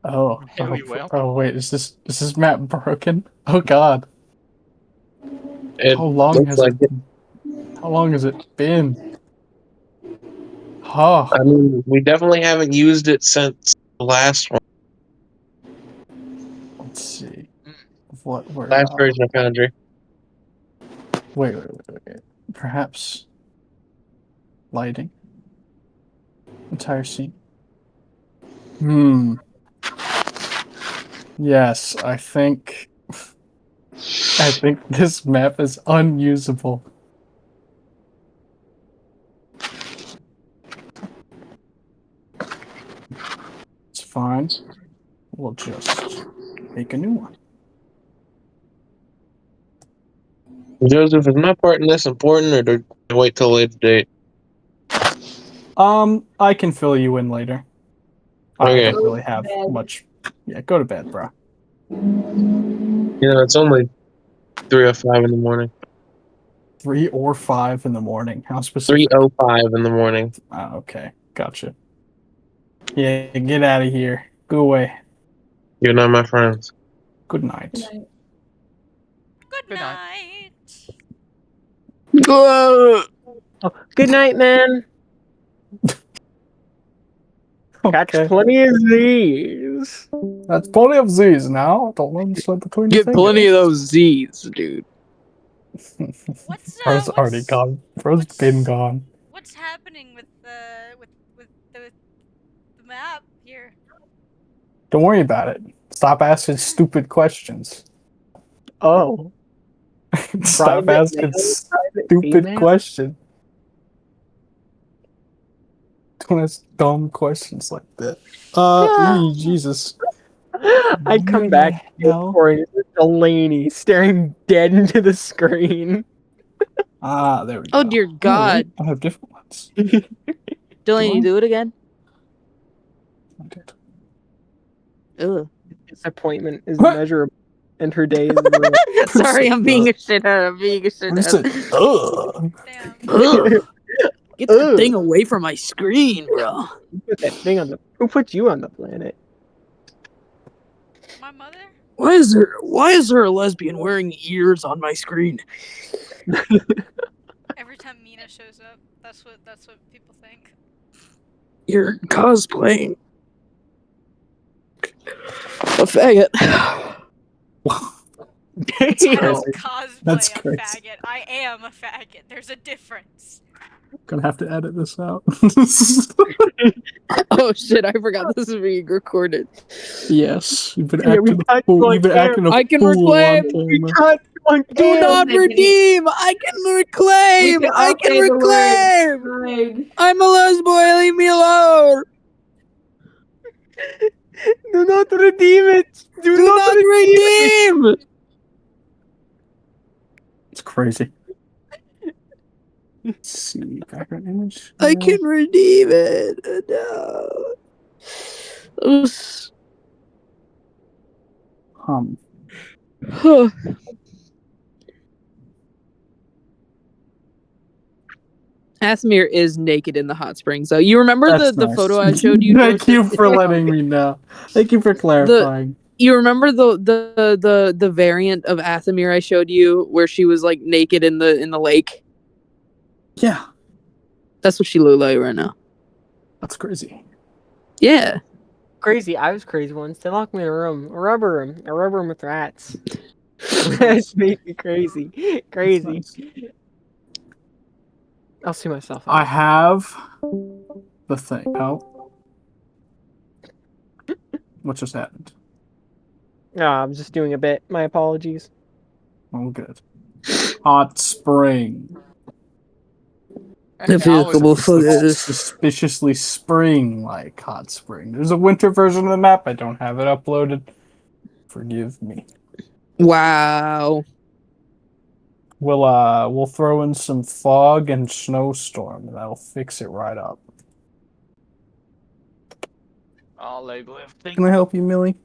Oh, Very well. oh wait, is this map broken? Oh God, It how long looks has like it. How long has it been? Oh, I mean, we definitely haven't used it since the last one. let's see. Mm. What were Last version of Foundry. wait. Perhaps lighting. Entire scene. Yes, I think this map is unusable. It's fine. We'll just make a new one. Joseph, is my part in this important, or do I wait till a later date? I can fill you in later. I Okay. don't really have Bed. much. Yeah, go to bed, bro. It's only 3:05 in the morning. 3 or 5 in the morning. How specific? 3:05 in the morning. Ah, okay, gotcha. Yeah, get out of here. Go away. You're not my friends. Good night. Good Good night. night. Oh, good night, man. Catch Okay. plenty of these. That's plenty of Z's now. Don't let them slip between your Get plenty of fingers. those Z's, dude. What's Bro's already gone. Bro's been gone. What's happening with the map here? Don't worry about it. Stop asking stupid questions. Oh, Stop Private asking male, private stupid female? questions. Don't ask dumb questions like that. Jesus. I'd come back No. for Delaney staring dead into the screen. Ah, there we go. Oh dear wait, God. I have different ones. Delaney, I? do it again. I did. Ugh. Disappointment is What? measurable, and her days were. Sorry, I'm being a shithead. I'm being a shithead. Ugh. Damn. Ugh. Get that Ugh. thing away from my screen, bro. Put that thing on the. Who put you on the planet? My mother? Why is there a lesbian wearing ears on my screen? Every time Mina shows up, that's what people think. You're cosplaying a faggot. I crazy. don't cosplay That's a crazy. faggot. I am a faggot. There's a difference. Gonna have to edit this out. Oh shit, I forgot this is being recorded. Yes, you've been Yeah, we acting a got fool. you on You've been camera. acting a I can fool on reclaim. We camera. got you on Do not Anthony. redeem! I can reclaim! I can say the reclaim! word. I'm a lesboy, leave me alone! Do not redeem it. Do Do not not redeem it. redeem! It's crazy. Let's see, background image. I No. can redeem it. No. Oops. Athmir is naked in the hot springs. So you remember That's the nice. photo I showed you? Thank you Joseph? for letting me know. Thank you for clarifying. You remember the variant of Athmir I showed you where she was like naked in the lake? Yeah, That's what she look like right now. that's crazy. Yeah. Crazy. I was crazy once. They locked me in a room. A rubber room with rats. That's made me crazy. Crazy. That's nice. I'll see myself I out. have the thing. Oh, what just happened? I'm just doing a bit. My apologies. Oh, good. Hot spring. It feels Always- Suspiciously spring-like hot spring. There's a winter version of the map. I don't have it uploaded. Forgive me. Wow. We'll throw in some fog and snowstorm, and that'll fix it right up. I'll label everything. Can I help you, Millie?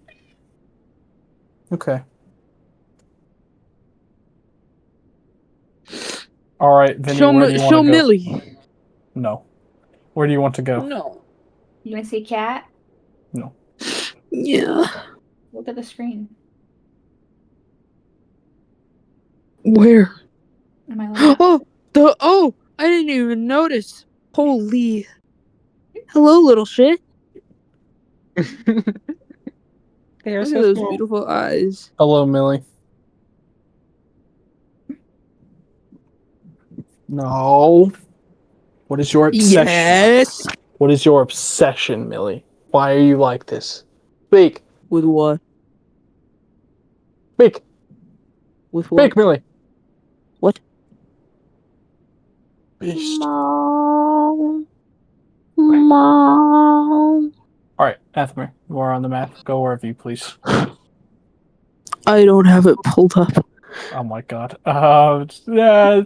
Okay. All right, Vinny, where do you want to go? Millie. No. Where do you want to go? No. You want to see cat? No. Yeah. Look at the screen. Where? Am I looking? I didn't even notice. Holy. Hello, little shit. They are Look so at those small. beautiful eyes. Hello, Millie. No. What is your obsession? Yes. What is your obsession, Millie? Why are you like this? Speak. With what? Speak. With what? Speak, Millie. What? Beast. Mom. Mom. All right, Athmir, you are on the map. Go wherever you please. I don't have it pulled up. Oh my god. Yeah,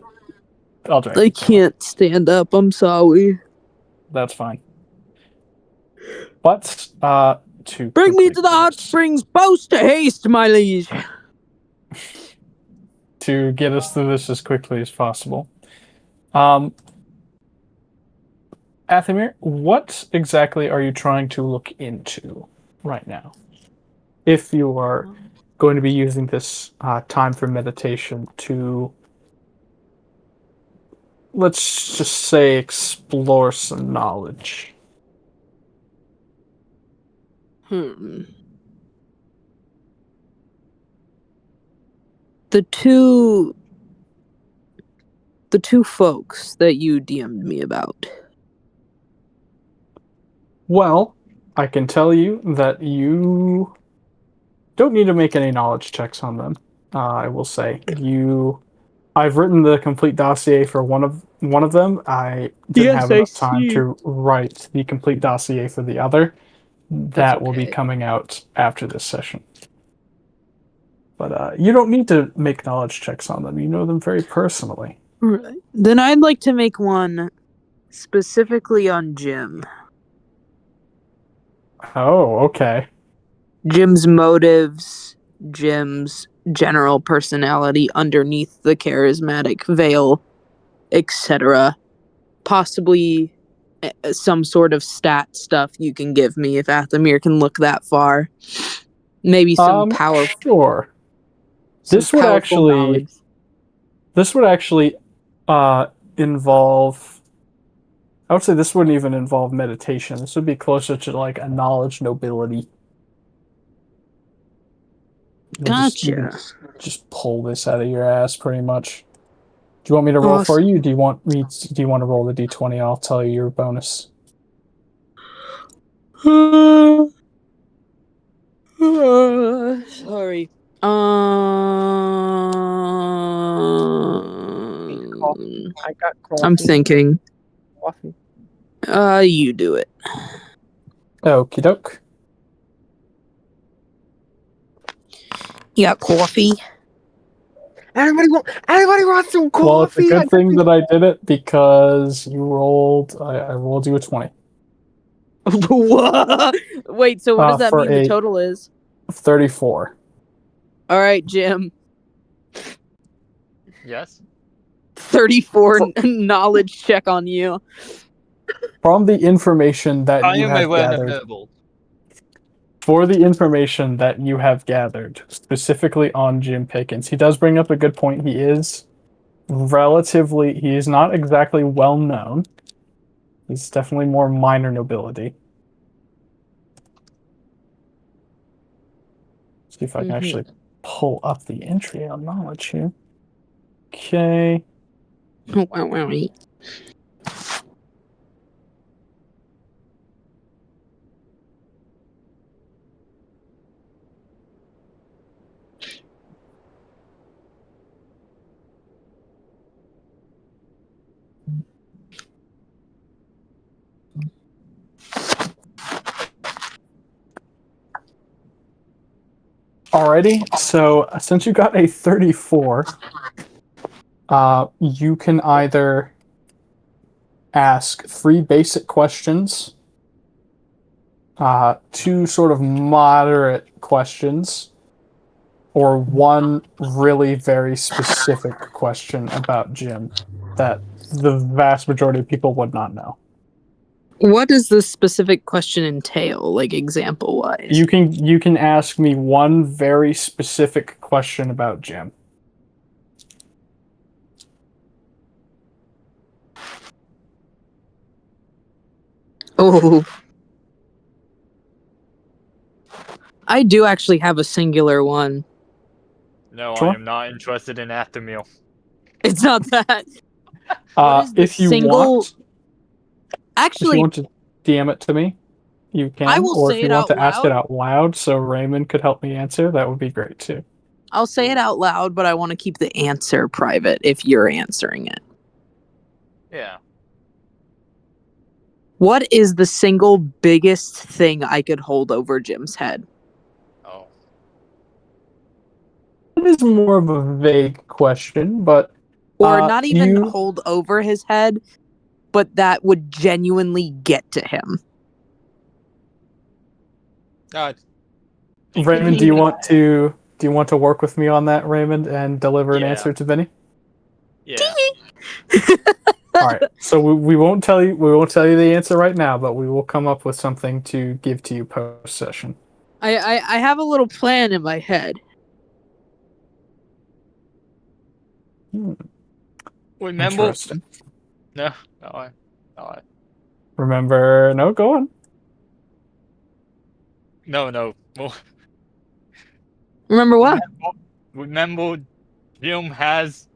I'll drag I you. can't stand up. I'm sorry. That's fine. But to Bring me quickly to the hot get us- springs post haste, my liege. to get us through this as quickly as possible. Athemir, what exactly are you trying to look into right now? If you are going to be using this time for meditation to, let's just say, explore some knowledge. The two folks that you DM'd me about. Well, I can tell you that you don't need to make any knowledge checks on them. I will say I've written the complete dossier for one of them. I didn't have enough time to write the complete dossier for the other. That will be okay. coming out after this session. But you don't need to make knowledge checks on them. You know them very personally. Right. Then I'd like to make one specifically on Jim. Oh, okay. Jim's motives, Jim's general personality underneath the charismatic veil, etc. Possibly some sort of stat stuff you can give me if Athemir can look that far. Maybe some Sure. This would actually involve. I would say this wouldn't even involve meditation. This would be closer to like a knowledge nobility. You can Gotcha. just pull this out of your ass, pretty much. Do you want me to roll for you? Do you want to roll the d20? I'll tell you your bonus. Sorry. I got coffee. I'm thinking. Coffee. You do it. Okie doke. You got coffee? Everybody wants some coffee. Well, it's a good thing that I did it because you rolled. I rolled you a 20. What? Wait, so what does that for mean the total is? 34. All right, Jim. Yes. 34 knowledge check on you. From the information that I you am have aware of gathered, verbal. for the information that you have gathered, specifically on Jim Pickens, he does bring up a good point. He is not exactly well known. He's definitely more minor nobility. See if I can actually pull up the entry on knowledge here. Okay. Alrighty, so since you got a 34, you can either ask 3 basic questions, 2 sort of moderate questions, or 1 really very specific question about Jim that the vast majority of people would not know. What does this specific question entail, like example wise? You can ask me one very specific question about Jim. Oh. I do actually have a singular one. No, Sure. I am not interested in after meal. It's not that. What is the If you single... want, Actually, if you want to DM it to me, you can. I will Or say if you it want out to ask it loud. out loud, so Raymond could help me answer, that would be great too. I'll say it out loud, but I want to keep the answer private if you're answering it. Yeah. What is the single biggest thing I could hold over Jim's head? Oh. It is more of a vague question, but Or not even you hold over his head, but that would genuinely get to him. Raymond, do you want to work with me on that, Raymond, and deliver an Yeah. answer to Vinny? Yeah. All right. So we won't tell you the answer right now, but we will come up with something to give to you post session. I have a little plan in my head. Remember? Interesting. No. No. Remember? No, go on. No. Well, Remember what? remember, Jim has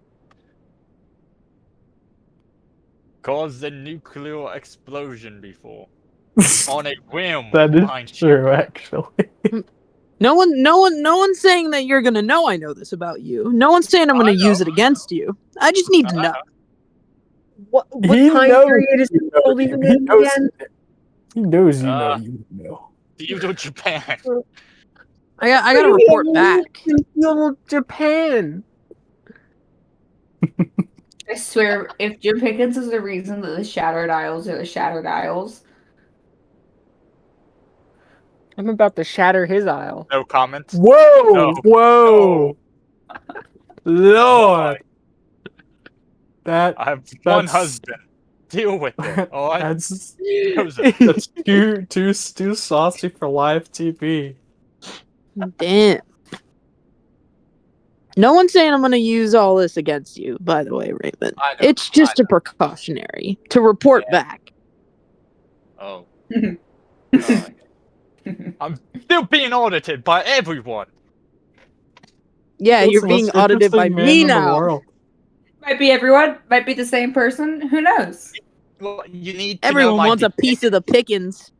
caused a nuclear explosion before on a whim. That is mind you. true, actually. No one's saying that you're gonna know I know this about you. No one's saying I'm gonna use it against you. I just need to know. What He time knows period is you this know holding you. in again? He knows you know Uh, you know. Feudal Japan. I gotta report back. Feudal Japan. I swear, if Jim Pickens is the reason that the Shattered Isles are the Shattered Isles, I'm about to shatter his aisle. No comments. Whoa! No. Whoa! Lord! That I have one that's- husband. Deal with it. All right. that's That's too saucy for live TV. Damn. No one's saying I'm gonna use all this against you, by the way, Raymond. I know, It's just a precautionary to report back. Oh. I'm still being audited by everyone. Yeah, That's you're the being most audited by interesting man me in the now. world. might be everyone, might be the same person. Who knows? Well, you need to know Everyone my wants a piece of the pickings.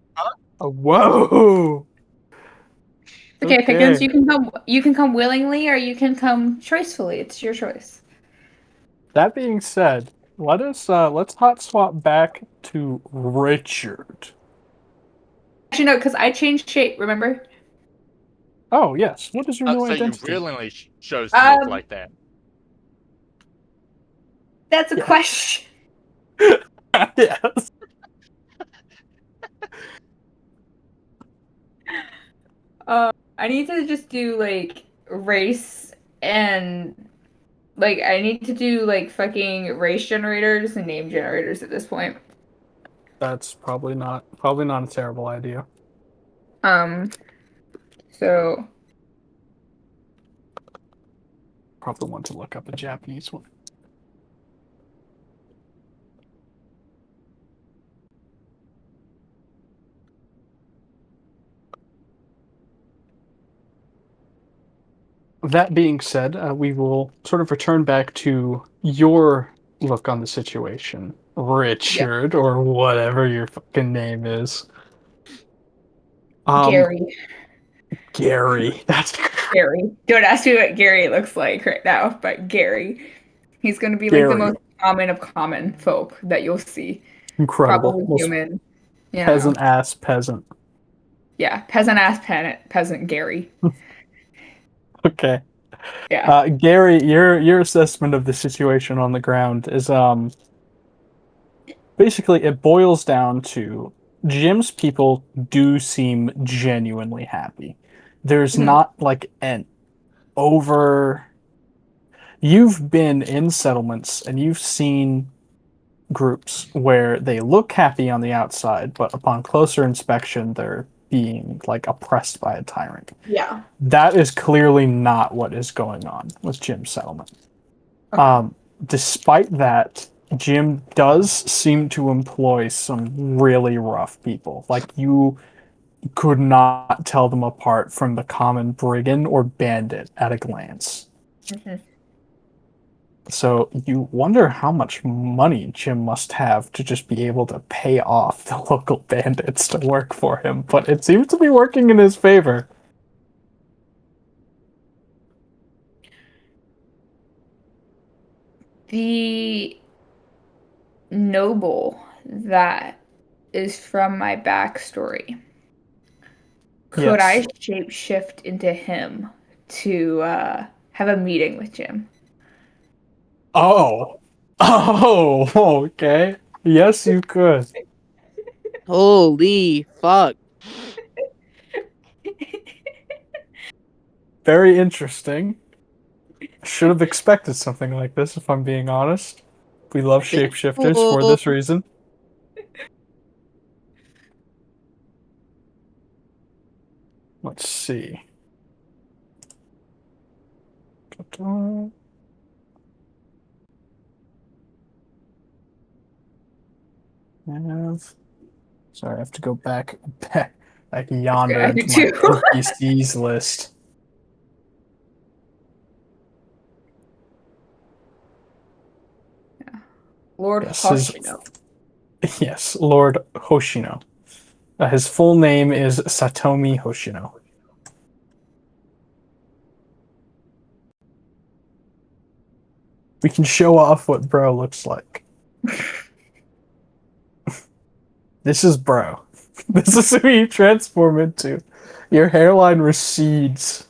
Oh, whoa! Okay, Pickens, you can come willingly or you can come choicefully. It's your choice. That being said, let's hot swap back to Richard. Actually, no, because I changed shape. Remember? Oh yes, what is your new So you identity? willingly chose to look like that. That's a question. Yes. I need to just do like race and like I need to do like fucking race generators and name generators at this point. That's probably not a terrible idea. So Probably want to look up a Japanese one. That being said, we will sort of return back to your look on the situation, Richard, or whatever your fucking name is. Gary. Gary. That's Gary. Don't ask me what Gary looks like right now, but Gary. He's gonna be like the most common of common folk that you'll see. incredible. Probably Most human. Yeah. peasant ass peasant. Yeah, peasant ass peasant Gary. Okay. Yeah. Gary, your assessment of the situation on the ground is basically it boils down to Jim's people do seem genuinely happy. There's not like an over. You've been in settlements and you've seen groups where they look happy on the outside, but upon closer inspection, they're being like oppressed by a tyrant. Yeah. That is clearly not what is going on with Jim's settlement. Okay. Despite that, Jim does seem to employ some really rough people. Like, you could not tell them apart from the common brigand or bandit at a glance. Mhm. So you wonder how much money Jim must have to just be able to pay off the local bandits to work for him, but it seems to be working in his favor. The noble that is from my backstory. Could I Yes. shapeshift into him to have a meeting with Jim? Oh. Oh, okay. Yes, you could. Holy fuck. Very interesting. Should have expected something like this, if I'm being honest. We love shapeshifters for Oh, this reason. Let's see. Sorry, I have to go back yonder I do into my too. NPCs list. Lord Yes, Hoshino. yes, Lord Hoshino. His full name is Satomi Hoshino. We can show off what bro looks like. This is bro. This is who you transform into. Your hairline recedes.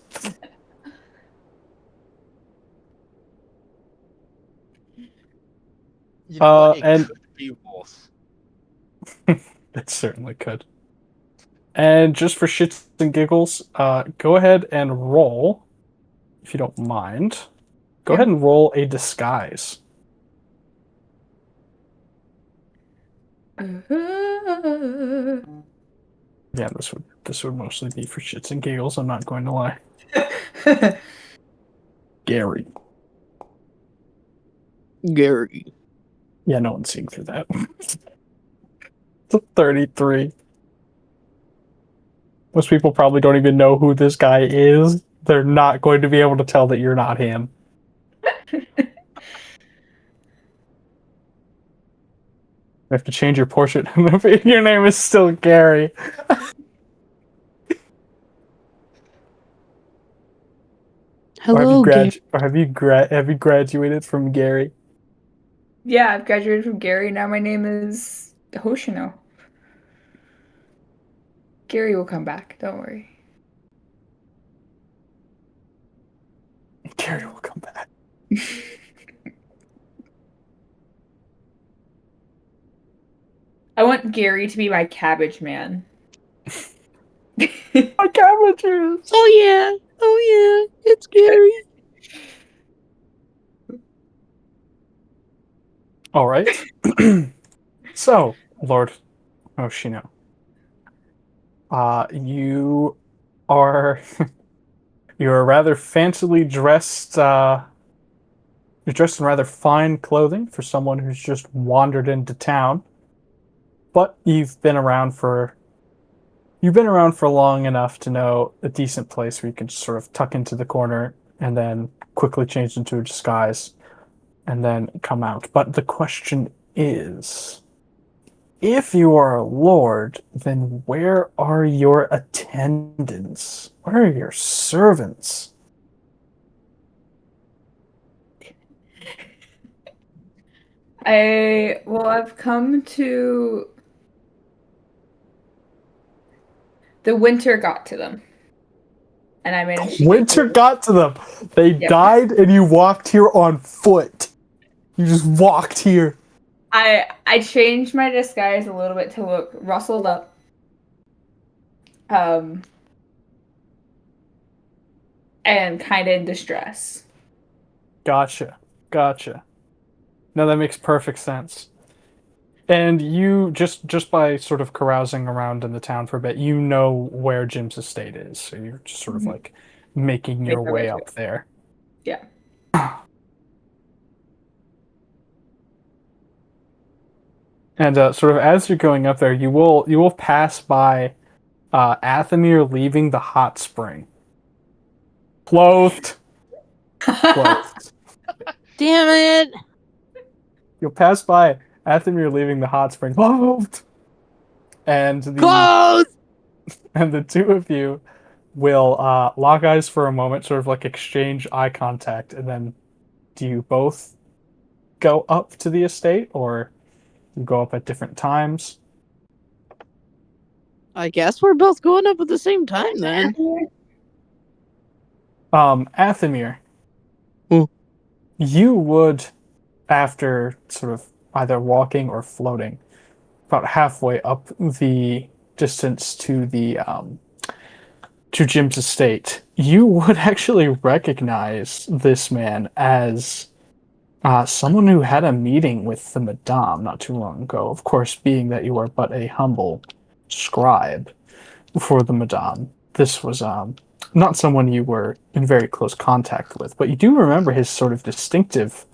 You know what? It And could be worse. it certainly could. And just for shits and giggles, go ahead and roll, if you don't mind. Go Yeah. ahead and roll a disguise. Yeah, this would mostly be for shits and giggles. I'm not going to lie. Gary. Gary. Yeah, no one's seeing through that. It's a 33. Most people probably don't even know who this guy is. They're not going to be able to tell that you're not him. You have to change your portrait. Your name is still Gary. Hello, Gary. Or have you graduated from Gary? Yeah, I've graduated from Gary. Now my name is Hoshino. Gary will come back. Don't worry. Gary will come back. I want Gary to be my cabbage man. My cabbages. Oh yeah. Oh yeah. It's Gary. All right. So, Lord Hoshino, you are you're rather fancily dressed. You're dressed in rather fine clothing for someone who's just wandered into town. But you've been around for long enough to know a decent place where you can just sort of tuck into the corner and then quickly change into a disguise and then come out. But the question is, if you are a lord, then where are your attendants? Where are your servants? I've come to the winter got to them. And I managed to Winter got to them. They Yep. died and you walked here on foot. You just walked here. I changed my disguise a little bit to look rustled up. And kind of in distress. Gotcha. No, that makes perfect sense. And you just by sort of carousing around in the town for a bit, you know where Jim's estate is. So you're just sort of like making your Make my way way through. up there. Yeah. And sort of as you're going up there, you will pass by Athemir leaving the hot spring. Clothed. Clothed. Damn it! You'll pass by Athemir leaving the hot spring. Clothed. And Close! the two of you will lock eyes for a moment, sort of like exchange eye contact, and then do you both go up to the estate, or you go up at different times? I guess we're both going up at the same time then. Athemir, you would, after sort of either walking or floating, about halfway up the distance to the to Jim's estate, you would actually recognize this man as someone who had a meeting with the Madame not too long ago. Of course, being that you are but a humble scribe for the Madame, this was not someone you were in very close contact with, but you do remember his sort of distinctive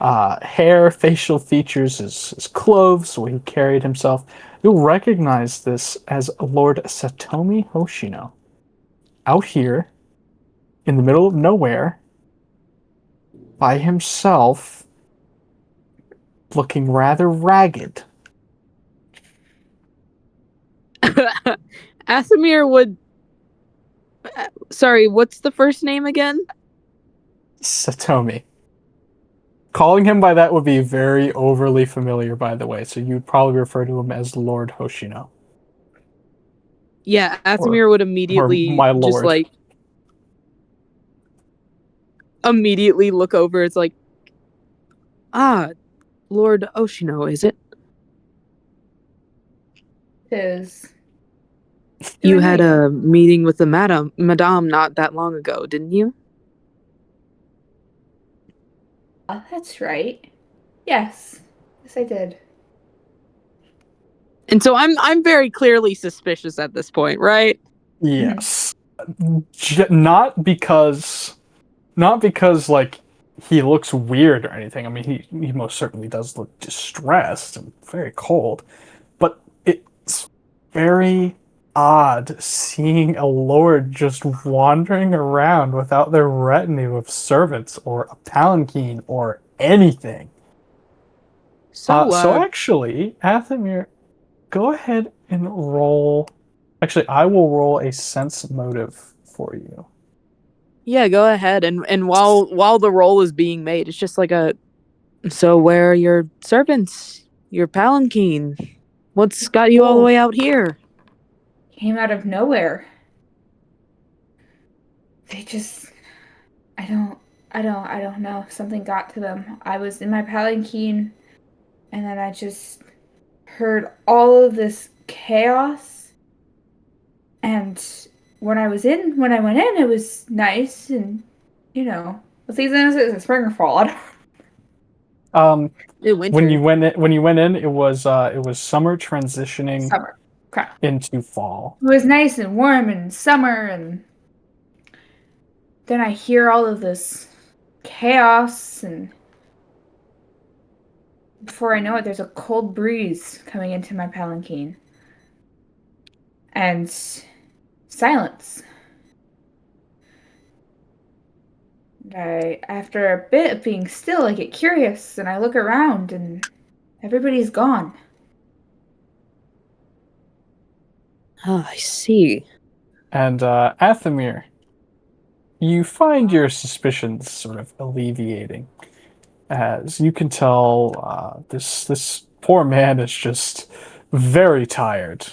hair, facial features, his clothes, the way he carried himself. You'll recognize this as Lord Satomi Hoshino. Out here, in the middle of nowhere, by himself, looking rather ragged. Athemir would. Sorry, what's the first name again? Satomi. Calling him by that would be very overly familiar, by the way, so you'd probably refer to him as Lord Hoshino. Yeah, Athemir would immediately my just lord. like immediately look over. It's like, Lord Oshino, is it? Is You had a meeting with the Madame not that long ago, didn't you? Oh, that's right. Yes. Yes, I did. And so I'm very clearly suspicious at this point, right? Yes. Not because like he looks weird or anything. I mean, he most certainly does look distressed and very cold, but it's very odd seeing a lord just wandering around without their retinue of servants or a palanquin or anything. So actually, Athemir, go ahead and roll. Actually, I will roll a sense motive for you. Yeah, go ahead. And while the roll is being made, it's just like so where are your servants? Your palanquin? What's got you all the way out here? Came out of nowhere. They just I don't know. Something got to them. I was in my palanquin and then I just heard all of this chaos. And when I went in, it was nice and what season is it? Is it spring or fall? When you went in, it was summer transitioning Summer. Crap. into fall. It was nice and warm in summer, and then I hear all of this chaos, and before I know it, there's a cold breeze coming into my palanquin. And silence. And after a bit of being still, I get curious, and I look around, and everybody's gone. Oh, I see. And Athemir, you find your suspicions sort of alleviating, as you can tell this poor man is just very tired.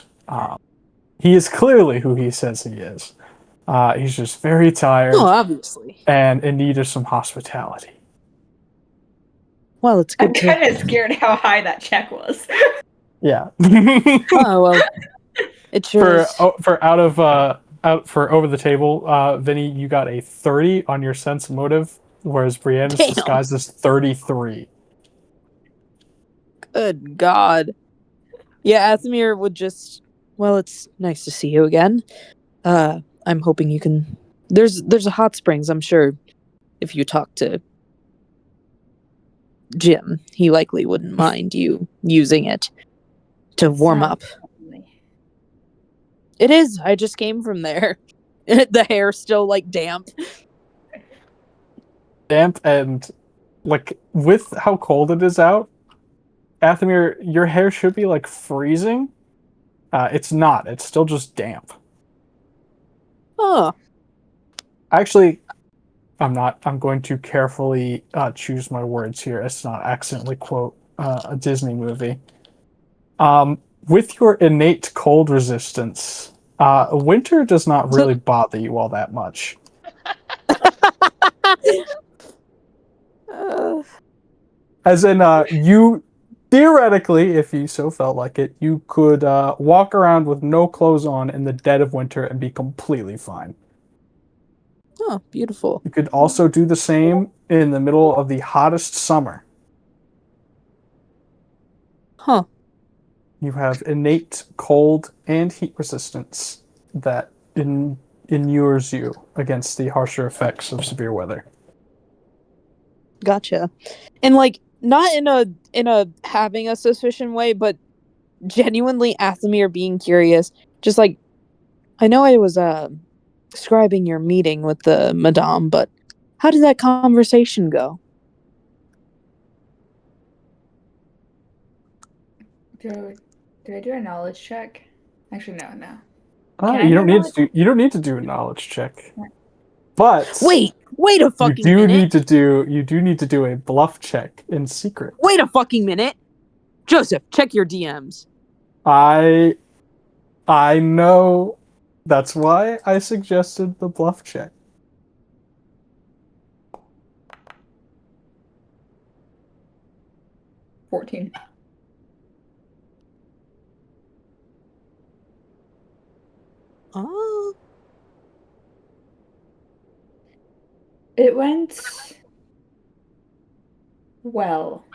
He is clearly who he says he is. He's just very tired. Oh, obviously. And in need of some hospitality. Well, it's good. I'm kind of scared how high that check was. Yeah. Oh well. It sure is. For over the table, Vinny, you got a 30 on your sense motive, whereas Brianna's disguise is 33. Good God. Yeah, Athemir would just. Well, it's nice to see you again. I'm hoping you can. There's a hot springs. I'm sure if you talk to Jim, he likely wouldn't mind you using it to warm up. It is. I just came from there. The hair's still like damp. Damp and like with how cold it is out, Athemir, your hair should be like freezing. It's not. It's still just damp. Oh, Actually, I'm not. I'm going to carefully choose my words here as to not accidentally quote a Disney movie. With your innate cold resistance, winter does not really bother you all that much. As in, you theoretically, if you so felt like it, you could walk around with no clothes on in the dead of winter and be completely fine. oh, beautiful. You could also do the same in the middle of the hottest summer. Huh. You have innate cold and heat resistance that inures you against the harsher effects of severe weather. Gotcha. And like not in a having a suspicion way, but genuinely Athemir being curious. Just like I know I was describing your meeting with the madame, but how did that conversation go? Do I do a knowledge check? Actually, no. You don't need to do a knowledge check. But Wait a fucking minute. You do need to do a bluff check in secret. Wait a fucking minute. Joseph, check your DMs. I know. That's why I suggested the bluff check. $14. Oh. It went well.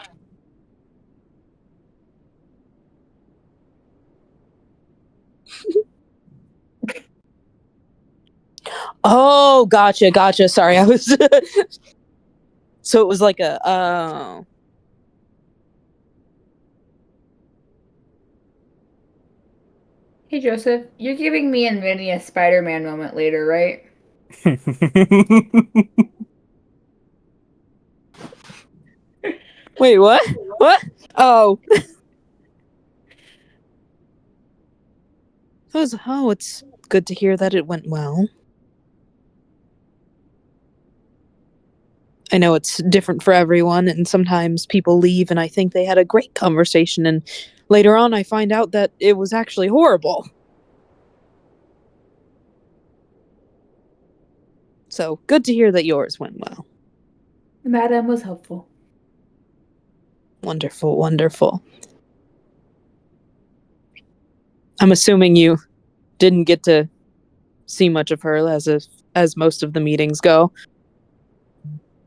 Oh, gotcha. Sorry, I was. So it was like a. Hey Joseph, you're giving me and Vinny a Spider-Man moment later, right? Wait, what? What? Oh. It's good to hear that it went well. I know it's different for everyone, and sometimes people leave and I think they had a great conversation, and later on I find out that it was actually horrible. So, good to hear that yours went well. Madam was helpful. Wonderful. I'm assuming you didn't get to see much of her as most of the meetings go.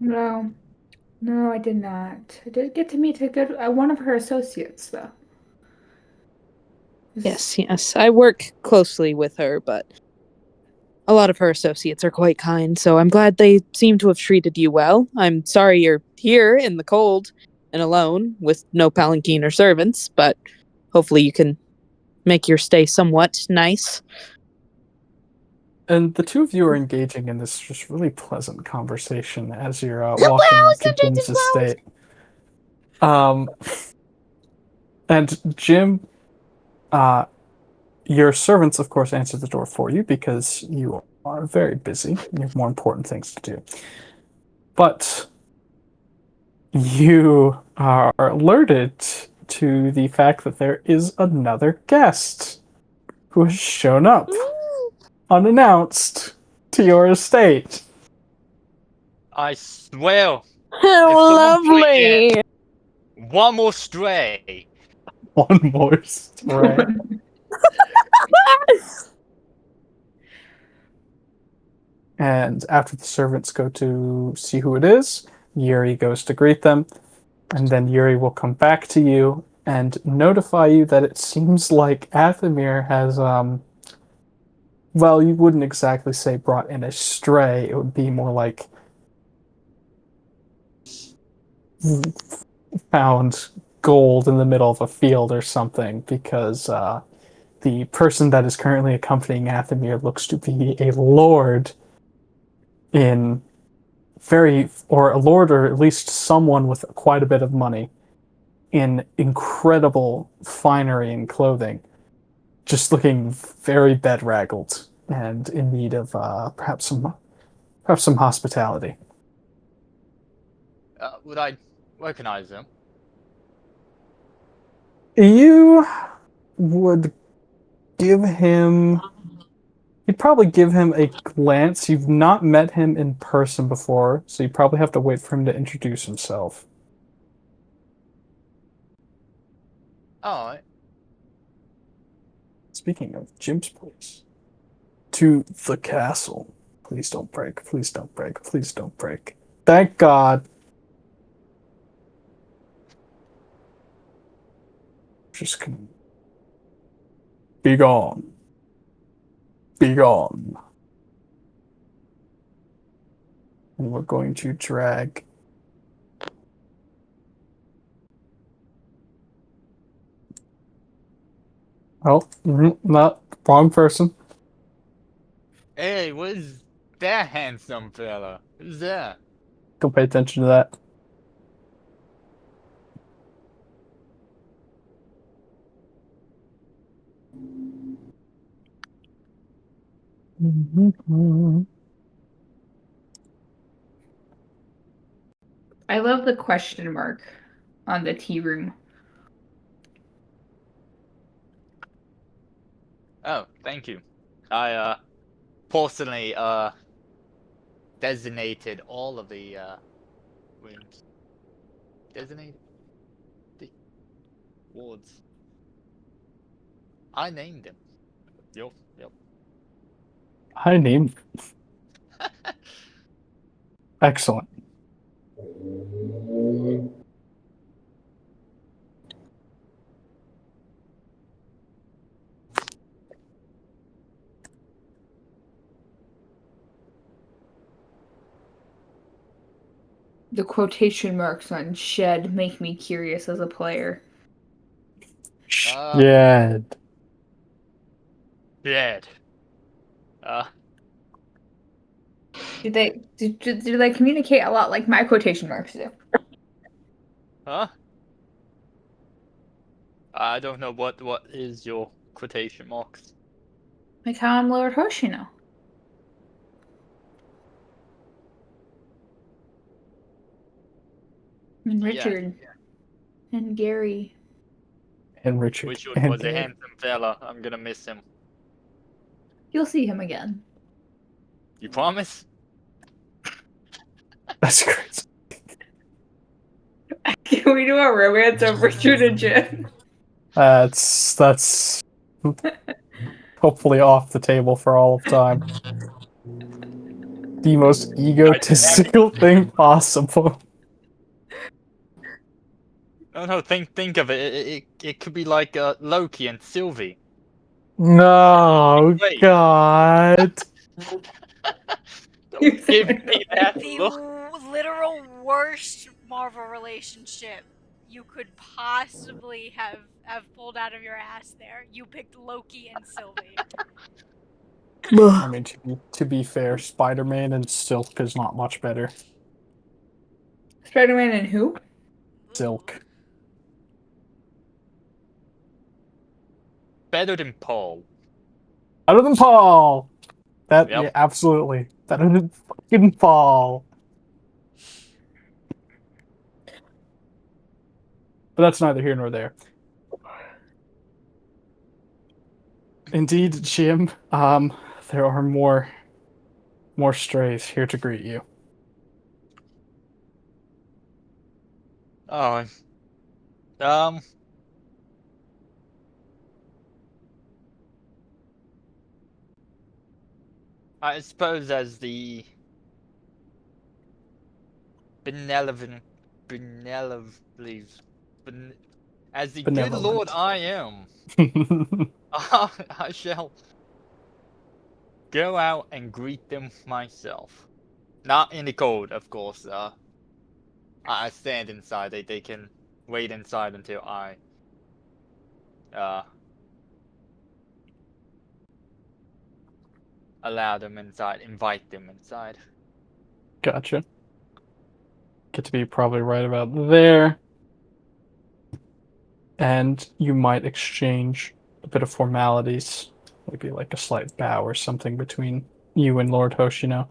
No, I did not. I did get to meet one of her associates, though. Yes. I work closely with her, but a lot of her associates are quite kind, so I'm glad they seem to have treated you well. I'm sorry you're here in the cold and alone with no palanquin or servants, but hopefully you can make your stay somewhat nice. And the two of you are engaging in this just really pleasant conversation as you're walking into Jim's estate. And Jim, your servants, of course, answer the door for you because you are very busy. You have more important things to do. But you are alerted to the fact that there is another guest who has shown up unannounced to your estate. I swear. Lovely. One more stray. One more stray. And after the servants go to see who it is, Yuri goes to greet them, and then Yuri will come back to you and notify you that it seems like Athemir has, well, you wouldn't exactly say brought in a stray. It would be more like found gold in the middle of a field or something, because the person that is currently accompanying Athemir looks to be a lord in or a lord, or at least someone with quite a bit of money, in incredible finery and clothing, just looking very bedraggled and in need of perhaps some hospitality. Would I recognize him? You would give him. You'd probably give him a glance. You've not met him in person before, so you probably have to wait for him to introduce himself. Oh, Speaking of Jim's place, to the castle. Please don't break. Please don't break. Please don't break. Thank God. Just gonna be gone. Be gone. And we're going to drag. Oh, not wrong person. hey, what is that handsome fella? Who's that? Don't pay attention to that. I love the question mark on the tea room. Oh, thank you. I personally designated all of the rooms. Designated the wards. I named them. Yep. I named. Excellent. The quotation marks on shed make me curious as a player. Yeah. Dead. Do they communicate a lot like my quotation marks do? Huh? I don't know what is your quotation marks. Like how I'm Lord Hoshino. And Richard. And Gary. And Richard. Richard And was a Gary. handsome fella. I'm gonna miss him. You'll see him again. You promise? That's great. Can we do a romance of Richard and Jim? That's hopefully off the table for all of time. The most egotistical thing possible. No, think of it. It could be like Loki and Sylvie. No, Wait. God. Don't give me that The look. literal worst Marvel relationship you could possibly have pulled out of your ass there. You picked Loki and Sylvie. I mean, to be fair, Spider-Man and Silk is not much better. Spider-Man and who? Silk. Better than Paul. Better than Paul! Yep. Yeah, absolutely. Better than fucking Paul. But that's neither here nor there. Indeed, Jim, there are more strays here to greet you. Oh. I suppose as the benevolent, ben, As the good Benevolent. lord I am, I shall go out and greet them myself. Not in the cold, of course. I stand inside. They can wait inside until I allow them inside, invite them inside. Gotcha. Get to be probably right about there. And you might exchange a bit of formalities, maybe like a slight bow or something between you and Lord Hoshino.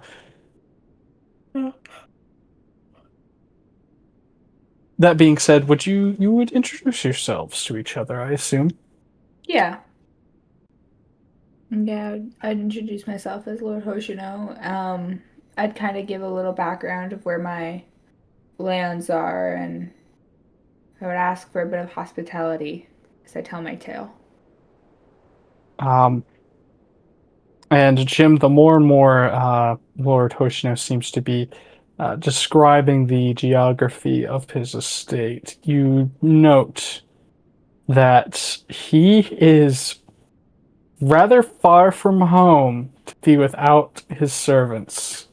That being said, you would introduce yourselves to each other, I assume? Yeah. Yeah, I'd introduce myself as Lord Hoshino. I'd kind of give a little background of where my lands are, and I would ask for a bit of hospitality as I tell my tale. And Jim, the more and more Lord Hoshino seems to be describing the geography of his estate, you note that he is rather far from home to be without his servants.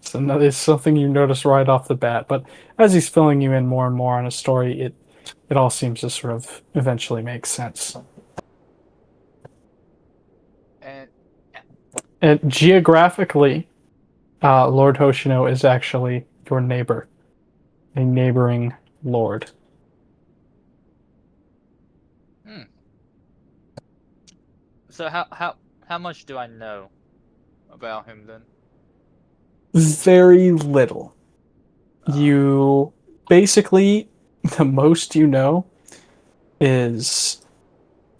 So that is something you notice right off the bat. But as he's filling you in more and more on his story, it all seems to sort of eventually make sense. And geographically, Lord Hoshino is actually your neighbor, a neighboring lord. So how much do I know about him then? Very little. You basically, the most you know is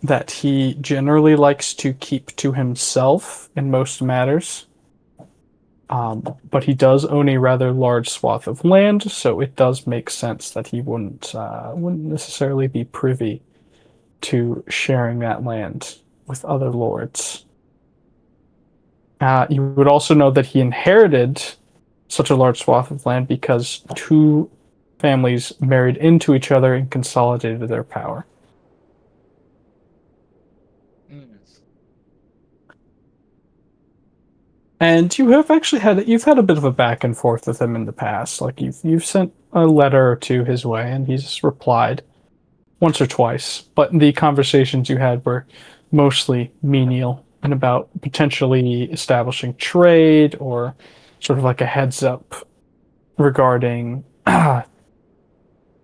that he generally likes to keep to himself in most matters. But he does own a rather large swath of land, so it does make sense that he wouldn't necessarily be privy to sharing that land with other lords. You would also know that he inherited such a large swath of land because two families married into each other and consolidated their power. And you've had a bit of a back and forth with him in the past. Like you've sent a letter or two his way, and he's replied once or twice. But the conversations you had were mostly menial and about potentially establishing trade or sort of like a heads up regarding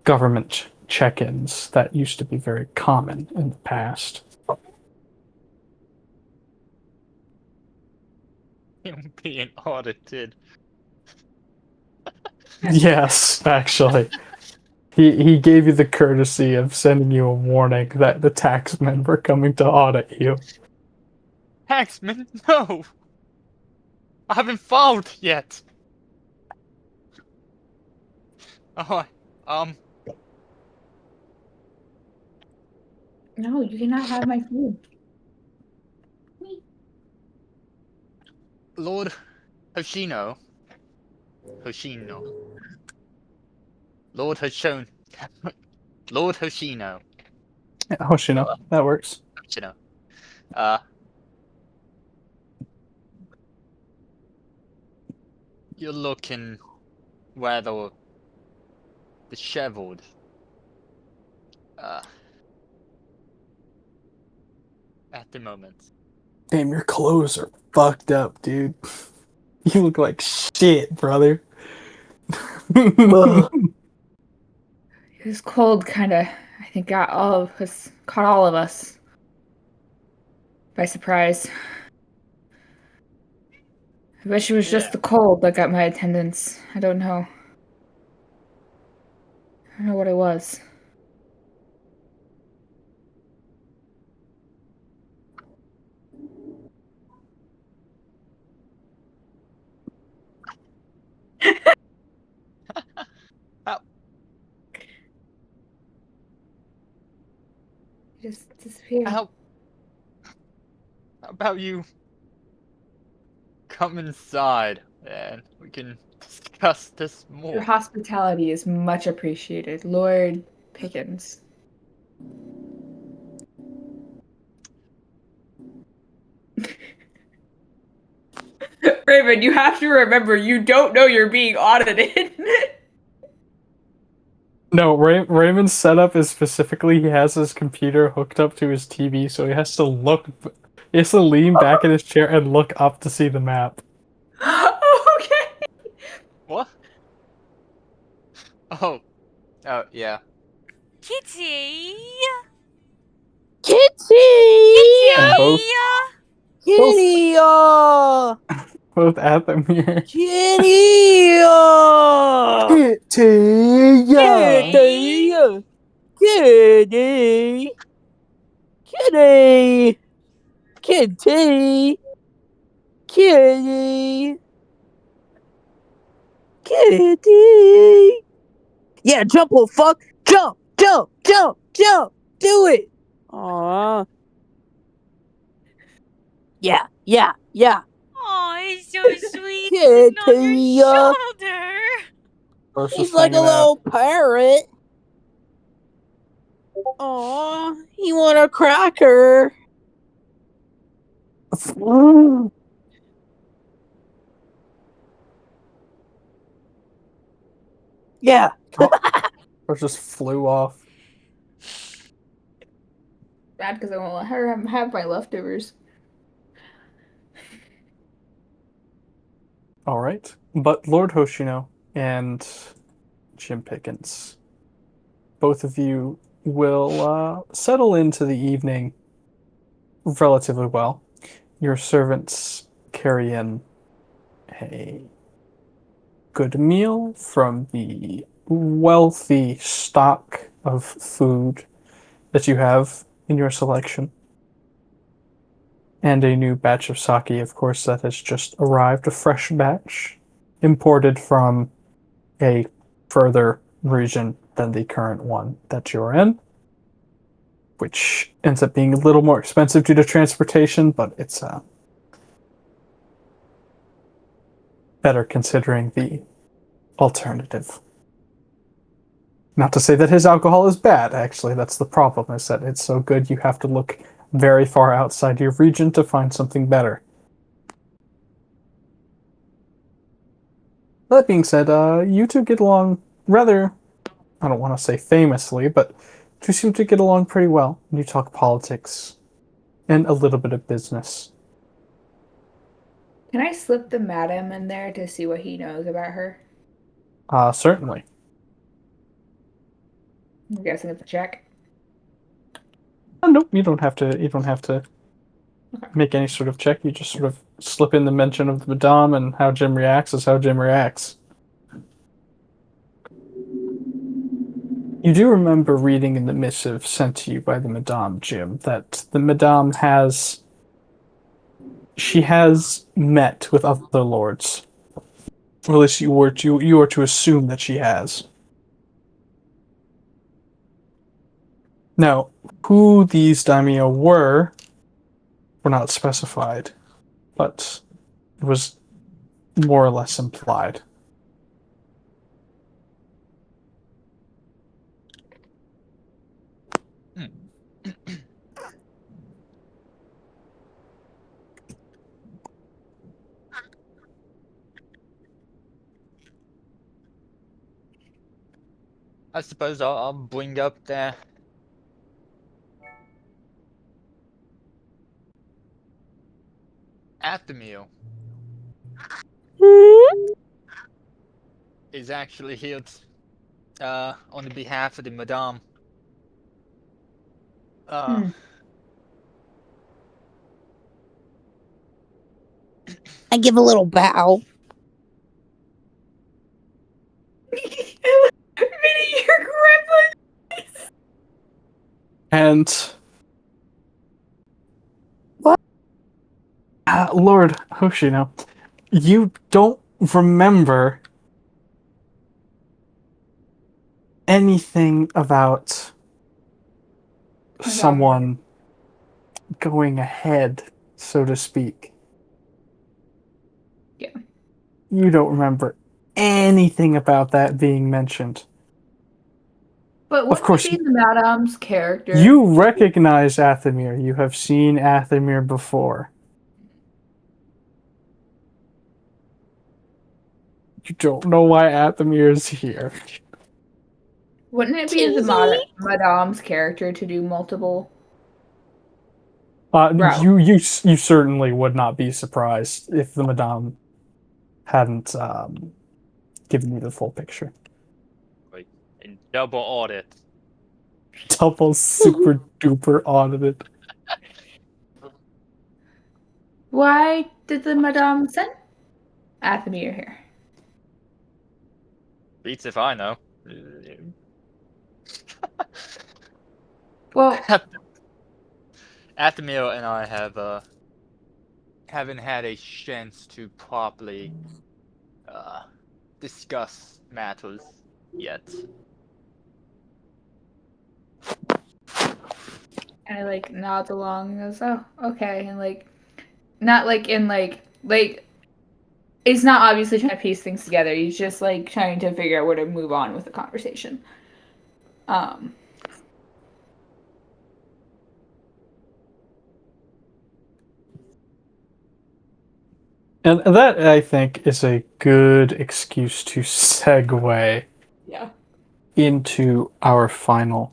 government check-ins that used to be very common in the past. Him being audited. Yes, actually. He gave you the courtesy of sending you a warning that the taxmen were coming to audit you. Taxman, no! I haven't filed yet! Oh, No, you cannot have my food. Lord Hoshino. Lord Hoshino. Lord Hoshino. Yeah, Hoshino, that works. Hoshino. You're looking rather disheveled. At the moment. Damn, your clothes are fucked up, dude. You look like shit, brother. This cold kind of, I think, caught all of us by surprise. I wish it was just the cold that got my attendance. I don't know. I don't know what it was. Just disappeared. How about you come inside and we can discuss this more? Your hospitality is much appreciated, Lord Pickens. Raven, you have to remember you don't know you're being audited. No, Raymond's setup is specifically he has his computer hooked up to his TV, so he has to lean back in his chair and look up to see the map. Okay. What? Oh. Oh, yeah. Kitty! Kitty! And both Kitty! both Athemir. Kitty! Kitty! Kitty! Kitty! Kitty! Kitty! Kitty! Yeah, jump, little fuck! Jump! Jump! Jump! Jump! Do it! Aww. Yeah, yeah, yeah. Oh, he's so sweet. Kitty! Sitting on your shoulder. First He's just like a hanging out. little parrot. Aww, you want a cracker? Yeah. Or just flew off. Bad because I won't let her have my leftovers. All right, but Lord Hoshino and Jim Pickens, both of you will settle into the evening relatively well. Your servants carry in a good meal from the wealthy stock of food that you have in your selection. And a new batch of sake, of course, that has just arrived, a fresh batch, imported from a further region than the current one that you're in, which ends up being a little more expensive due to transportation, but it's better considering the alternative. Not to say that his alcohol is bad, actually. That's the problem, is that it's so good you have to look very far outside your region to find something better. That being said, you two get along rather, I don't want to say famously, but you seem to get along pretty well. You talk politics and a little bit of business. Can I slip the madam in there to see what he knows about her? Certainly. I'm guessing it's a check. Nope, you don't have to. You don't have to Okay. make any sort of check. You just sort of slip in the mention of the Madame, and how Jim reacts is how Jim reacts. You do remember reading in the missive sent to you by the Madame, Jim, that the Madame has met with other lords. Or at least you were to assume that she has. Now, who these daimyo were not specified, but it was more or less implied. I suppose I'll bring up the after meal is actually here on the behalf of the Madame. Hmm. I give a little bow. Vinny, your grandpa. And What? Lord Hoshino, you don't remember anything about someone going ahead, so to speak. Yeah. You don't remember anything about that being mentioned. But wouldn't course, it be the Madame's character? you recognize Athamir. You have seen Athamir before. You don't know why Athamir is here. Wouldn't it be the Madame's character to do multiple? Route. You certainly would not be surprised if the Madame hadn't given you the full picture. Like, in double audit. Double super duper audited. Why did the Madame send Athamir here? Beats if I know. Well, Athamir and I haven't had a chance to properly discuss matters yet. and like nods along and goes, "Oh, okay," and like, not like in like it's not obviously trying to piece things together. He's just like trying to figure out where to move on with the conversation. And that, I think, is a good excuse to segue Yeah. into our final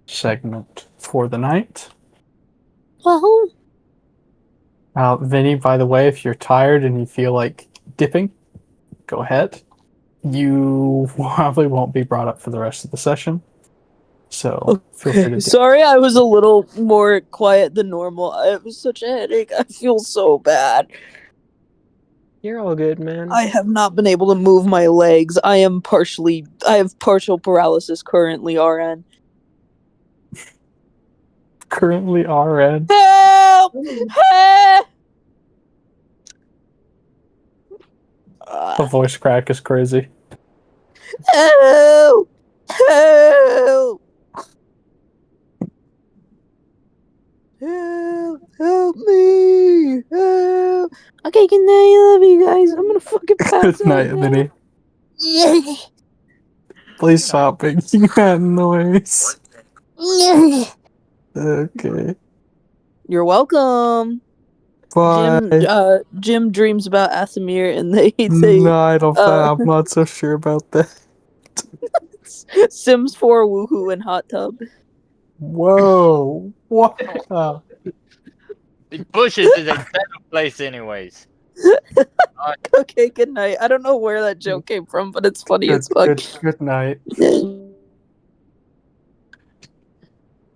segment for the night. Well, Vinny, by the way, if you're tired and you feel like dipping, go ahead. You probably won't be brought up for the rest of the session. So feel free to dip. sorry, I was a little more quiet than normal. I have such a headache. I feel so bad. You're all good, man. I have not been able to move my legs. I have partial paralysis currently, RN. Currently RN. Help! Help! The voice crack is crazy. Help! Help! Help! Help me! Help! Okay, good night. I love you guys. I'm gonna fucking pass Good night, out now. Vinny. Yeah. Please stop making that noise. Yeah. Okay. You're welcome. Bye. Jim dreams about Athamir, and they No, I don't. uh, I'm not so sure about that. Sims 4 woohoo and hot tub. Whoa! Wow. The bushes is a better place, anyways. Okay, good night. I don't know where that joke came from, but it's funny as fuck. Good night.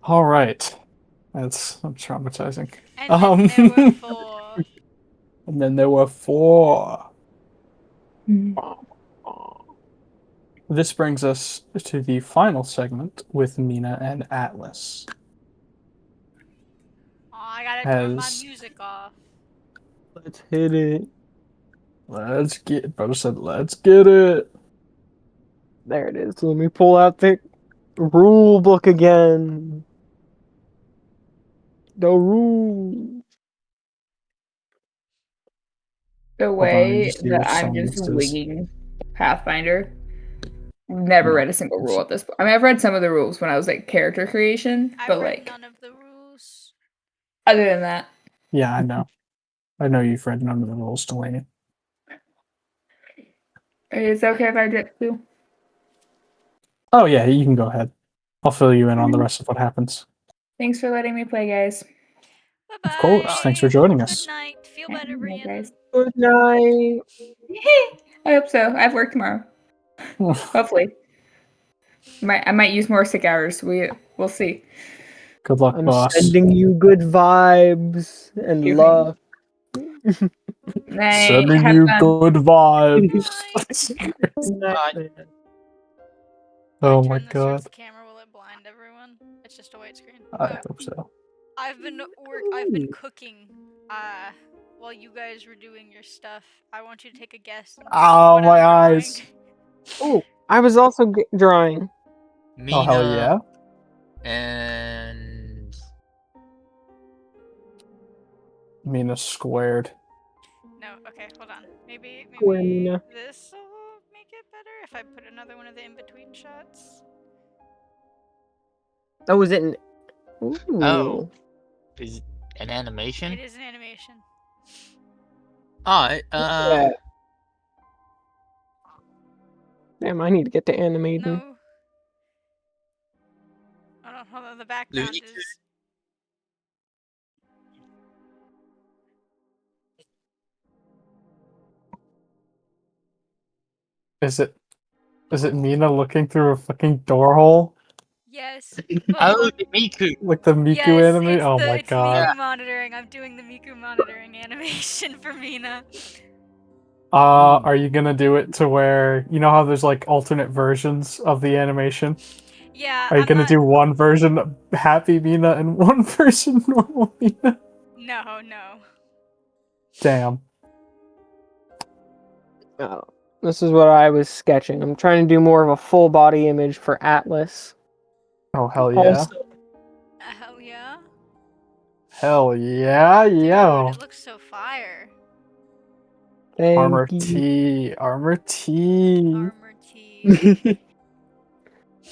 All right. That's traumatizing. And then there were 4. And then there were 4. This brings us to the final segment with Mina and Atlas. Oh, I gotta turn my As- music off. Let's hit it. Let's get. Brother said, "Let's get it." There it is. Let me pull out the rule book again. The rule. the on, way just hear that I'm just silences. winging Pathfinder. Never No, read a single rule at this point. I mean, I've read some of the rules when I was like character creation, I've but read like none of the rules. other than that, Yeah, I know. I know you've read none of the rules, Delaney. it's okay if I dip too. Oh yeah, you can go ahead. I'll fill you in on the rest of what happens. Thanks for letting me play, guys. Bye-bye. Of course. Thanks for joining us. Good night. Feel Yeah, better, bye, Briannon. guys. Good night. I hope so. I have work tomorrow. Hopefully. I might use more sick hours. We'll see. Good luck, I'm boss. sending you good vibes and You love. Night. Sending Have you fun. good vibes. Good night, man. Oh If I my turn this towards god. the camera, will it blind everyone? It's just a white screen. I hope so. I've been cooking while you guys were doing your stuff. I want you to take a guess. Oh, what my I'm drawing. eyes. Oh, I was also drawing. Mina Oh, hell yeah. and Mina squared. No, okay, hold on. Maybe Gwen. this will make it better if I put another one of the in-between shots. Oh, is it an... Ooh. Oh. Is it an animation? It is an animation. Alright, Yeah. Damn, I need to get to animating. No. I don't know how the background Looney is. Is it Mina looking through a fucking door hole? Yes. But Oh, look, the Miku! Like the Miku yes, anime? it's Oh the my it's god. Miku monitoring. I'm doing the Miku monitoring animation for Mina. Are you gonna do it to where you know how there's like alternate versions of the animation? Yeah, Are you I'm gonna not. do one version happy Mina and one version normal Mina? No, no. Damn. Oh, this is what I was sketching. I'm trying to do more of a full body image for Atlas. Oh hell yeah. Also, Hell yeah. Hell yeah, Dude, yo. it looks so fire. Armor thank you. T. Armor T. Armor T.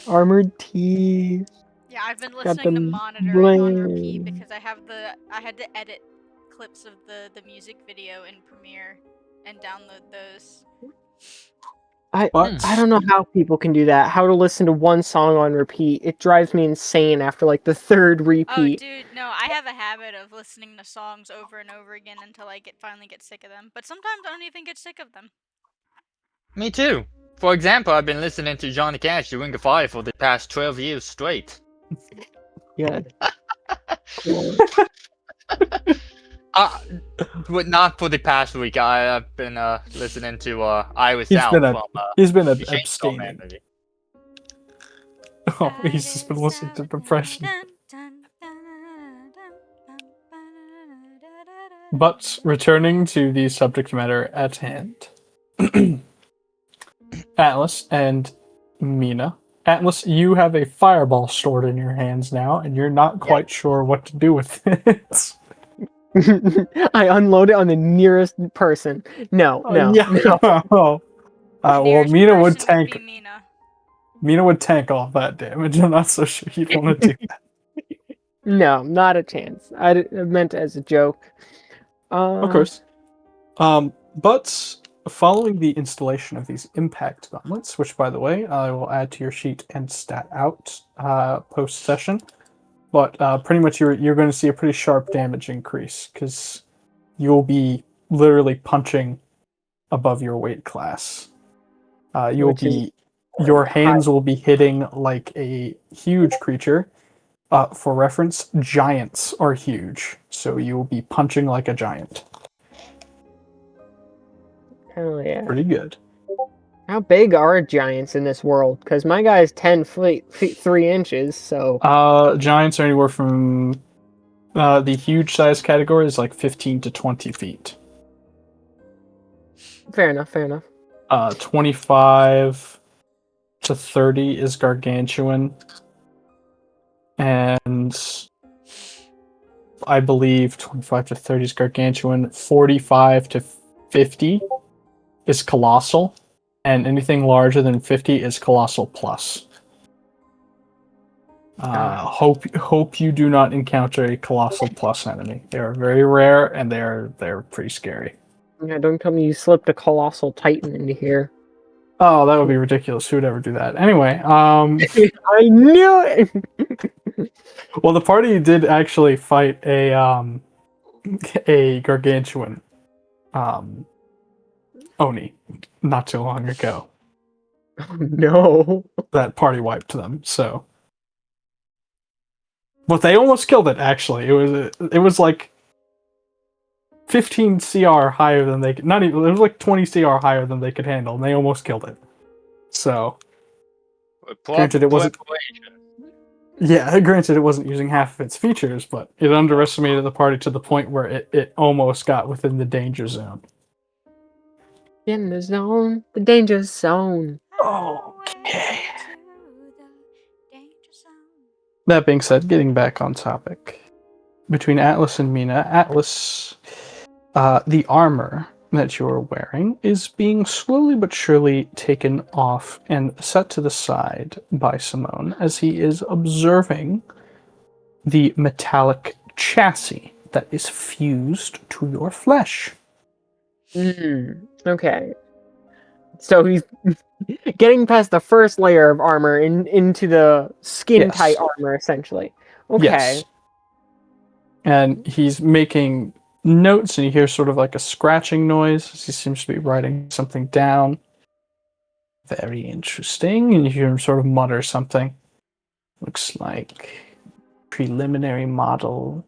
Armored T. Yeah, I've been Got listening to the monitoring on repeat bling. because I had to edit clips of the music video in Premiere and download those. I What? don't know how people can do that. How to listen to one song on repeat. It drives me insane after like the third Oh, repeat. dude, no, I have a habit of listening to songs over and over again until I finally get sick of them. But sometimes I don't even get sick of them. Me too. For example, I've been listening to Johnny Cash, The Ring of Fire, for the past 12 years straight. Good. But not for the past week. I've been listening to I Was He's Out been from the the Chainsaw Man abstaining. movie. Oh, he's just been listening to depression. But returning to the subject matter at hand. Atlas and Mina. Atlas, you have a fireball stored in your hands now, and you're not quite sure what to do with it. I unload it on the nearest person. No. Yeah. Well, Nearest Mina would person tank. be Mina. Mina would tank all that damage. I'm not so sure you'd want to do that. No, not a chance. I meant as a joke. Of course. But following the installation of these impact gauntlets, which by the way I will add to your sheet and stat out post session, but pretty much you're going to see a pretty sharp damage increase because you'll be literally punching above your weight class. Your hands will be hitting like a huge creature. For reference, giants are huge, so you will be punching like a giant. Hell yeah. Pretty good. How big are giants in this world? Because my guy is 10 feet 3 inches, so... Giants are anywhere from the huge size category is like 15 to 20 feet. Fair enough. 25 to 30 is gargantuan. And I believe 25 to 30 is gargantuan. 45 to 50 is colossal. And anything larger than 50 is colossal plus. Hope you do not encounter a colossal plus enemy. They are very rare and they're pretty scary. Yeah, don't tell me you slipped a colossal titan into here. Oh, that would be ridiculous. Who would ever do that? Anyway, I knew it! well, the party did actually fight a gargantuan Oni not too long ago. Oh, no. That party wiped them, so. But they almost killed it, actually. It was like 15 CR higher than they could, not even, it was like 20 CR higher than they could handle, and they almost killed it. So, granted it wasn't using half of its features, but it underestimated the party to the point where it almost got within the danger zone. In the zone. The danger zone. Okay. That being said, getting back on topic. Between Atlas and Mina, Atlas, the armor that you're wearing is being slowly but surely taken off and set to the side by Simone as he is observing the metallic chassis that is fused to your flesh. Okay. So he's getting past the first layer of armor into the skin-tight armor, essentially. Okay. Yes. And he's making notes, and you hear sort of like a scratching noise as he seems to be writing something down. Very interesting. And you hear him sort of mutter something. Looks like preliminary model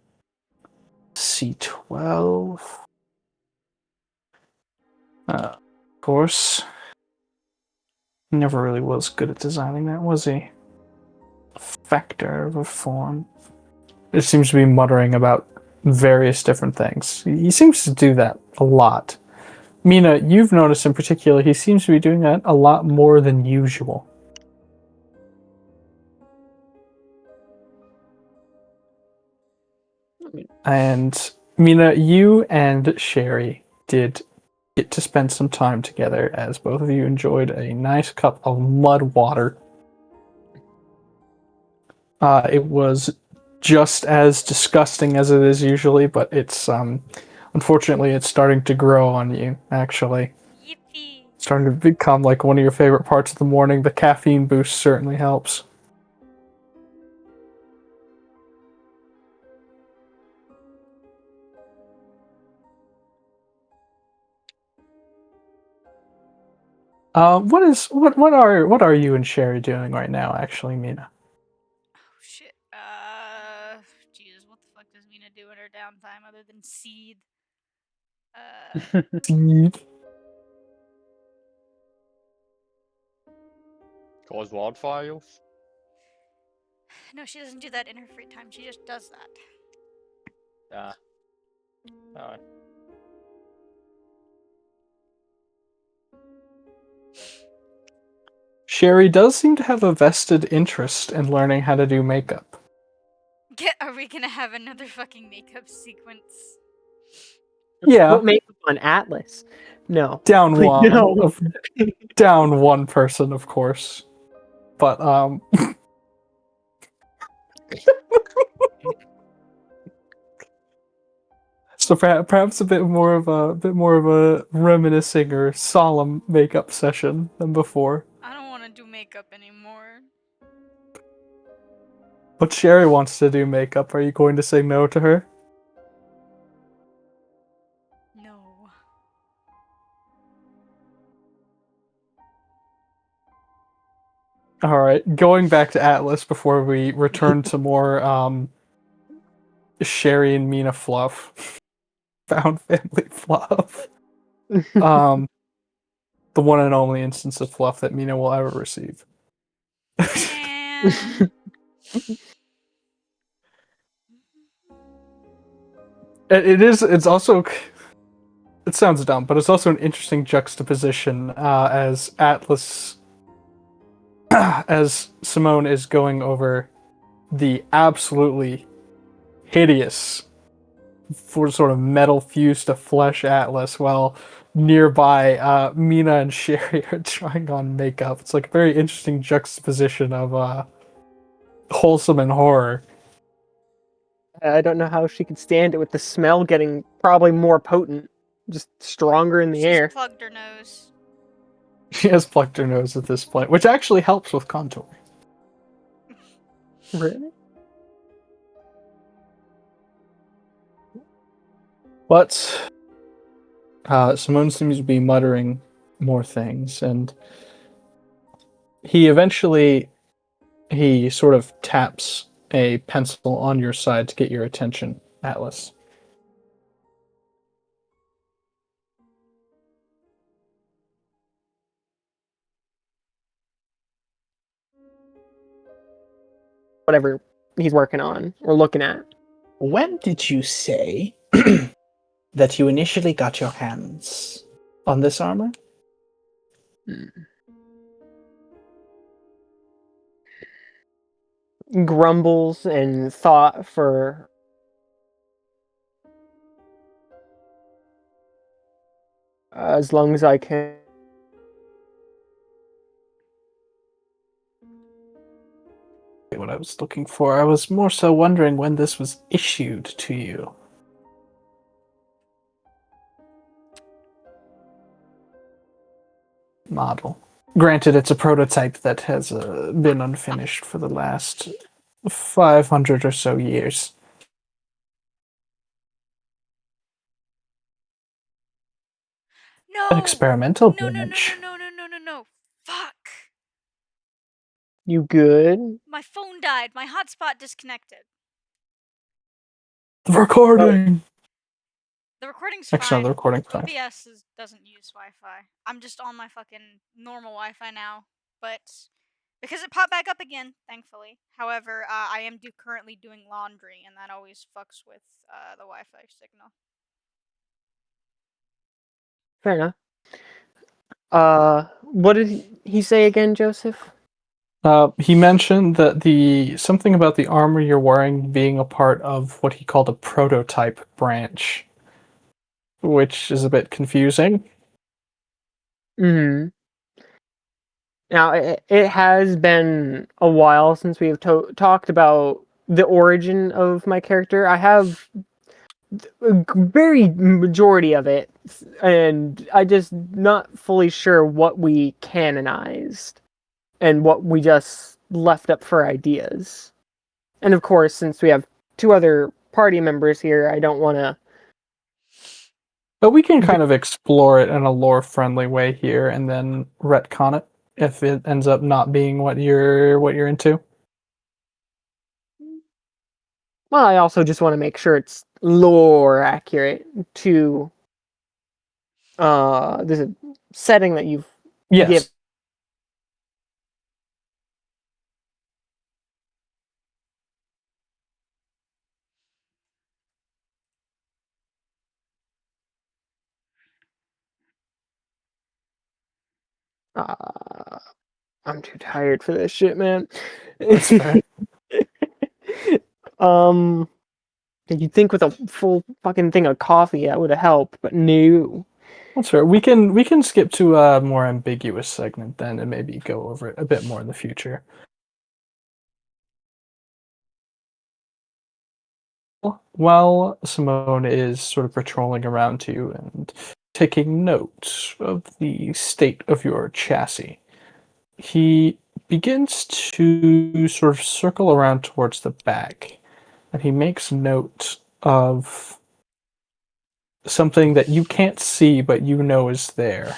C12. Of course. He never really was good at designing that, was he? Factor of a form. It seems to be muttering about various different things. He seems to do that a lot. Mina, you've noticed in particular, he seems to be doing that a lot more than usual. And Mina, you and Sherry did get to spend some time together as both of you enjoyed a nice cup of mud water. It was just as disgusting as it is usually, but it's unfortunately it's starting to grow on you, actually. Yippee! It's starting to become like one of your favorite parts of the morning. The caffeine boost certainly helps. What are you and Sherry doing right now, actually, Mina? Oh shit. Jesus, what the fuck does Mina do in her downtime other than seed? Cause wildfires. No, she doesn't do that in her free time. She just does that. Alright. Sherry does seem to have a vested interest in learning how to do makeup. Are we gonna have another fucking makeup sequence? Yeah. Put makeup on Atlas. No. Down one. No. Down one person, of course. But so perhaps a bit more of a reminiscing or solemn makeup session than before. I don't want to do makeup anymore. But Sherry wants to do makeup. Are you going to say no to her? No. Alright, going back to Atlas before we return to more Sherry and Mina fluff. Found family fluff. The one and only instance of fluff that Mina will ever receive. Man. It's also, it sounds dumb, but it's also an interesting juxtaposition as Atlas, as Simone is going over the absolutely hideous for sort of metal fused to flesh Atlas, while nearby Mina and Sherry are trying on makeup. It's like a very interesting juxtaposition of wholesome and horror. I don't know how she could stand it with the smell getting probably more potent, just stronger in the She's air. plugged her nose. She has plucked her nose at this point, which actually helps with contour. Really? But Simone seems to be muttering more things, and he sort of taps a pencil on your side to get your attention, Atlas. Whatever he's working on or looking at. When did you say that you initially got your hands on this armor? Grumbles and thought for... as long as I can. What I was looking for. I was more so wondering when this was issued to you. Model. Granted, it's a prototype that has been unfinished for the last 500 or so years. No. An experimental No, no, no, branch. no, no, no, no, no, no. Fuck. You good? My phone died. My hotspot disconnected. The recording! The recording's Actually, no, fine. the recording's fine. OBS doesn't use Wi-Fi. I'm just on my fucking normal Wi-Fi now, but because it popped back up again, thankfully. However, I am currently doing laundry, and that always fucks with the Wi-Fi signal. Fair enough. What did he say again, Joseph? He mentioned that something about the armor you're wearing being a part of what he called a prototype branch, which is a bit confusing. Hmm. Now, it has been a while since we have talked about the origin of my character. I have a very majority of it, and I just not fully sure what we canonized and what we just left up for ideas. And of course, since we have two other party members here, I don't want to. But we can kind of explore it in a lore-friendly way here, and then retcon it if it ends up not being what you're into. Well, I also just want to make sure it's lore accurate to the setting that you've Yes. given. I'm too tired for this shit, man. That's fair. You'd think with a full fucking thing of coffee that would have helped, but no. That's fair. We can skip to a more ambiguous segment then, and maybe go over it a bit more in the future. While Simone is sort of patrolling around you and taking note of the state of your chassis, he begins to sort of circle around towards the back, and he makes note of something that you can't see but you know is there.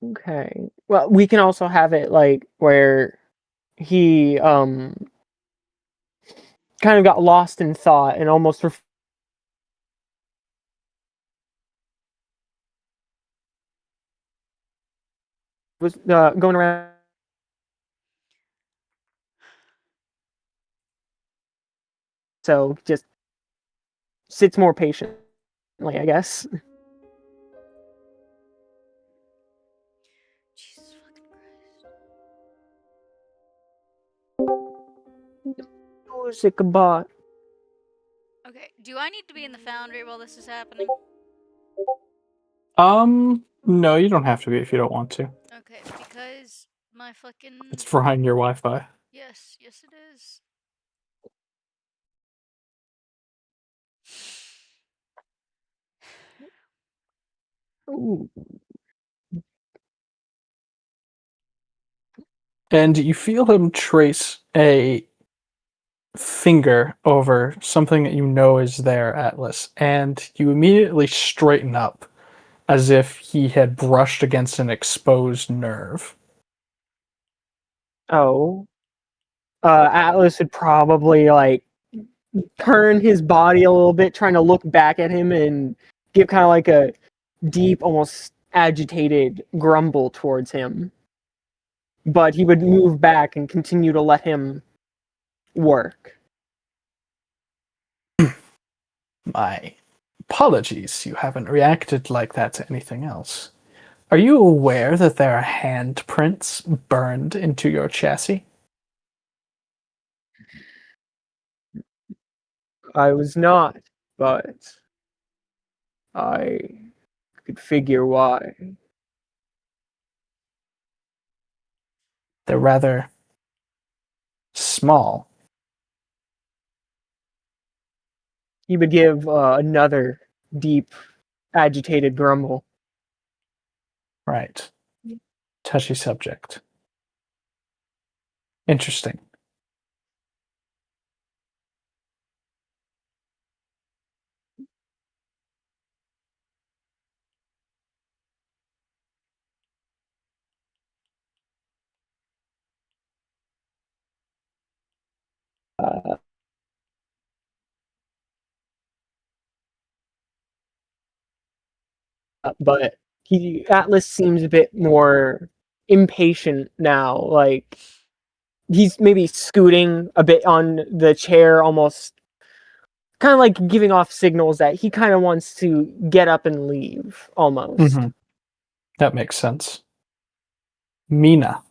Okay. Well, we can also have it like where he kind of got lost in thought and almost was going around. So just sits more patiently, I guess. Jesus fucking Christ. Music bot. Okay, do I need to be in the foundry while this is happening? No, you don't have to be if you don't want to. Okay, because my fucking... It's frying your Wi-Fi. Yes, it is. Ooh. And you feel him trace a finger over something that you know is there, Atlas, and you immediately straighten up as if he had brushed against an exposed nerve. Oh. Atlas would probably like turn his body a little bit, trying to look back at him and give kind of like a deep, almost agitated grumble towards him. But he would move back and continue to let him work. My apologies, you haven't reacted like that to anything else. Are you aware that there are handprints burned into your chassis? I was not, but I could figure why. They're rather small. He would give another deep, agitated grumble. Right. Touchy subject. Interesting. But Atlas seems a bit more impatient now. Like he's maybe scooting a bit on the chair, almost kind of like giving off signals that he kind of wants to get up and leave. Almost. Mm-hmm. That makes sense. Mina,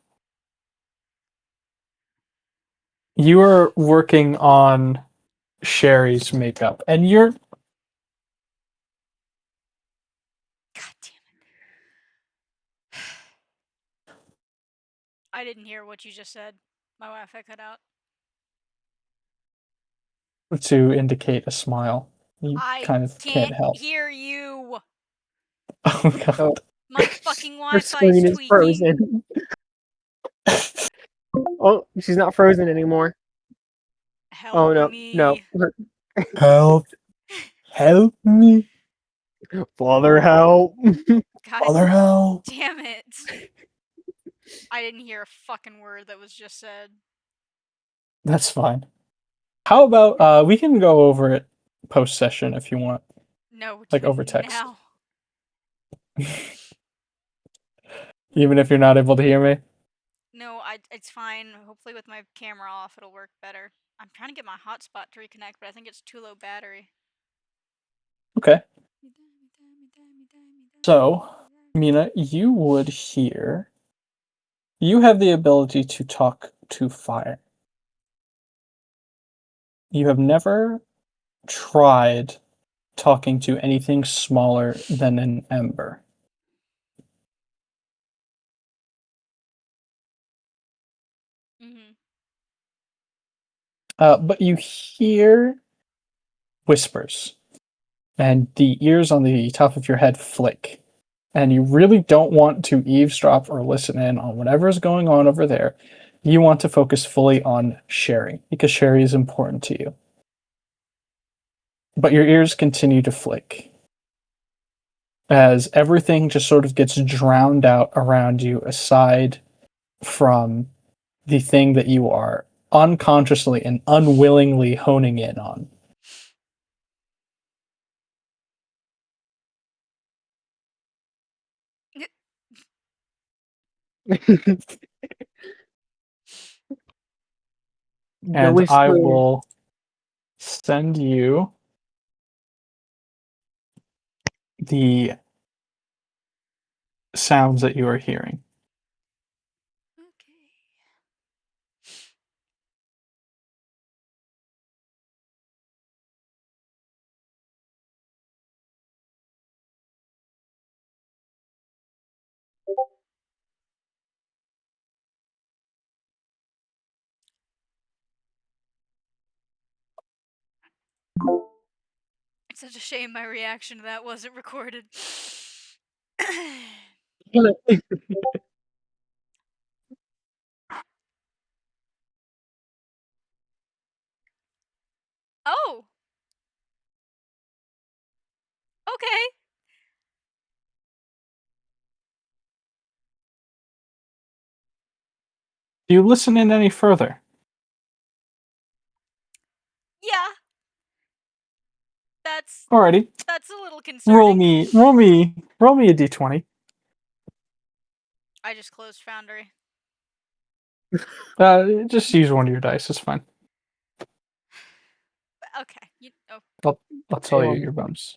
you are working on Sherry's makeup, and you're God damn it. I didn't hear what you just said. My Wi-Fi cut out. to indicate a smile. You I kind of can't help. hear you. Oh god. Oh, My fucking her Wi-Fi is screen is tweaking. frozen. Oh, she's not frozen anymore. Help Oh no, me. no. Help. Help me. Father, help. God Father, help. damn it. I didn't hear a fucking word that was just said. That's fine. How about we can go over it post session if you want. No, Like do over it text. now. Even if you're not able to hear me. No, it's fine. Hopefully with my camera off it'll work better. I'm trying to get my hotspot to reconnect, but I think it's too low battery. Okay. So, Mina, you would hear. You have the ability to talk to fire. You have never tried talking to anything smaller than an ember. Mm-hmm. But you hear whispers, and the ears on the top of your head flick. And you really don't want to eavesdrop or listen in on whatever is going on over there. You want to focus fully on Sherry, because Sherry is important to you. But your ears continue to flick as everything just sort of gets drowned out around you, aside from the thing that you are unconsciously and unwillingly honing in on. The And I whisper. will send you the sounds that you are hearing. Okay. It's such a shame my reaction to that wasn't recorded. Oh! Okay. Do you listen in any further? Yeah. That's Alrighty. a little Roll concerning. me a d20. I just closed Foundry. Just use one of your dice, it's fine. Okay. Oh. I'll tell you Damn. your bonus.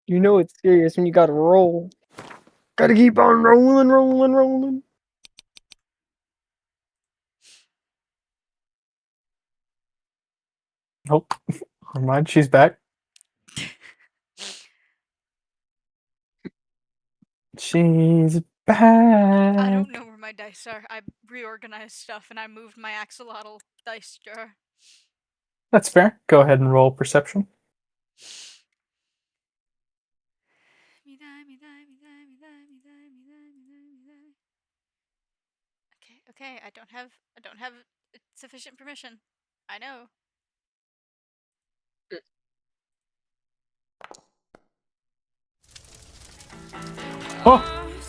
You know it's serious when you gotta roll. Gotta keep on rolling, rolling, rolling. Nope. Never mind, she's back. She's back. I don't know where my dice are. I reorganized stuff and I moved my axolotl dice jar. That's fair. Go ahead and roll perception. Okay, I don't have sufficient permission. I know.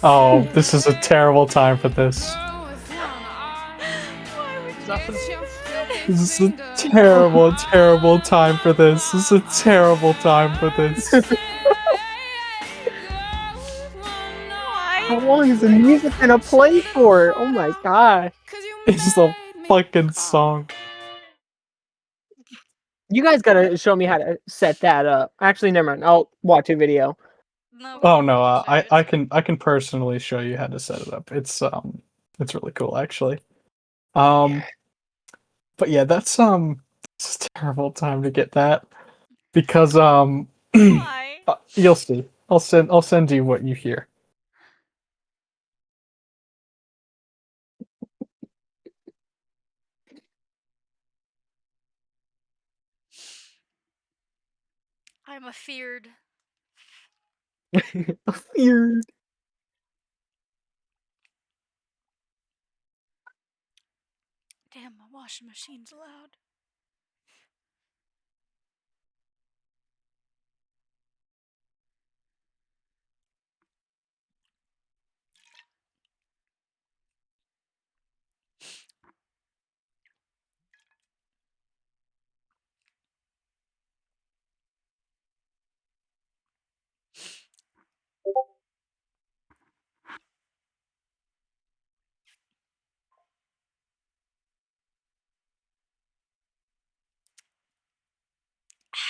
Oh, this is a terrible time for this. Why would you do this? This is a terrible, terrible time for this. This is a terrible time for this. How long is the music gonna play for? Oh my god. It's the fucking song. You guys gotta show me how to set that up. Actually, never mind. I'll watch a video. No, Oh no, sorry, I can personally show you how to set it up. It's really cool actually. But yeah, it's a terrible time to get that because Why? you'll see. I'll send you what you hear. I'm afeared. Weird. Damn, my washing machine's loud.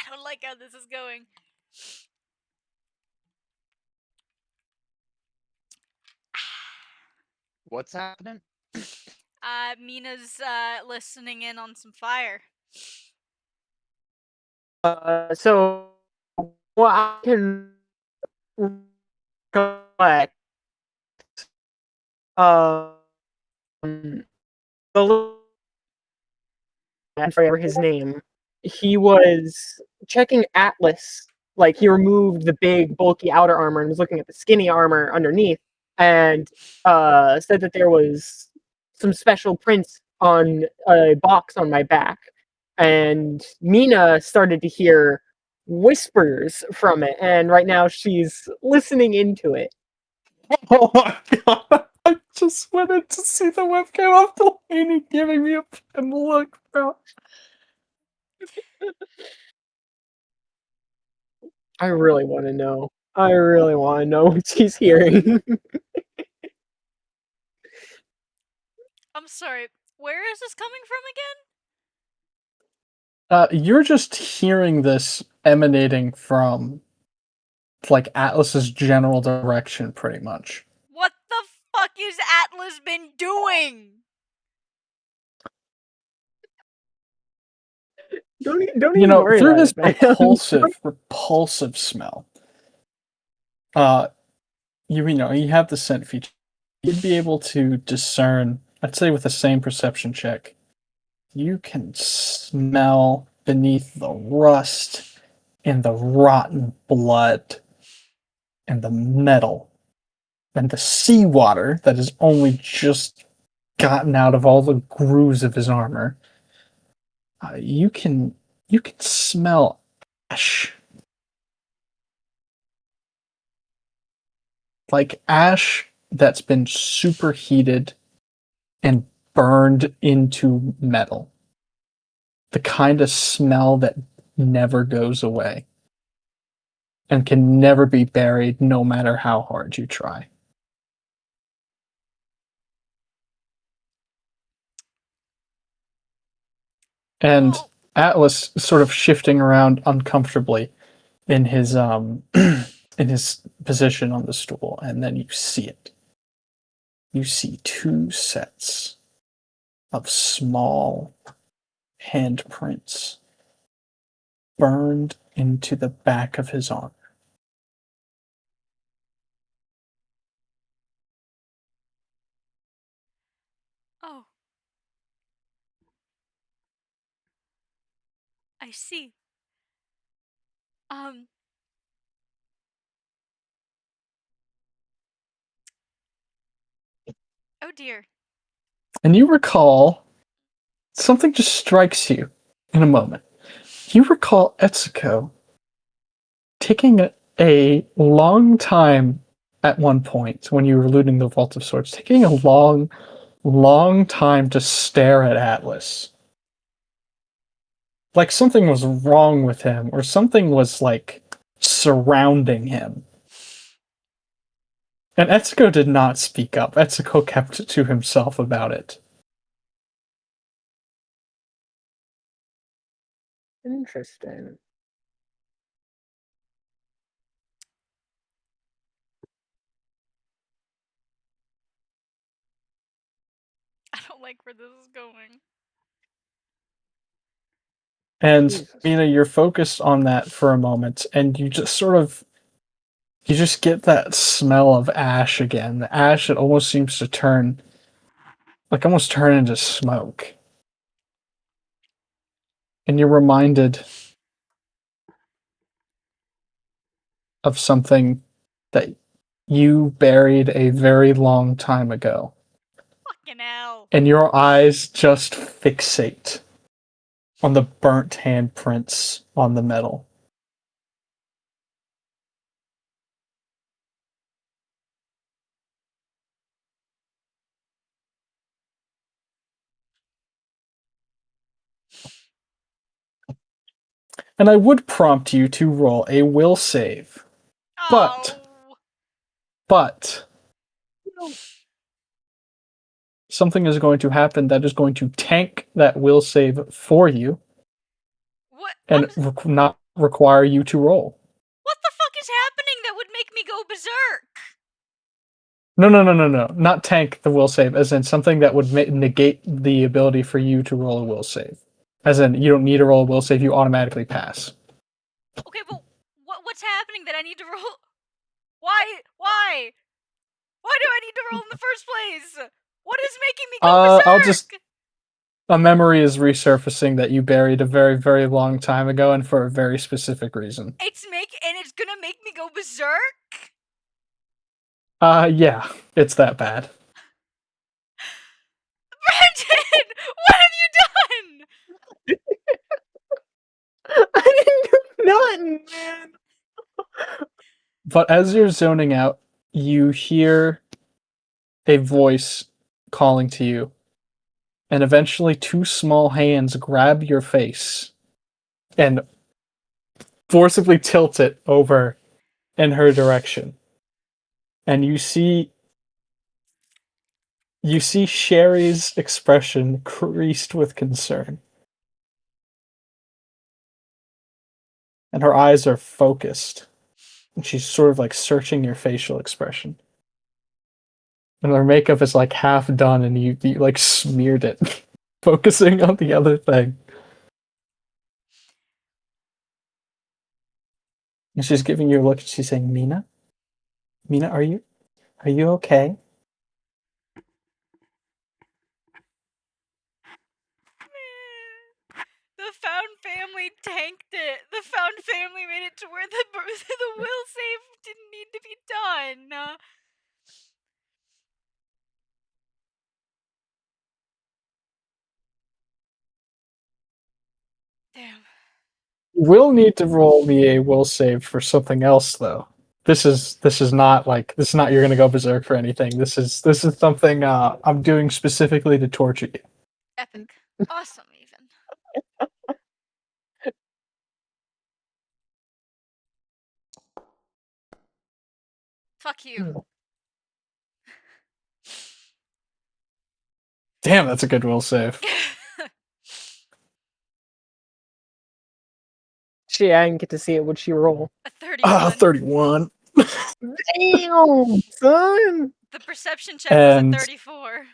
I don't like how this is going. What's happening? Mina's listening in on some fire. So what I can collect the I forget his name. He was checking Atlas. Like he removed the big bulky outer armor and was looking at the skinny armor underneath, and said that there was some special prints on a box on my back. And Mina started to hear whispers from it, and right now she's listening into it. Oh my god! I just wanted to see the webcam of Delaney giving me a look, bro. I really want to know. I really want to know what she's hearing. I'm sorry. Where is this coming from again? You're just hearing this emanating from like Atlas's general direction, pretty much. What the fuck is Atlas been doing? Don't You even know, worry through about his it, man. repulsive smell. You know, you have the scent feature. You'd be able to discern, I'd say with the same perception check, you can smell beneath the rust and the rotten blood and the metal and the seawater that has only just gotten out of all the grooves of his armor. You can smell ash. Like ash that's been superheated and burned into metal. The kind of smell that never goes away and can never be buried no matter how hard you try. And Atlas sort of shifting around uncomfortably in his in his position on the stool, and then you see it. You see two sets of small handprints burned into the back of his arm. I see. Oh dear. And you recall something just strikes you in a moment. You recall Etsuko taking a long time at one point when you were looting the Vault of Swords, taking a long time to stare at Atlas. Like something was wrong with him, or something was like surrounding him. And Etsuko did not speak up. Etsuko kept to himself about it. Interesting. I don't like where this is going. And Jesus. Mina, you're focused on that for a moment, and you just you just get that smell of ash again. The ash, it almost seems to turn into smoke. And you're reminded of something that you buried a very long time ago. Fucking hell. And your eyes just fixate on the burnt handprints on the metal. And I would prompt you to roll a will save. But something is going to happen that is going to tank that will save for you. What? And not require you to roll. What the fuck is happening that would make me go berserk? No. Not tank the will save, as in something that would negate the ability for you to roll a will save. As in, you don't need to roll a will save, you automatically pass. Okay, but what's happening that I need to roll? Why? Why do I need to roll in the first place? What is making me go berserk? A memory is resurfacing that you buried a very, very long time ago and for a very specific reason. It's gonna make me go berserk? Yeah, it's that bad. Brandon, what have you done? I didn't do nothing, man. But as you're zoning out, you hear a voice calling to you. And eventually 2 small hands grab your face and forcibly tilt it over in her direction. And you see Sherry's expression creased with concern. And her eyes are focused. And she's sort of like searching your facial expression. And her makeup is like half done and you like smeared it, focusing on the other thing. And she's giving you a look and she's saying, Mina? Mina, are you okay? The found family tanked it. The found family made it to where the will save didn't need to be done. Damn. Will need to roll me a will save for something else though. This is not you're gonna go berserk for anything. This is something I'm doing specifically to torture you. Epic. Awesome, even. Fuck you. Damn, that's a good will save. Shit, I didn't get to see it. What'd she roll? A 31. 31. Damn, son. The perception check was a 34.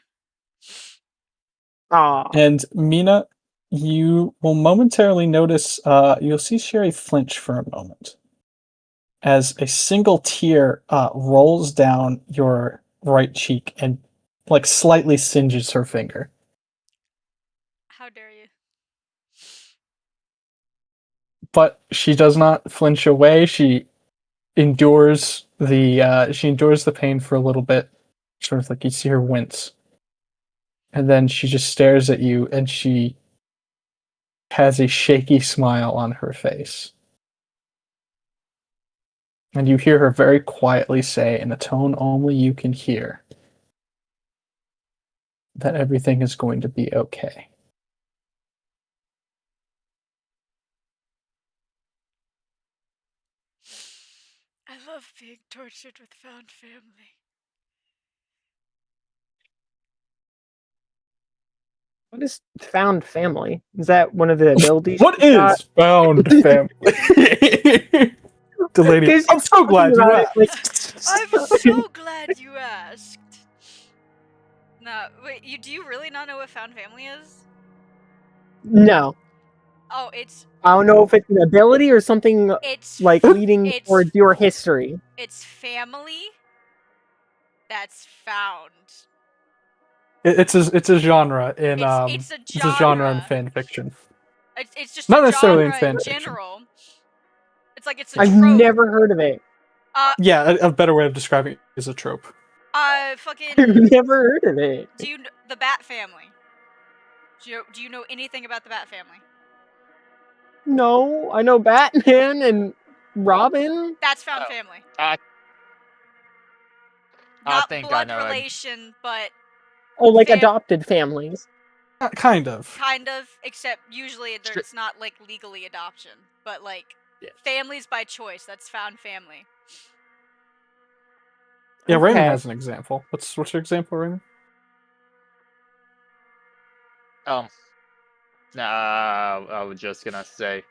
Aw. And Mina, you will momentarily notice, you'll see Sherry flinch for a moment as a single tear rolls down your right cheek and like slightly singes her finger. How dare you? but she does not flinch away. She endures the pain for a little bit, sort of like you see her wince, and then she just stares at you, and she has a shaky smile on her face. And you hear her very quietly say, in a tone only you can hear, that everything is going to be okay. I love being tortured with found family. What is found family? Is that one of the abilities? What she got? is found family? Delaney, 'Cause I'm so glad you about it, asked. I'm so glad you asked. No, wait, do you really not know what found family is? No. Oh, it's I don't know if it's an ability or something like leading it's towards your history. it's family that's found. It's a genre in It's a it's a genre in genre. fan fiction. It's just Not a necessarily in genre fan in fiction. general. It's like it's a I've trope. never heard of it. Yeah, a better way of describing it is a trope. Fucking. I've never heard of it. Do you the Bat family? Do you know anything about the Bat family? No, I know Batman and Robin. That's found Oh. family. I Not think I blood know it. relation, but Oh, like adopted families. Kind of. kind of. Except usually it's not like legally adoption, but like families by choice. That's found family. Yeah, Okay. Raymond has an example. What's your example, Raymond? I was just gonna say,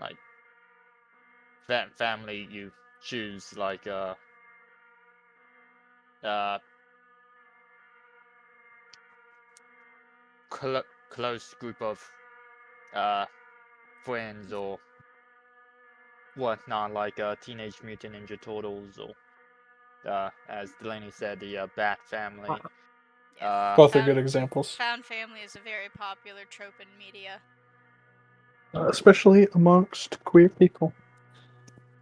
like, family you choose, like, close group of, friends or whatnot, like, Teenage Mutant Ninja Turtles, or, as Delaney said, the, Bat family. Both are good examples. Found family is a very popular trope in media. Especially amongst queer people.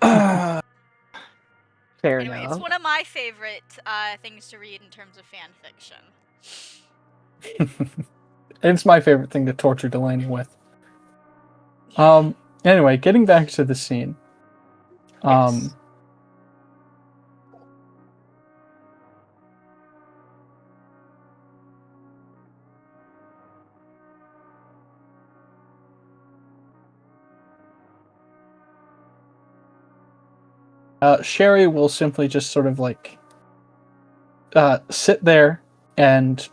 Fair Anyway, enough. it's one of my favorite things to read in terms of fan fiction. It's my favorite thing to torture Delaney with. Yeah. Anyway, getting back to the scene. Yes. Sherry will simply just sort of like sit there and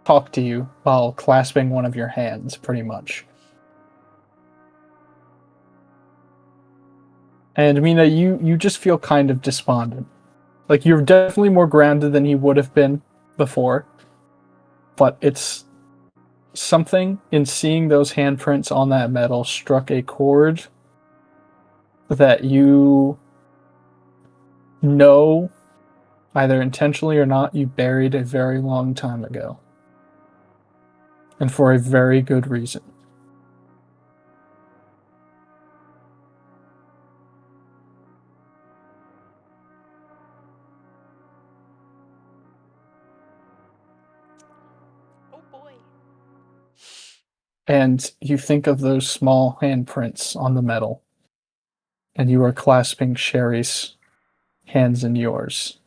talk to you while clasping one of your hands, pretty much. And Mina, you just feel kind of despondent. Like, you're definitely more grounded than you would have been before. But it's something in seeing those handprints on that metal struck a chord that you know, either intentionally or not, you buried a very long time ago. And for a very good reason. Oh boy. And you think of those small handprints on the metal. And you are clasping Sherry's hands in yours.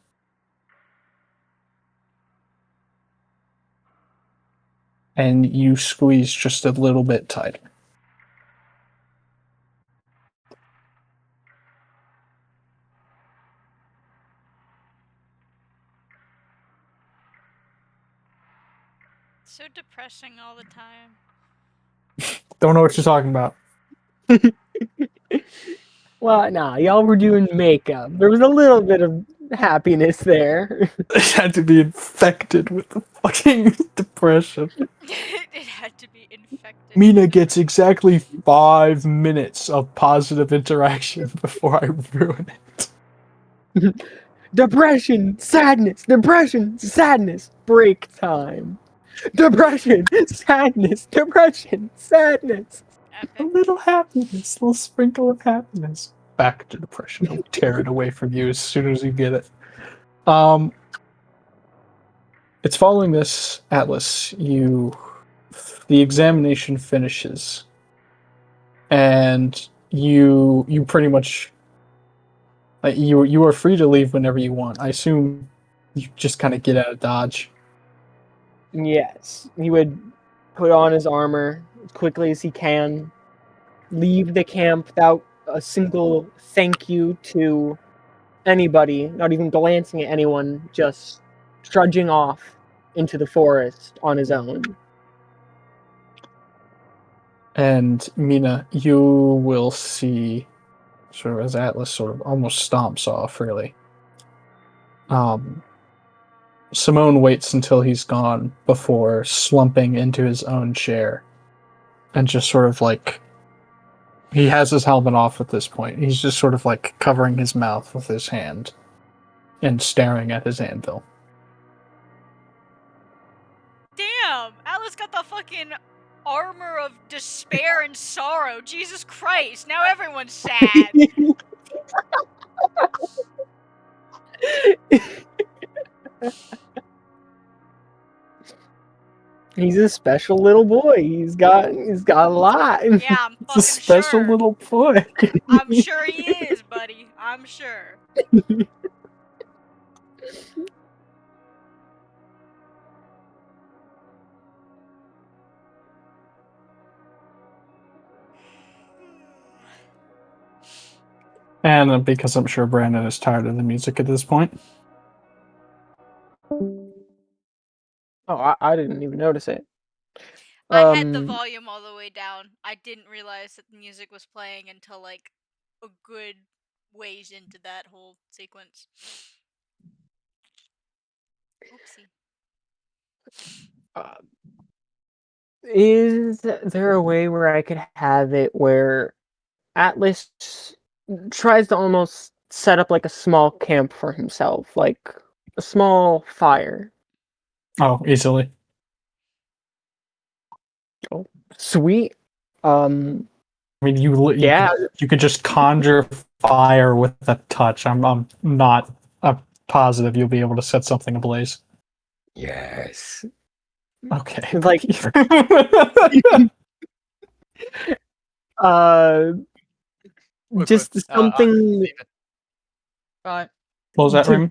And you squeeze just a little bit tighter. So depressing all the time. Don't know what you're talking about. Well, nah, y'all were doing makeup. There was a little bit of happiness there. I had to be infected with the fucking depression. It had to be infected. Mina gets exactly 5 minutes of positive interaction before I ruin it. Depression, sadness, break time. Depression, sadness, A Epic. little happiness, a little sprinkle of happiness. Back to depression. I'll tear it away from you as soon as you get it. It's following this, Atlas. The examination finishes, and you pretty much, like, you are free to leave whenever you want. I assume you just kind of get out of Dodge. Yes, he would put on his armor as quickly as he can, leave the camp without a single thank you to anybody, not even glancing at anyone, just trudging off into the forest on his own. And Mina, you will see, sort of as Atlas sort of almost stomps off, really. Simone waits until he's gone before slumping into his own chair and just sort of like, he has his helmet off at this point. He's just sort of like covering his mouth with his hand and staring at his anvil. Damn! Atlas got the fucking armor of despair and sorrow. Jesus Christ! Now everyone's sad. He's a special little boy. He's got a lot. Yeah, I'm It's fucking a special sure. little boy. I'm sure he is, buddy. I'm sure. And because I'm sure Brandon is tired of the music at this point. Oh, I didn't even notice it. I had the volume all the way down. I didn't realize that the music was playing until like a good ways into that whole sequence. Oopsie. Is there a way where I could have it where Atlas tries to almost set up like a small camp for himself, like a small fire? Oh, easily. Oh, sweet. I mean, you Yeah. you could just conjure fire with a touch. I'm not positive you'll be able to set something ablaze. Yes. Okay. Like, just something. Right. What was that, Remy?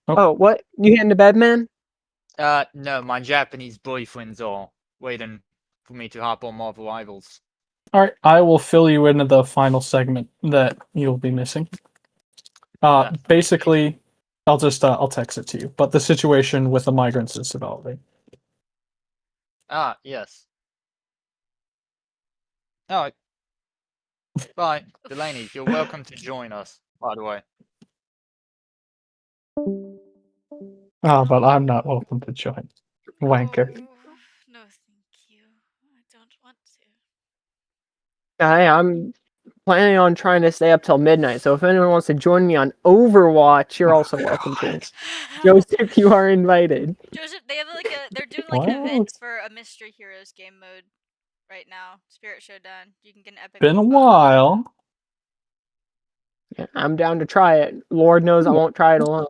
Oh, what? You heading to bed, man? No, my Japanese boyfriends are waiting for me to hop on Marvel Rivals. All right, I will fill you into the final segment that you'll be missing. Basically, I'll text it to you. But the situation with the migrants is developing. Yes. Alright. Bye, Delaney. You're welcome to join us, by the way. But I'm not welcome to join. Wanker. Oh, no, thank you. I don't want to. I'm planning on trying to stay up till midnight, so if anyone wants to join me on Overwatch, you're also welcome to. Joseph, you are invited. Joseph, they have they're doing like an event for a Mystery Heroes game mode right now. Spirit Showdown. You can get an epic. Been a while. Yeah, I'm down to try it. Lord knows I won't try it alone.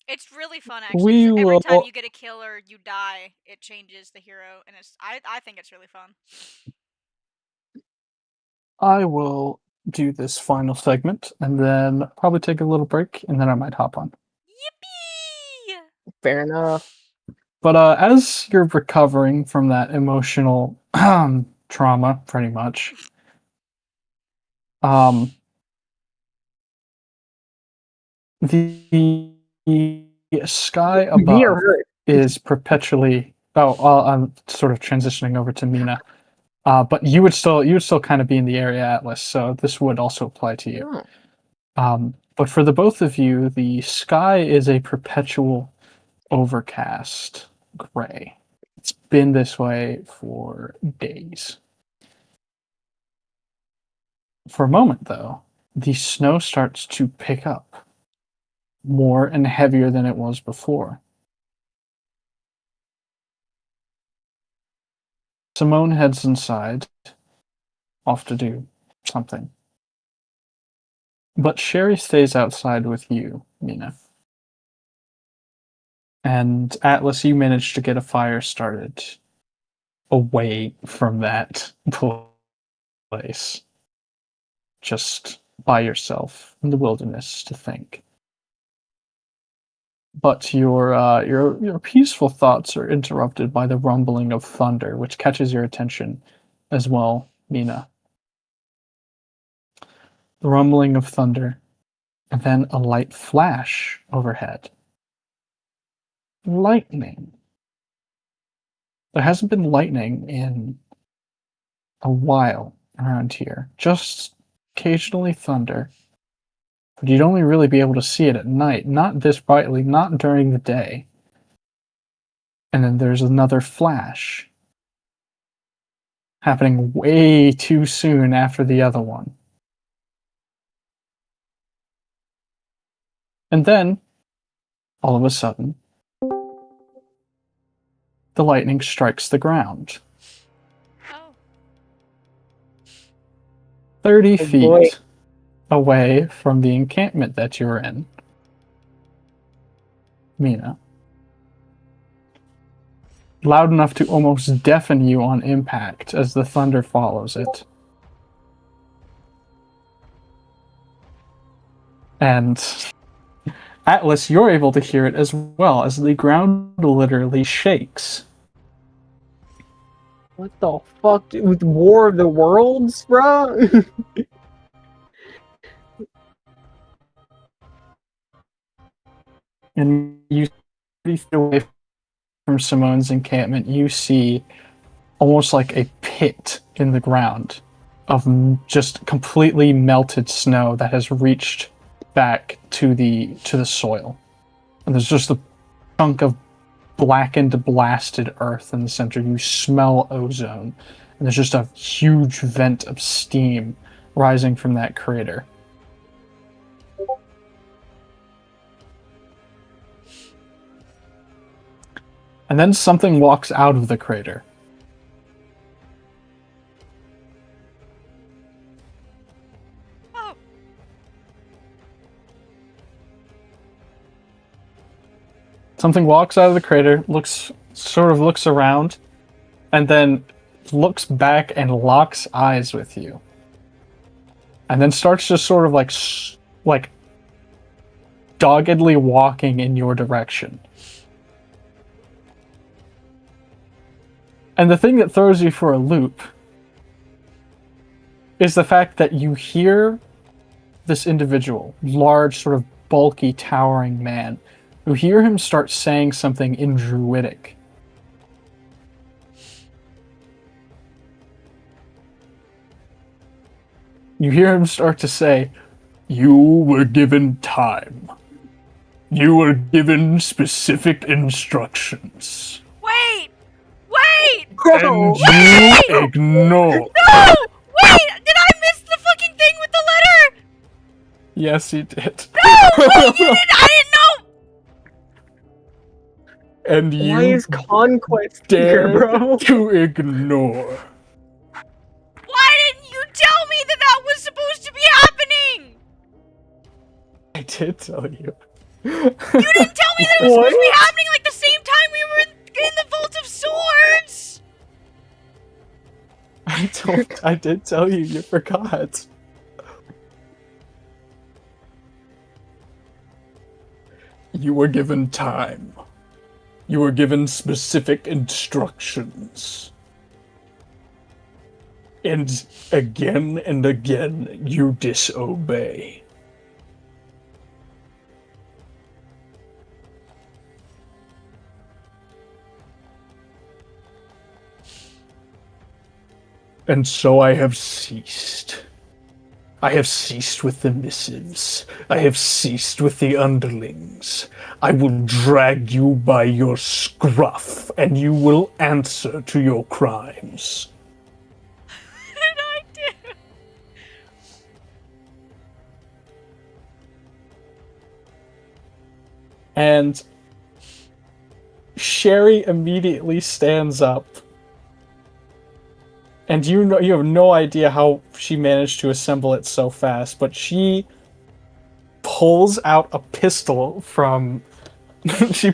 It's really fun, actually. Every time you get a kill or you die, it changes the hero, and I think it's really fun. I will do this final segment and then probably take a little break, and then I might hop on. Yippee! Fair enough. But as you're recovering from that emotional trauma, pretty much, the sky above is perpetually. I'm sort of transitioning over to Mina. But you would still kind of be in the area, Atlas, so this would also apply to you. But for the both of you, the sky is a perpetual overcast gray. It's been this way for days. For a moment, though, the snow starts to pick up more and heavier than it was before. Simone heads inside off to do something. But Sherry stays outside with you, Mina. And Atlas, you managed to get a fire started away from that place. Just by yourself in the wilderness to think. But your peaceful thoughts are interrupted by the rumbling of thunder, which catches your attention as well, Mina. The rumbling of thunder, and then a light flash overhead. Lightning. There hasn't been lightning in a while around here. Just occasionally thunder. But you'd only really be able to see it at night, not this brightly, not during the day. And then there's another flash, happening way too soon after the other one. And then, all of a sudden, the lightning strikes the ground. Oh. 30 Oh, feet boy. away from the encampment that you're in. Mina. Loud enough to almost deafen you on impact as the thunder follows it. And Atlas, you're able to hear it as well as the ground literally shakes. What the fuck? With War of the Worlds, bro? And you 30 feet away from Simone's encampment, you see almost like a pit in the ground of just completely melted snow that has reached back to the soil. And there's just a chunk of blackened, blasted earth in the center. You smell ozone. And there's just a huge vent of steam rising from that crater. And then something walks out of the crater. Oh. Something walks out of the crater, looks around, and then looks back and locks eyes with you. And then starts just sort of like doggedly walking in your direction. And the thing that throws you for a loop is the fact that you hear this individual, large, sort of bulky, towering man, you hear him start saying something in Druidic. You hear him start to say, "You were given time. You were given specific instructions. Wait! Wait! And you ignore." No! Wait! Did I miss the fucking thing with the letter? Yes, he did. No! Wait, you didn't! I didn't know! And Why you is conquest here, dare bro? to ignore. Why didn't you tell me that that was supposed to be happening? I did tell you. You didn't tell me that it was supposed to be happening like the same time we were in the Vault of Swords! I did tell you, you forgot. You were given time. You were given specific instructions. And again, you disobey. And so I have ceased. I have ceased with the missives. I have ceased with the underlings. I will drag you by your scruff, and you will answer to your crimes. What did I do? And Sherry immediately stands up And you have no idea how she managed to assemble it so fast, but she pulls out a pistol from just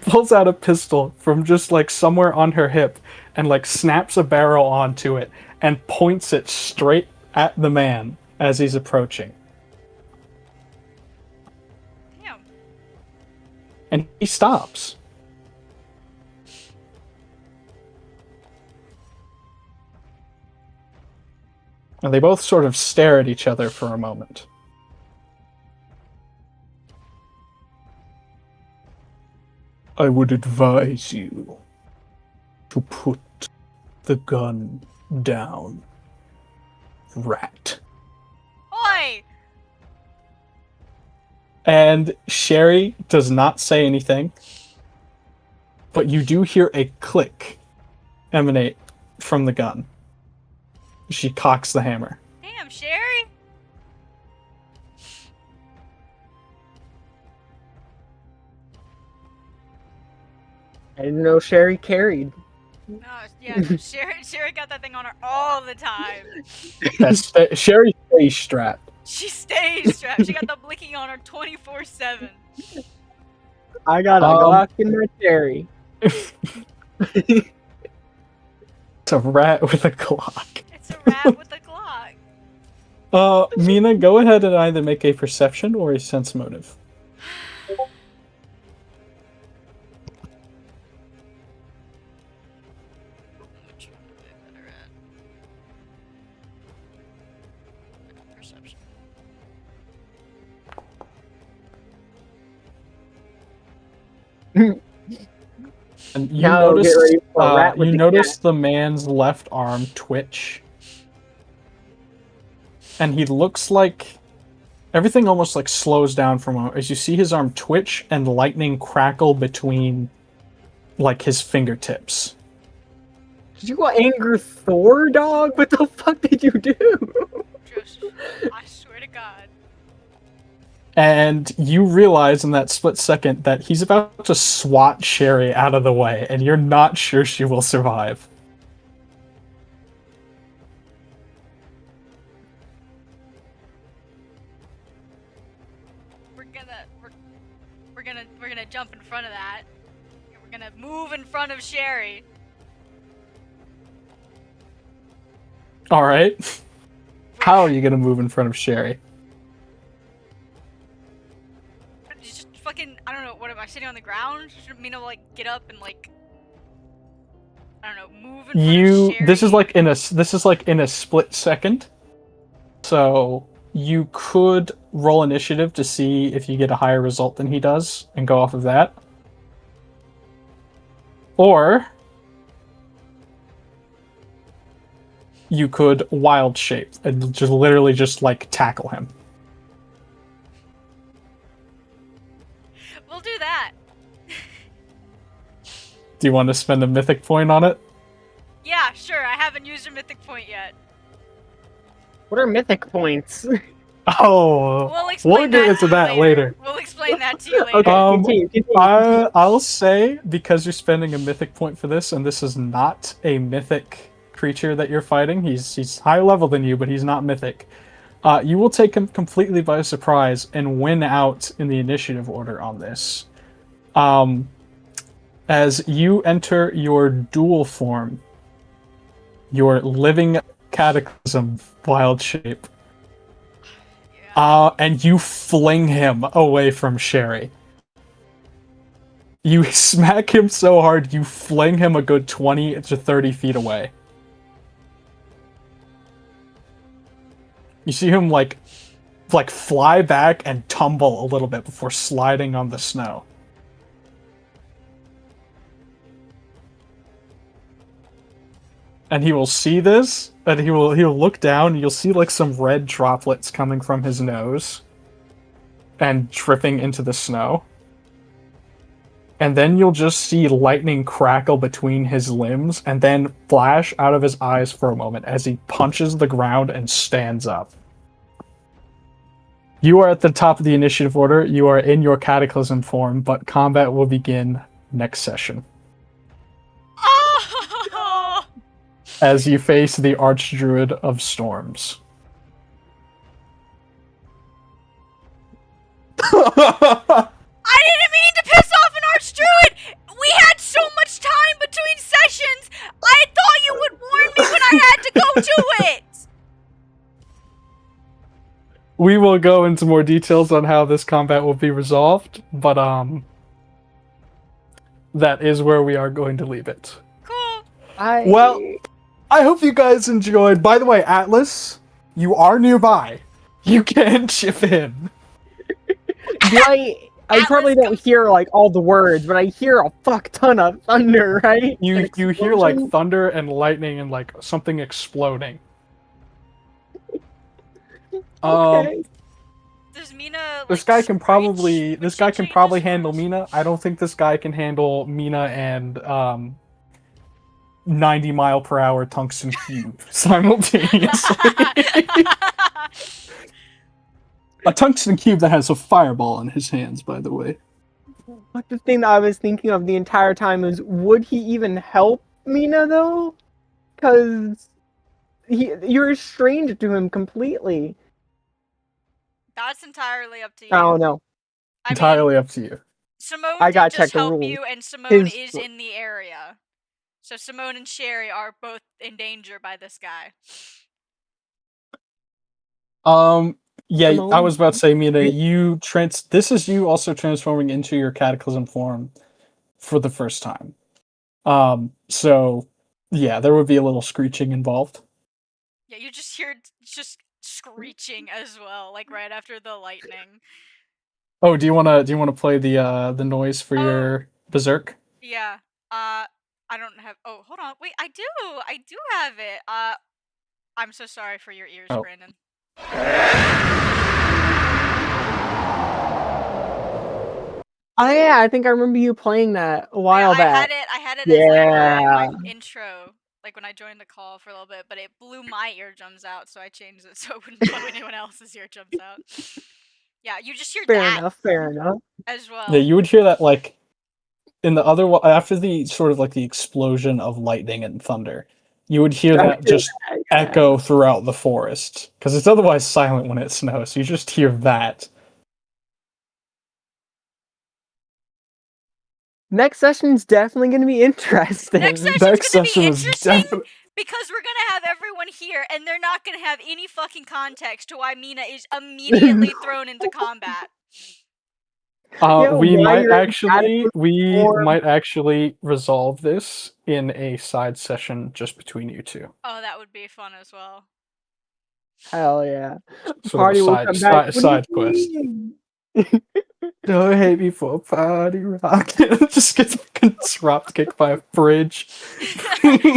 like somewhere on her hip and like snaps a barrel onto it and points it straight at the man as he's approaching. Damn. And he stops. And they both sort of stare at each other for a moment. I would advise you to put the gun down, rat. Oi! And Sherry does not say anything, but you do hear a click emanate from the gun. She cocks the hammer. Damn, Sherry! I didn't know Sherry carried. No, yeah, Sherry got that thing on her all the time. Yes, Sherry stays strapped. She stays strapped. She got the blinking on her 24/7. I got a Glock in my Sherry. It's a rat with a Glock. It's a rat with a Glock. Mina, go ahead and either make a perception or a sense motive. Perception. And you Now notice, get ready for a rat with you the notice the man's left arm twitch. And he looks like... Everything almost like slows down for a moment as you see his arm twitch and lightning crackle between like his fingertips. Did you anger Thor, dog? What the fuck did you do? Joseph, I swear to God. And you realize in that split second that he's about to swat Sherry out of the way, and you're not sure she will survive. We're gonna jump in front of that. We're gonna move in front of Sherry. Alright. How are you gonna move in front of Sherry? Just fucking, I don't know, what am I, sitting on the ground? Should Mina, like, get up and, like, I don't know, move in front of Sherry? This is like in a split second. So you could roll initiative to see if you get a higher result than he does and go off of that. Or you could wild shape and just literally just like tackle him. We'll do that. Do you want to spend a mythic point on it? Yeah, sure, I haven't used a mythic point yet. What are mythic points? Oh, we'll get into that later. We'll explain that to you later. Okay, continue. I'll say, because you're spending a mythic point for this, and this is not a mythic creature that you're fighting, he's higher level than you, but he's not mythic. You will take him completely by surprise and win out in the initiative order on this. As you enter your dual form, your living cataclysm wild shape, and you fling him away from Sherry. You smack him so hard, you fling him a good 20 to 30 feet away. You see him like fly back and tumble a little bit before sliding on the snow. And he will see this, and he'll look down, and you'll see like some red droplets coming from his nose and dripping into the snow. And then you'll just see lightning crackle between his limbs and then flash out of his eyes for a moment as he punches the ground and stands up. You are at the top of the initiative order. You are in your cataclysm form, but combat will begin next session. Oh! as you face the Archdruid of Storms. I didn't mean to piss off an Archdruid! We had so much time between sessions! I thought you would warn me when I had to go to it! We will go into more details on how this combat will be resolved, but that is where we are going to leave it. Cool. Well, I hope you guys enjoyed. By the way, Atlas, you are nearby. You can chip in. I probably don't hear like all the words, but I hear a fuck ton of thunder, right? You hear like thunder and lightning and like something exploding. Okay. Does Mina, This guy can probably handle Mina. I don't think this guy can handle Mina and 90-mile-per-hour tungsten cube simultaneously. A tungsten cube that has a fireball in his hands, by the way. Like the thing that I was thinking of the entire time is, would he even help Mina though? Because you're estranged to him completely. That's entirely up to you. I don't know. Entirely up to you. Simone I gotta did check just the help rules. you, and Simone is in the area. So Simone and Sherry are both in danger by this guy. Yeah, Simone? I was about to say, Mina, this is you also transforming into your cataclysm form for the first time. So yeah, there would be a little screeching involved. Yeah, you just hear screeching as well, like right after the lightning. Oh, do you wanna play the noise for your berserk? Yeah. I don't have. Oh, hold on. Wait, I do have it. I'm so sorry for your ears, Oh. Brandon. Oh yeah, I think I remember you playing that a while back. I had it Yeah. as my intro, like when I joined the call for a little bit, but it blew my eardrums out, so I changed it so it wouldn't blow anyone else's eardrums out. Yeah, you just hear Fair that enough. as well. Yeah, you would hear that like in the other one after the sort of like the explosion of lightning and thunder. You would hear that just echo throughout the forest because it's otherwise silent when it snows. So you just hear that. Next session's definitely going to be interesting. Next session's gonna be interesting because we're gonna have everyone here, and they're not gonna have any fucking context to why Mina is immediately thrown into combat. We might actually resolve this in a side session just between you two. Oh, that would be fun as well. Hell yeah! Sort of Party will come back. side quest. Don't hate me for party rock. Just gets drop kicked by a fridge. Fridge.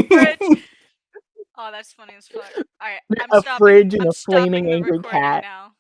Oh, that's funny as fuck. Alright, I'm a stopping. fridge and I'm a flaming stopping the angry recording cat. now.